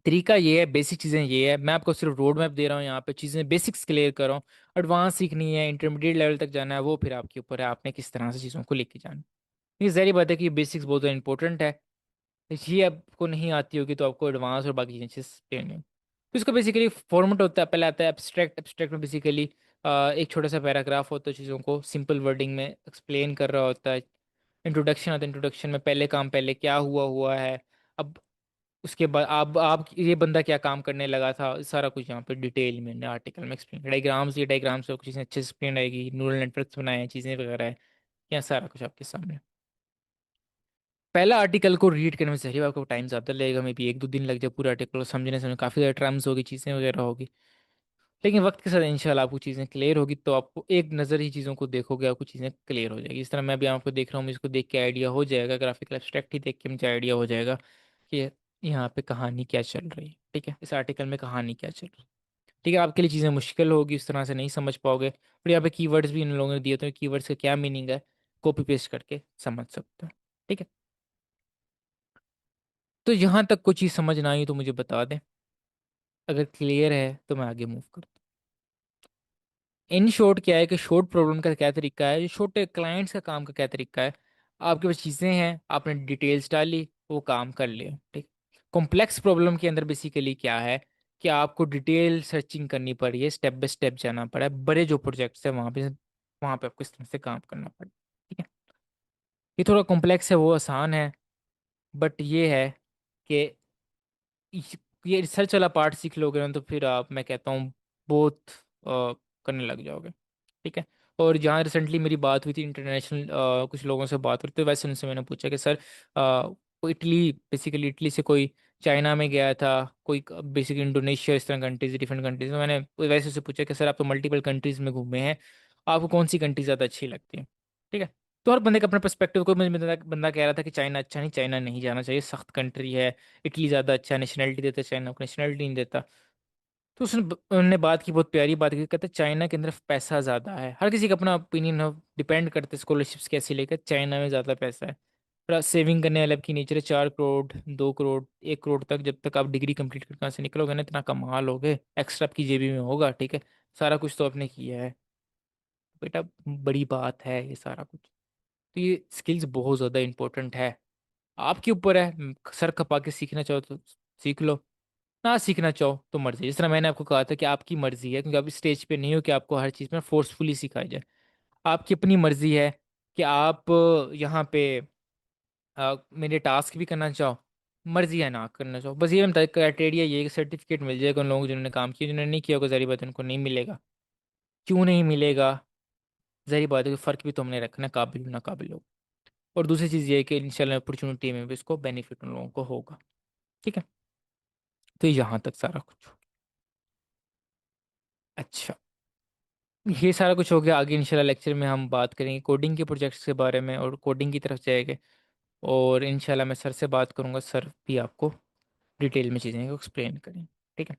तरीका ये है, बेसिक चीज़ें ये है, मैं आपको सिर्फ रोड मैप दे रहा हूँ, यहाँ पे चीज़ें बेसिक्स क्लियर कर रहा हूँ। एडवांस सीखनी है, इंटरमीडिएट लेवल तक जाना है, वो फिर आपके ऊपर है, आपने किस तरह से चीज़ों को लेके जाना है। ये ज़ाहिर बात है कि बेसिक्स बहुत इंपॉर्टेंट है। ये आपको नहीं आती होगी तो आपको एडवांस और बाकी चीज़ें लेनी होगी। तो इसका बेसिकली फॉर्मेट होता है, पहले आता है एब्स्ट्रैक्ट। एब्स्ट्रैक्ट में बेसिकली एक छोटा सा पैराग्राफ होता है, चीज़ों को सिंपल वर्डिंग में एक्सप्लेन कर रहा होता है। इंट्रोडक्शन आता है, इंट्रोडक्शन में पहले काम पहले क्या हुआ हुआ है। अब उसके बाद आप ये बंदा क्या काम करने लगा था, सारा कुछ यहाँ पे डिटेल में आर्टिकल में एक्सप्लेन। डायग्राम्स, ये डायग्राम्स कुछ चीज़ें अच्छे से एक्सप्लेन आएगी, न्यूरल नेटवर्क्स बनाए हैं, चीज़ें वगैरह है, यहाँ सारा कुछ आपके सामने। पहला आर्टिकल को रीड करने में सही आपको टाइम ज़्यादा लगेगा, मे बी 1-2 दिन लग जाए पूरा आर्टिकल को समझने समझ, काफ़ी ज़्यादा टर्म्स होगी, चीज़ें वगैरह होगी। लेकिन वक्त के साथ इंशाल्लाह आपको चीज़ें क्लियर होगी, तो आपको एक नज़र ही चीज़ों को देखोगे आपको चीज़ें क्लियर हो जाएगी। इस तरह मैं भी आपको देख रहा हूँ, मुझको देख के आइडिया हो जाएगा, ग्राफिकल एब्स्ट्रैक्ट ही देख के मुझे आइडिया हो जाएगा कि यहाँ पे कहानी क्या चल रही है। ठीक है, इस आर्टिकल में कहानी क्या चल रही है। ठीक है, आपके लिए चीज़ें मुश्किल होगी, इस तरह से नहीं समझ पाओगे। और यहाँ पे कीवर्ड्स भी इन लोगों ने दिए, तो कीवर्ड्स का क्या मीनिंग है, कॉपी पेस्ट करके समझ सकते हो। ठीक है, तो यहाँ तक कोई चीज़ समझ ना आई तो मुझे बता दें, अगर क्लियर है तो मैं आगे मूव करता हूँ। इन शॉर्ट क्या है कि शॉर्ट प्रॉब्लम का क्या तरीका है, जो छोटे क्लाइंट्स का काम का क्या तरीका है। आपके पास चीज़ें हैं, आपने डिटेल्स डाली, वो काम कर लिया। ठीक, कॉम्प्लेक्स प्रॉब्लम के अंदर बेसिकली क्या है कि आपको डिटेल सर्चिंग करनी पड़ी है, स्टेप बाय स्टेप जाना पड़ा है, बड़े जो प्रोजेक्ट्स है वहाँ पे आपको इस तरह से काम करना पड़ा। ठीक है। ये थोड़ा कॉम्प्लेक्स है, वो आसान है, बट ये है कि इस- ये रिसर्च वाला पार्ट सीख लोगे ना तो फिर आप, मैं कहता हूँ, बहुत करने लग जाओगे। ठीक है। और जहाँ रिसेंटली मेरी बात हुई थी इंटरनेशनल कुछ लोगों से बात हुई, तो वैसे उनसे मैंने पूछा कि सर, वो इटली, बेसिकली इटली से कोई चाइना में गया था, कोई बेसिकली इंडोनेशिया, इस तरह कंट्रीज, डिफरेंट कंट्रीज में। मैंने वैसे से पूछा कि सर आप तो मल्टीपल कंट्रीज में घूमे हैं, आपको कौन सी कंट्री ज़्यादा अच्छी लगती है? ठीक है। तो हर बंदे का अपना पर्सपेक्टिव, कोई मुझे बंदा कह रहा था कि चाइना अच्छा नहीं, चाइना नहीं जाना चाहिए, सख्त कंट्री है। इटली ज़्यादा अच्छा, नेशनलिटी देता है, चाइना को नेशनलिटी नहीं देता। तो उन्होंने बात की, बहुत प्यारी बात की, कहते चाइना के अंदर पैसा ज़्यादा है। हर किसी का अपना ओपिनियन है, डिपेंड करते स्कॉलरशिप्स कैसी लेकर, चाइना में ज़्यादा पैसा है। पर सेविंग करने वाले की नेचर है, 4 करोड़, 2 करोड़, 1 करोड़ तक जब तक आप डिग्री कंप्लीट करके वहाँ से निकलोगे ना, इतना कमा लोगे, एक्स्ट्रा आपकी जेबी में होगा। ठीक है। सारा कुछ तो आपने किया है बेटा, बड़ी बात है ये सारा कुछ। तो ये स्किल्स बहुत ज़्यादा इंपॉर्टेंट है। आपके ऊपर है, सर खपा के सीखना चाहो तो सीख लो, ना सीखना चाहो तो मर्जी। जिस तरह मैंने आपको कहा था कि आपकी मर्जी है, क्योंकि आप इस स्टेज पे नहीं हो कि आपको हर चीज़ में फोर्सफुली सिखाई जाए। आपकी अपनी मर्जी है कि आप यहाँ पे मेरे टास्क भी करना चाहो, मर्जी है ना करना चाहो। बस ये क्राइटेरिया ये कि सर्टिफिकेट मिल जाएगा उन लोगों को जिन्होंने काम किया, जिन्होंने नहीं किया होगा, जारी बात है उनको नहीं मिलेगा। क्यों नहीं मिलेगा? जारी बात है कि फ़र्क भी तो हमने रखना, काबिल हो ना काबिल हो। और दूसरी चीज़ ये है कि इंशाल्लाह अपॉर्चुनिटी में भी इसको बेनिफिट उन लोगों को होगा। ठीक है। तो यहाँ तक सारा कुछ। अच्छा, ये सारा कुछ हो गया। आगे इंशाल्लाह लेक्चर में हम बात करेंगे कोडिंग के प्रोजेक्ट्स के बारे में, और कोडिंग की तरफ जाएंगे। और इंशाल्लाह मैं सर से बात करूंगा, सर भी आपको डिटेल में चीज़ें को एक्सप्लेन करेंगे। ठीक है।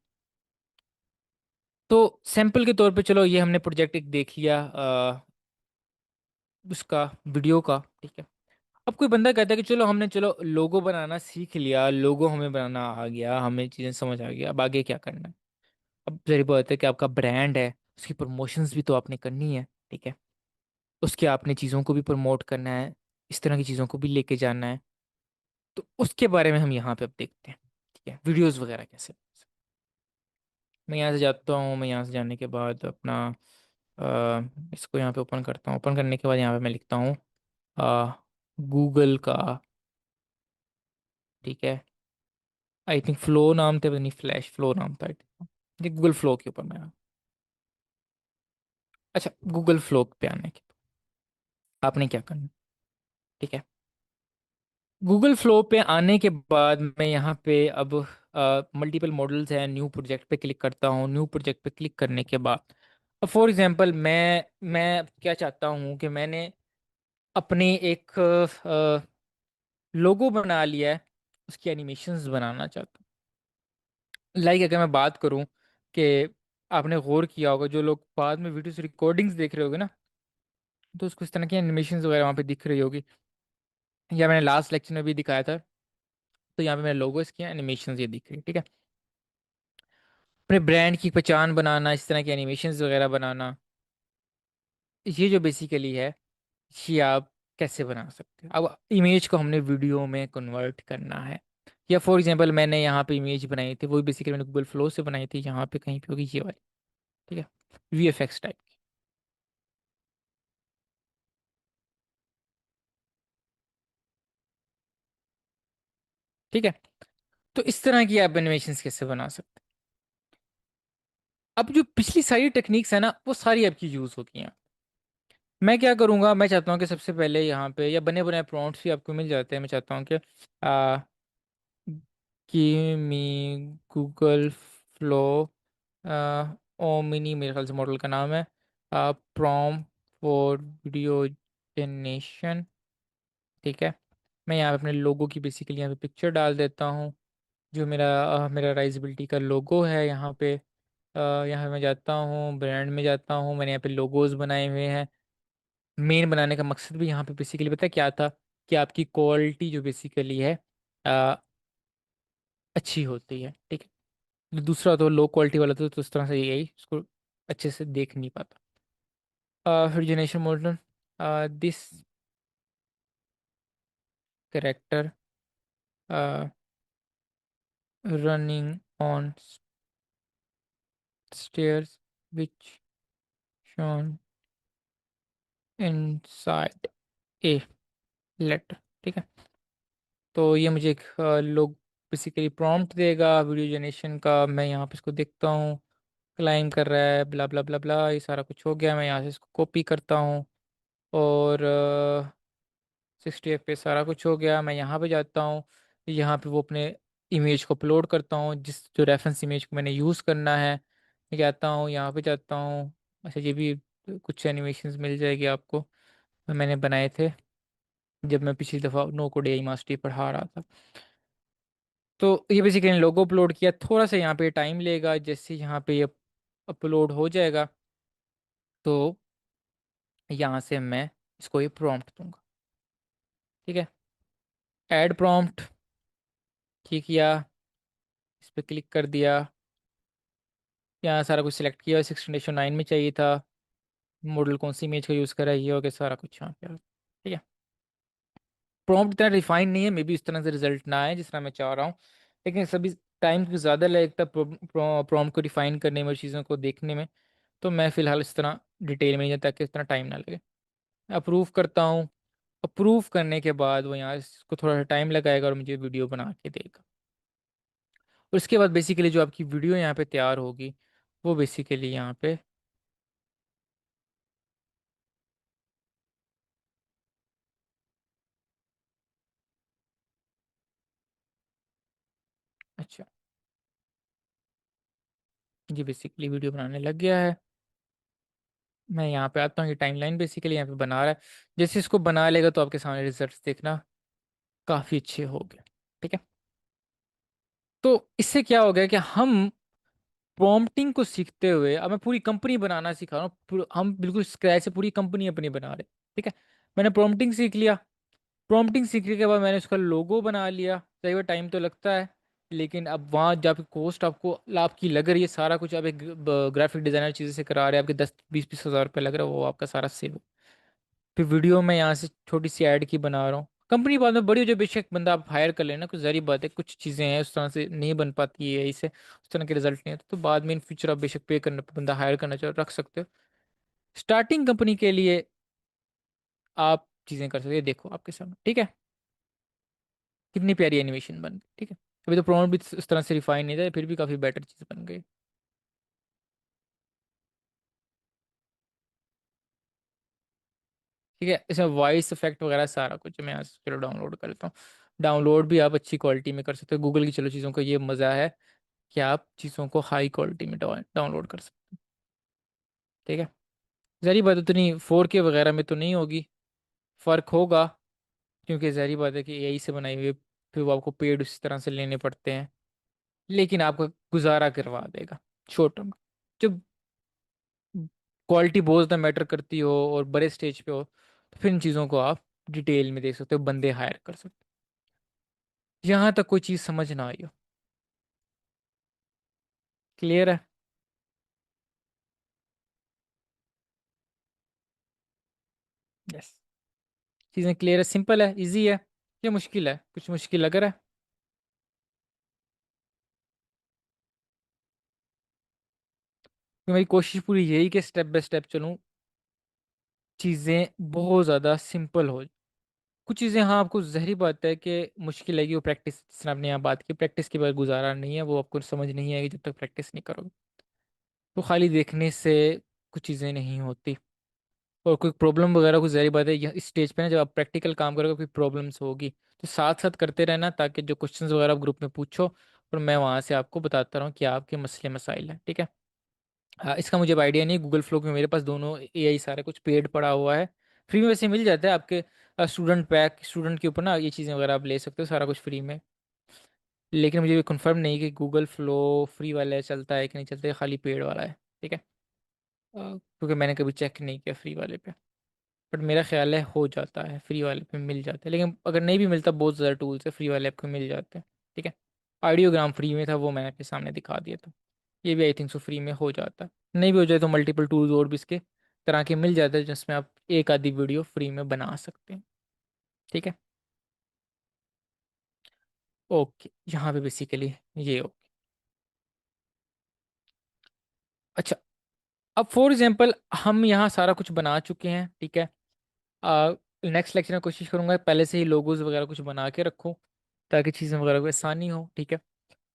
तो सैंपल के तौर पे चलो, ये हमने प्रोजेक्ट एक देख लिया उसका, वीडियो का। ठीक है। अब कोई बंदा कहता है कि चलो हमने, चलो लोगो बनाना सीख लिया, लोगो हमें बनाना आ गया, हमें चीज़ें समझ आ गया, अब आगे क्या करना है? अब जरूरी बात है कि आपका ब्रांड है, उसकी प्रमोशंस भी तो आपने करनी है। ठीक है। उसके आपने चीज़ों को भी प्रमोट करना है, इस तरह की चीज़ों को भी लेके जाना है। तो उसके बारे में हम यहाँ पे अब देखते हैं। ठीक है। वीडियोस वगैरह कैसे। मैं यहाँ से जाता हूँ, मैं यहाँ से जाने के बाद अपना इसको यहाँ पे ओपन करता हूँ। ओपन करने के बाद यहाँ पे मैं लिखता हूँ गूगल का। ठीक है। आई थिंक फ्लो नाम थे, पता नहीं फ्लैश फ्लो नाम था। ये गूगल फ्लो के ऊपर मैं, अच्छा, गूगल फ्लो पे आने के आपने क्या करना। ठीक है। गूगल फ्लो पे आने के बाद मैं यहाँ पे अब मल्टीपल मॉडल्स हैं, न्यू प्रोजेक्ट पे क्लिक करता हूँ। न्यू प्रोजेक्ट पे क्लिक करने के बाद अब फॉर एग्जांपल मैं क्या चाहता हूँ कि मैंने अपने एक लोगो बना लिया है, उसकी एनिमेशंस बनाना चाहता हूँ। लाइक अगर मैं बात करूँ कि आपने गौर किया होगा, जो लोग बाद में वीडियोस रिकॉर्डिंग्स देख रहे होगे ना, तो उसको इस तरह की एनिमेशंस वगैरह वहाँ पे दिख रही होगी, या मैंने लास्ट लेक्चर में भी दिखाया था। तो यहाँ पे मेरे लोगो, इसकी एनिमेशंस ये दिख रही है। ठीक है। अपने ब्रांड की पहचान बनाना, इस तरह की एनिमेशंस वगैरह बनाना, ये जो बेसिकली है, ये आप कैसे बना सकते हैं? अब इमेज को हमने वीडियो में कन्वर्ट करना है, या फॉर एग्जांपल मैंने यहाँ पे इमेज बनाई थी, वो बेसिकली मैंने गूगल फ्लो से बनाई थी, यहाँ पे कहीं पे होगी ये वाली। ठीक है। वीएफएक्स टाइप की। ठीक है। तो इस तरह की आप एनिमेशंस कैसे बना सकते हैं? अब जो पिछली सारी टेक्निक्स है ना, वो सारी आपकी यूज होती हैं। मैं क्या करूंगा, मैं चाहता हूँ कि सबसे पहले यहाँ पे, या बने बनाए प्रॉम्प्ट्स भी आपको मिल जाते हैं, मैं चाहता हूँ कि give me Google flow Omni, मेरे ख्याल से मॉडल का नाम है, प्रॉम्प्ट फॉर वीडियो जनरेशन। ठीक है। मैं यहाँ पे अपने लोगो की बेसिकली यहाँ पे पिक्चर डाल देता हूँ, जो मेरा राइजबिलिटी का लोगो है यहाँ पे। यहाँ पे मैं जाता हूँ, ब्रांड में जाता हूँ, मैंने यहाँ पे लोगोज बनाए हुए हैं। मेन बनाने का मकसद भी यहाँ पे बेसिकली पता है क्या था, कि आपकी क्वालिटी जो बेसिकली है अ, अच्छी होती है। ठीक है। जो दूसरा तो लो क्वालिटी वाला था, तो उस तरह से यही उसको अच्छे से देख नहीं पाता। फिर generation model, this character running on stairs which shown inside a letter। ठीक है, तो ये मुझे एक लोग बेसिकली प्रॉम्प्ट देगा वीडियो जनरेशन का। मैं यहाँ पे इसको देखता हूँ, क्लाइम कर रहा है, ब्ला ब्ला ब्ला ब्ला, ये सारा कुछ हो गया। मैं यहाँ से इसको कॉपी करता हूँ और 60 FPS सारा कुछ हो गया। मैं यहाँ पे जाता हूँ, यहाँ पे वो अपने इमेज को अपलोड करता हूँ, जिस जो रेफरेंस इमेज को मैंने यूज़ करना है। मैं जाता हूँ यहाँ पे जाता हूँ। अच्छा, ये भी कुछ एनिमेशंस मिल जाएगी आपको, मैंने बनाए थे जब मैं पिछली दफ़ा नो कोड एआई मास्टरी पढ़ा रहा था। तो ये बेसिकली लोगो अपलोड किया, थोड़ा सा यहाँ पे टाइम लेगा। जैसे यहाँ पे ये अपलोड हो जाएगा तो यहाँ से मैं इसको ये प्रॉम्प्ट दूंगा। ठीक है, ऐड प्रॉम्प्ट, ठीक किया, इस पर क्लिक कर दिया, यहाँ सारा कुछ सिलेक्ट किया। 16:9 में चाहिए था, मॉडल कौन सी इमेज का यूज़ करा है, ये हो गया सारा कुछ यहाँ पे आ गया। ठीक है, प्रॉम्प्ट इतना रिफाइन नहीं है, मे बी इस तरह से रिजल्ट ना आए जिस तरह मैं चाह रहा हूँ, लेकिन सभी टाइम ज़्यादा लगता है प्रॉम्प्ट को डिफाइन करने में और चीज़ों को देखने में। तो मैं फ़िलहाल इस तरह डिटेल में नहीं जाता, ताकि इतना टाइम ना लगे। अप्रूव करता हूँ, अप्रूव करने के बाद वो यहाँ इसको थोड़ा सा टाइम लगाएगा और मुझे वीडियो बना के देगा। और उसके बाद बेसिकली जो आपकी वीडियो यहाँ पे तैयार होगी वो बेसिकली यहाँ पे, अच्छा, ये बेसिकली वीडियो बनाने लग गया है। मैं यहाँ पे आता हूँ, ये टाइमलाइन बेसिकली यहाँ पे बना रहा है। जैसे इसको बना लेगा तो आपके सामने रिजल्ट्स देखना काफ़ी अच्छे हो गए। ठीक है, तो इससे क्या हो गया कि हम प्रॉम्प्टिंग को सीखते हुए अब मैं पूरी कंपनी बनाना सिखा रहा हूँ। हम बिल्कुल स्क्रैच से पूरी कंपनी अपनी बना रहे। ठीक है, मैंने प्रॉम्प्टिंग सीख लिया। प्रॉम्प्टिंग सीखने के बाद मैंने उसका लोगो बना लिया। सही में टाइम तो लगता है, लेकिन अब वहाँ जब कॉस्ट आपको लाभ की लग रही है, सारा कुछ आप एक ग्राफिक डिजाइनर चीज़ें से करा रहे हैं, आपके 10-20-20 हज़ार रुपये लग रहा है, वो आपका सारा सेव। फिर वीडियो मैं यहाँ से छोटी सी ऐड की बना रहा हूँ। कंपनी बाद में बड़ी हो जाए, बेशक बंदा आप हायर कर लेना, कुछ जरी बात है, कुछ चीज़ें हैं उस तरह से नहीं बन पाती है, इसे उस तरह के रिजल्ट नहीं आते, तो बाद में इन फ्यूचर आप बेशक पे करना, बंदा हायर करना चाहो रख सकते हो। स्टार्टिंग कंपनी के लिए आप चीज़ें कर सकते हो, देखो आपके सामने। ठीक है, कितनी प्यारी एनिमेशन बन गई। ठीक है, अभी तो प्रॉम्प्ट भी उस तरह से रिफाइन नहीं था, फिर भी काफ़ी बेटर चीज़ बन गई। ठीक है, इसमें वॉइस इफेक्ट वगैरह सारा कुछ मैं यहाँ से चलो डाउनलोड कर लेता हूँ। डाउनलोड भी आप अच्छी क्वालिटी में कर सकते हो, गूगल की चलो चीज़ों का ये मज़ा है कि आप चीज़ों को हाई क्वालिटी में डाउनलोड कर सकते हो। ठीक है, जहरी बात है, उतनी 4K वगैरह में तो नहीं होगी, फ़र्क होगा, क्योंकि जहरी बात है कि एआई से बनाई हुई, फिर वो आपको पेड उस तरह से लेने पड़ते हैं, लेकिन आपका गुजारा करवा देगा शॉर्ट टर्म। जब क्वालिटी बहुत ज़्यादा मैटर करती हो और बड़े स्टेज पे हो, तो फिर इन चीज़ों को आप डिटेल में देख सकते हो, बंदे हायर कर सकते हो। यहाँ तक कोई चीज़ समझ ना आई हो, क्लियर है? यस, चीज़ें क्लियर है, सिंपल है, इजी है, या मुश्किल है? कुछ मुश्किल लग रहा है? तो मेरी कोशिश पूरी यही कि स्टेप बाय स्टेप चलूँ, चीज़ें बहुत ज़्यादा सिंपल हो। कुछ चीज़ें हाँ आपको जहरी बात है कि मुश्किल लगेगी, वो प्रैक्टिस, जिस तरह आपने यहाँ बात की, प्रैक्टिस के बाद गुजारा नहीं है, वो आपको समझ नहीं आएगी जब तक प्रैक्टिस नहीं करोगे। तो खाली देखने से कुछ चीज़ें नहीं होती। और कोई प्रॉब्लम वगैरह, कुछ जहरी बात है इस स्टेज पे ना, जब आप प्रैक्टिकल काम करोगे कोई प्रॉब्लम्स होगी, तो साथ साथ करते रहना, ताकि जो क्वेश्चंस वगैरह आप ग्रुप में पूछो और मैं वहाँ से आपको बताता रहूँ कि आपके मसले मसाइल हैं। ठीक है, हाँ, इसका मुझे आइडिया नहीं, गूगल फ्लो में मेरे पास दोनों एआई सारा कुछ पेड पड़ा हुआ है। फ्री में वैसे मिल जाता है आपके स्टूडेंट पैक, स्टूडेंट के ऊपर ना ये चीज़ें वगैरह आप ले सकते हो, सारा कुछ फ्री में। लेकिन मुझे कंफर्म नहीं कि गूगल फ्लो फ्री वाला चलता है कि नहीं चलता है, खाली पेड वाला है। ठीक है, क्योंकि मैंने कभी चेक नहीं किया फ्री वाले पे, बट मेरा ख्याल है हो जाता है, फ्री वाले पे मिल जाता है। लेकिन अगर नहीं भी मिलता, बहुत ज़्यादा टूल्स है फ्री वाले आपको मिल जाते हैं। ठीक है, आइडियोग्राम फ्री में था, वो मैंने आपके सामने दिखा दिया था। ये भी आई थिंक सो फ्री में हो जाता है, नहीं भी हो जाए तो मल्टीपल टूल्स और भी इसके तरह के मिल जाते हैं, जिसमें आप एक आधी वीडियो फ्री में बना सकते हैं। ठीक है, ओके, यहाँ पे बेसिकली ये हो। अच्छा, अब फॉर एग्जांपल हम यहाँ सारा कुछ बना चुके हैं, ठीक है। नेक्स्ट लेक्चर में कोशिश करूंगा पहले से ही लोगोज वगैरह कुछ बना के रखूं, ताकि चीज़ें वगैरह को आसानी हो, ठीक है।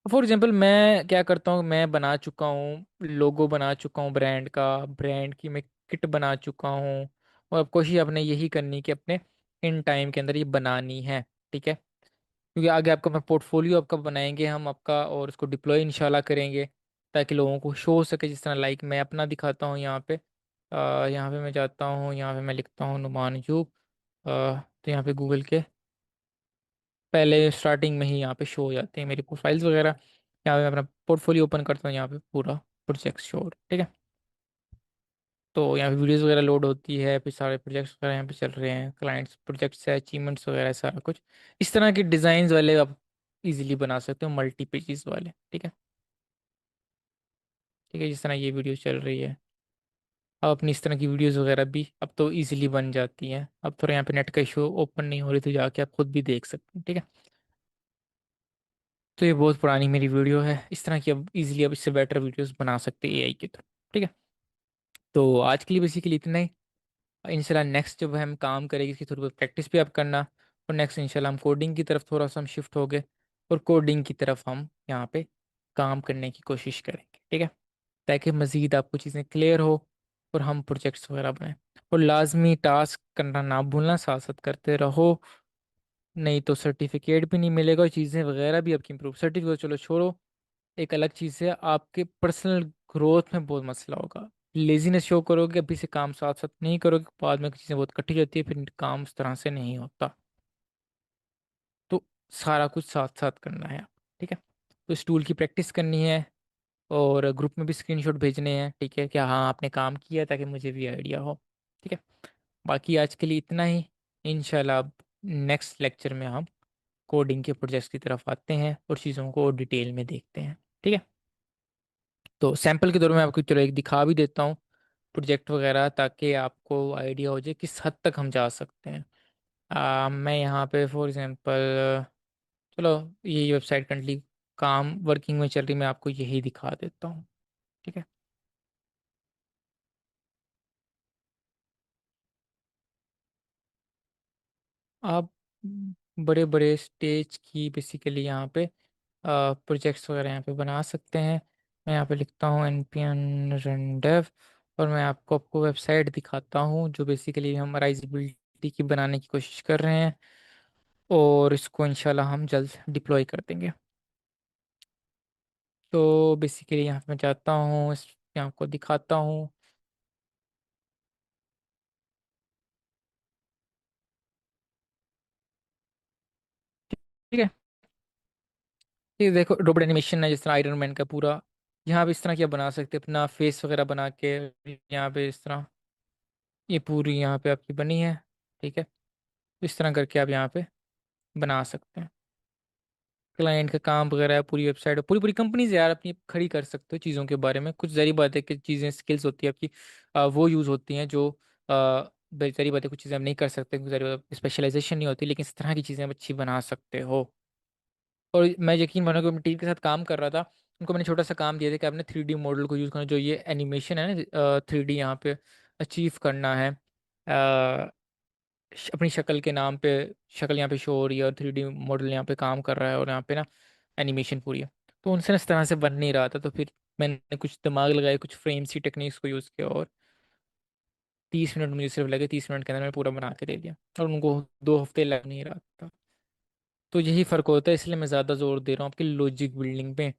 फॉर एग्जांपल मैं क्या करता हूँ, मैं बना चुका हूँ लोगो, बना चुका हूँ ब्रांड का, ब्रांड की मैं किट बना चुका हूँ। और अब कोशिश अपने यही करनी कि अपने इन टाइम के अंदर ये बनानी है, ठीक है। क्योंकि आगे आपका मैं पोर्टफोलियो आपका बनाएंगे हम आपका, और उसको डिप्लॉय इंशाल्लाह करेंगे, ताकि लोगों को शो हो सके। जिस तरह लाइक मैं अपना दिखाता हूँ यहाँ पे, यहाँ पे मैं जाता हूँ, यहाँ पे मैं लिखता हूँ नुमान यूब, तो यहाँ पे गूगल के पहले स्टार्टिंग में ही यहाँ पे शो हो जाते हैं मेरी प्रोफाइल्स वगैरह। यहाँ पे मैं अपना पोर्टफोलियो ओपन करता हूँ, यहाँ पे पूरा प्रोजेक्ट शो हो रहा है, ठीक है। तो यहाँ पे वीडियोस वगैरह लोड होती है, फिर सारे प्रोजेक्ट्स वगैरह यहाँ पे चल रहे हैं, क्लाइंट्स प्रोजेक्ट्स है, अचीवमेंट्स वगैरह सारा कुछ। इस तरह के डिज़ाइन वाले आप इजीली बना सकते हो, मल्टी पेजेस वाले, ठीक है। ठीक है, जिस तरह ये वीडियो चल रही है, अब अपनी इस तरह की वीडियोस वगैरह भी अब तो इजीली बन जाती हैं। अब थोड़ा यहाँ पे नेट का इशू ओपन नहीं हो रही, तो जाके आप खुद भी देख सकते हैं, ठीक है। तो ये बहुत पुरानी मेरी वीडियो है, इस तरह की अब इजीली अब इससे बेटर वीडियोस बना सकते हैं एआई के थ्रू, ठीक है। तो आज के लिए बेसिकली इतना ही। इंशाल्लाह नेक्स्ट जब हम काम करेंगे इसकी थोड़ी बहुत प्रैक्टिस भी आप करना, और नेक्स्ट इंशाल्लाह हम कोडिंग की तरफ थोड़ा सा हम शिफ्ट हो गए, और कोडिंग की तरफ हम यहाँ पे काम करने की कोशिश करेंगे, ठीक है। ताकि मज़ीद आपको चीज़ें क्लियर हो, और हम प्रोजेक्ट्स वगैरह बनाएं। और लाजमी टास्क करना ना भूलना, साथ साथ करते रहो, नहीं तो सर्टिफिकेट भी नहीं मिलेगा, और चीज़ें वगैरह भी आपकी इंप्रूव, सर्टिफिकेट चलो छोड़ो, एक अलग चीज़ है, आपके पर्सनल ग्रोथ में बहुत मसला होगा। लेजीनेस शो करोगे, अभी से काम साथ साथ नहीं करोगे, बाद में चीज़ें बहुत कठी जाती है, फिर काम उस तरह से नहीं होता। तो सारा कुछ साथ साथ करना है, ठीक है। तो इस टूल की प्रैक्टिस करनी है, और ग्रुप में भी स्क्रीनशॉट भेजने हैं, ठीक है, क्या हाँ आपने काम किया, ताकि मुझे भी आइडिया हो, ठीक है। बाकी आज के लिए इतना ही। इंशाल्लाह अब नेक्स्ट लेक्चर में हम कोडिंग के प्रोजेक्ट्स की तरफ आते हैं, और चीज़ों को डिटेल में देखते हैं, ठीक है। तो सैंपल के दौर में आपको चलो एक दिखा भी देता हूँ प्रोजेक्ट वगैरह, ताकि आपको आइडिया हो जाए किस हद तक हम जा सकते हैं। मैं यहाँ पे फॉर एग्जांपल, चलो ये वेबसाइट करंटली काम वर्किंग में चल रही, मैं आपको यही दिखा देता हूँ, ठीक है। आप बड़े बड़े स्टेज की बेसिकली यहाँ पे प्रोजेक्ट्स वगैरह यहाँ पे बना सकते हैं। मैं यहाँ पे लिखता हूँ npm rundev, और मैं आपको वेबसाइट दिखाता हूँ जो बेसिकली हम राइजबिलिटी की बनाने की कोशिश कर रहे हैं, और इसको इंशाल्लाह हम जल्द डिप्लॉय कर देंगे। तो बेसिकली यहाँ पे मैं जाता हूँ, इस यहाँ आपको दिखाता हूँ, ठीक है। ये देखो रोबोट एनिमेशन है, जिस तरह आयरन मैन का पूरा, यहाँ पे इस तरह क्या बना सकते हैं, अपना फेस वगैरह बना के, यहाँ पे इस तरह ये पूरी यहाँ पे आपकी बनी है, ठीक है। इस तरह करके आप यहाँ पे बना सकते हैं। क्लाइंट का काम वगैरह है, पूरी वेबसाइट, पूरी पूरी कंपनीज यार अपनी खड़ी कर सकते हो चीज़ों के बारे में। कुछ जरी बात है कि चीज़ें स्किल्स होती है आपकी, वो यूज़ होती हैं जो जरी बात है, कुछ चीज़ें हम नहीं कर सकते, कुछ जरी स्पेशलाइजेशन नहीं होती, लेकिन इस तरह की चीज़ें आप अच्छी बना सकते हो। और मैं यकीन मानो कि मैं टीम के साथ काम कर रहा था, उनको मैंने छोटा सा काम दिया था कि आपने 3D मॉडल को यूज़ करना, जो ये एनिमेशन है ना 3D यहाँ पे अचीव करना है, अपनी शक्ल के नाम पे, शक्ल यहाँ पे शो हो रही है, और 3D मॉडल यहाँ पे काम कर रहा है, और यहाँ पे ना एनिमेशन पूरी है। तो उनसे ना इस तरह से बन नहीं रहा था, तो फिर मैंने कुछ दिमाग लगाया, कुछ फ्रेम सी टेक्निक्स को यूज़ किया, और 30 मिनट मुझे सिर्फ लगे, 30 मिनट के अंदर मैं पूरा बना के दे दिया, और उनको 2 हफ्ते लग नहीं रहा था। तो यही फ़र्क होता है, इसलिए मैं ज़्यादा जोर दे रहा हूँ आपकी लॉजिक बिल्डिंग पे।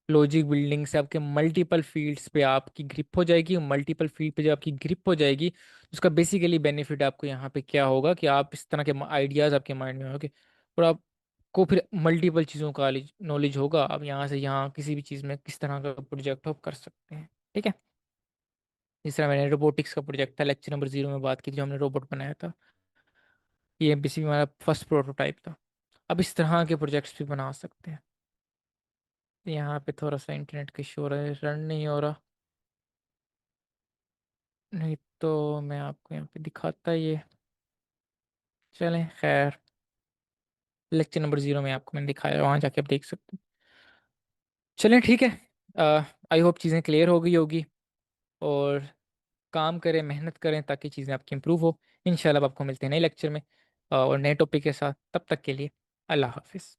लॉजिक बिल्डिंग से आपके मल्टीपल फील्ड्स पे आपकी ग्रिप हो जाएगी, मल्टीपल फील्ड पे जब आपकी ग्रिप हो जाएगी, तो उसका बेसिकली बेनिफिट आपको यहाँ पे क्या होगा कि आप इस तरह के आइडियाज़ आपके माइंड में होंगे, और आपको फिर मल्टीपल चीज़ों का नॉलेज होगा, आप यहाँ से यहाँ किसी भी चीज़ में किस तरह का प्रोजेक्ट आप कर सकते हैं, ठीक है। जिस तरह मैंने रोबोटिक्स का प्रोजेक्ट था, लेक्चर नंबर 0 में बात की थी, जो हमने रोबोट बनाया था, ये बेसिकली हमारा फर्स्ट प्रोटोटाइप था। अब इस तरह के प्रोजेक्ट्स भी बना सकते हैं। यहाँ पे थोड़ा सा इंटरनेट का इशू हो रहा है, रन नहीं हो रहा, नहीं तो मैं आपको यहाँ पे दिखाता ये। चलें खैर। लेक्चर नंबर 0 में आपको मैंने दिखाया, वहाँ जाके आप देख सकते हैं। चलें ठीक है। आई होप चीज़ें क्लियर हो गई होगी। और काम करें, मेहनत करें ताकि चीज़ें आपकी इंप्रूव हो। इंशाल्लाह अब आपको मिलते हैं नए लेक्चर में और नए टॉपिक के साथ। तब तक के लिए अल्लाह हाफिज़।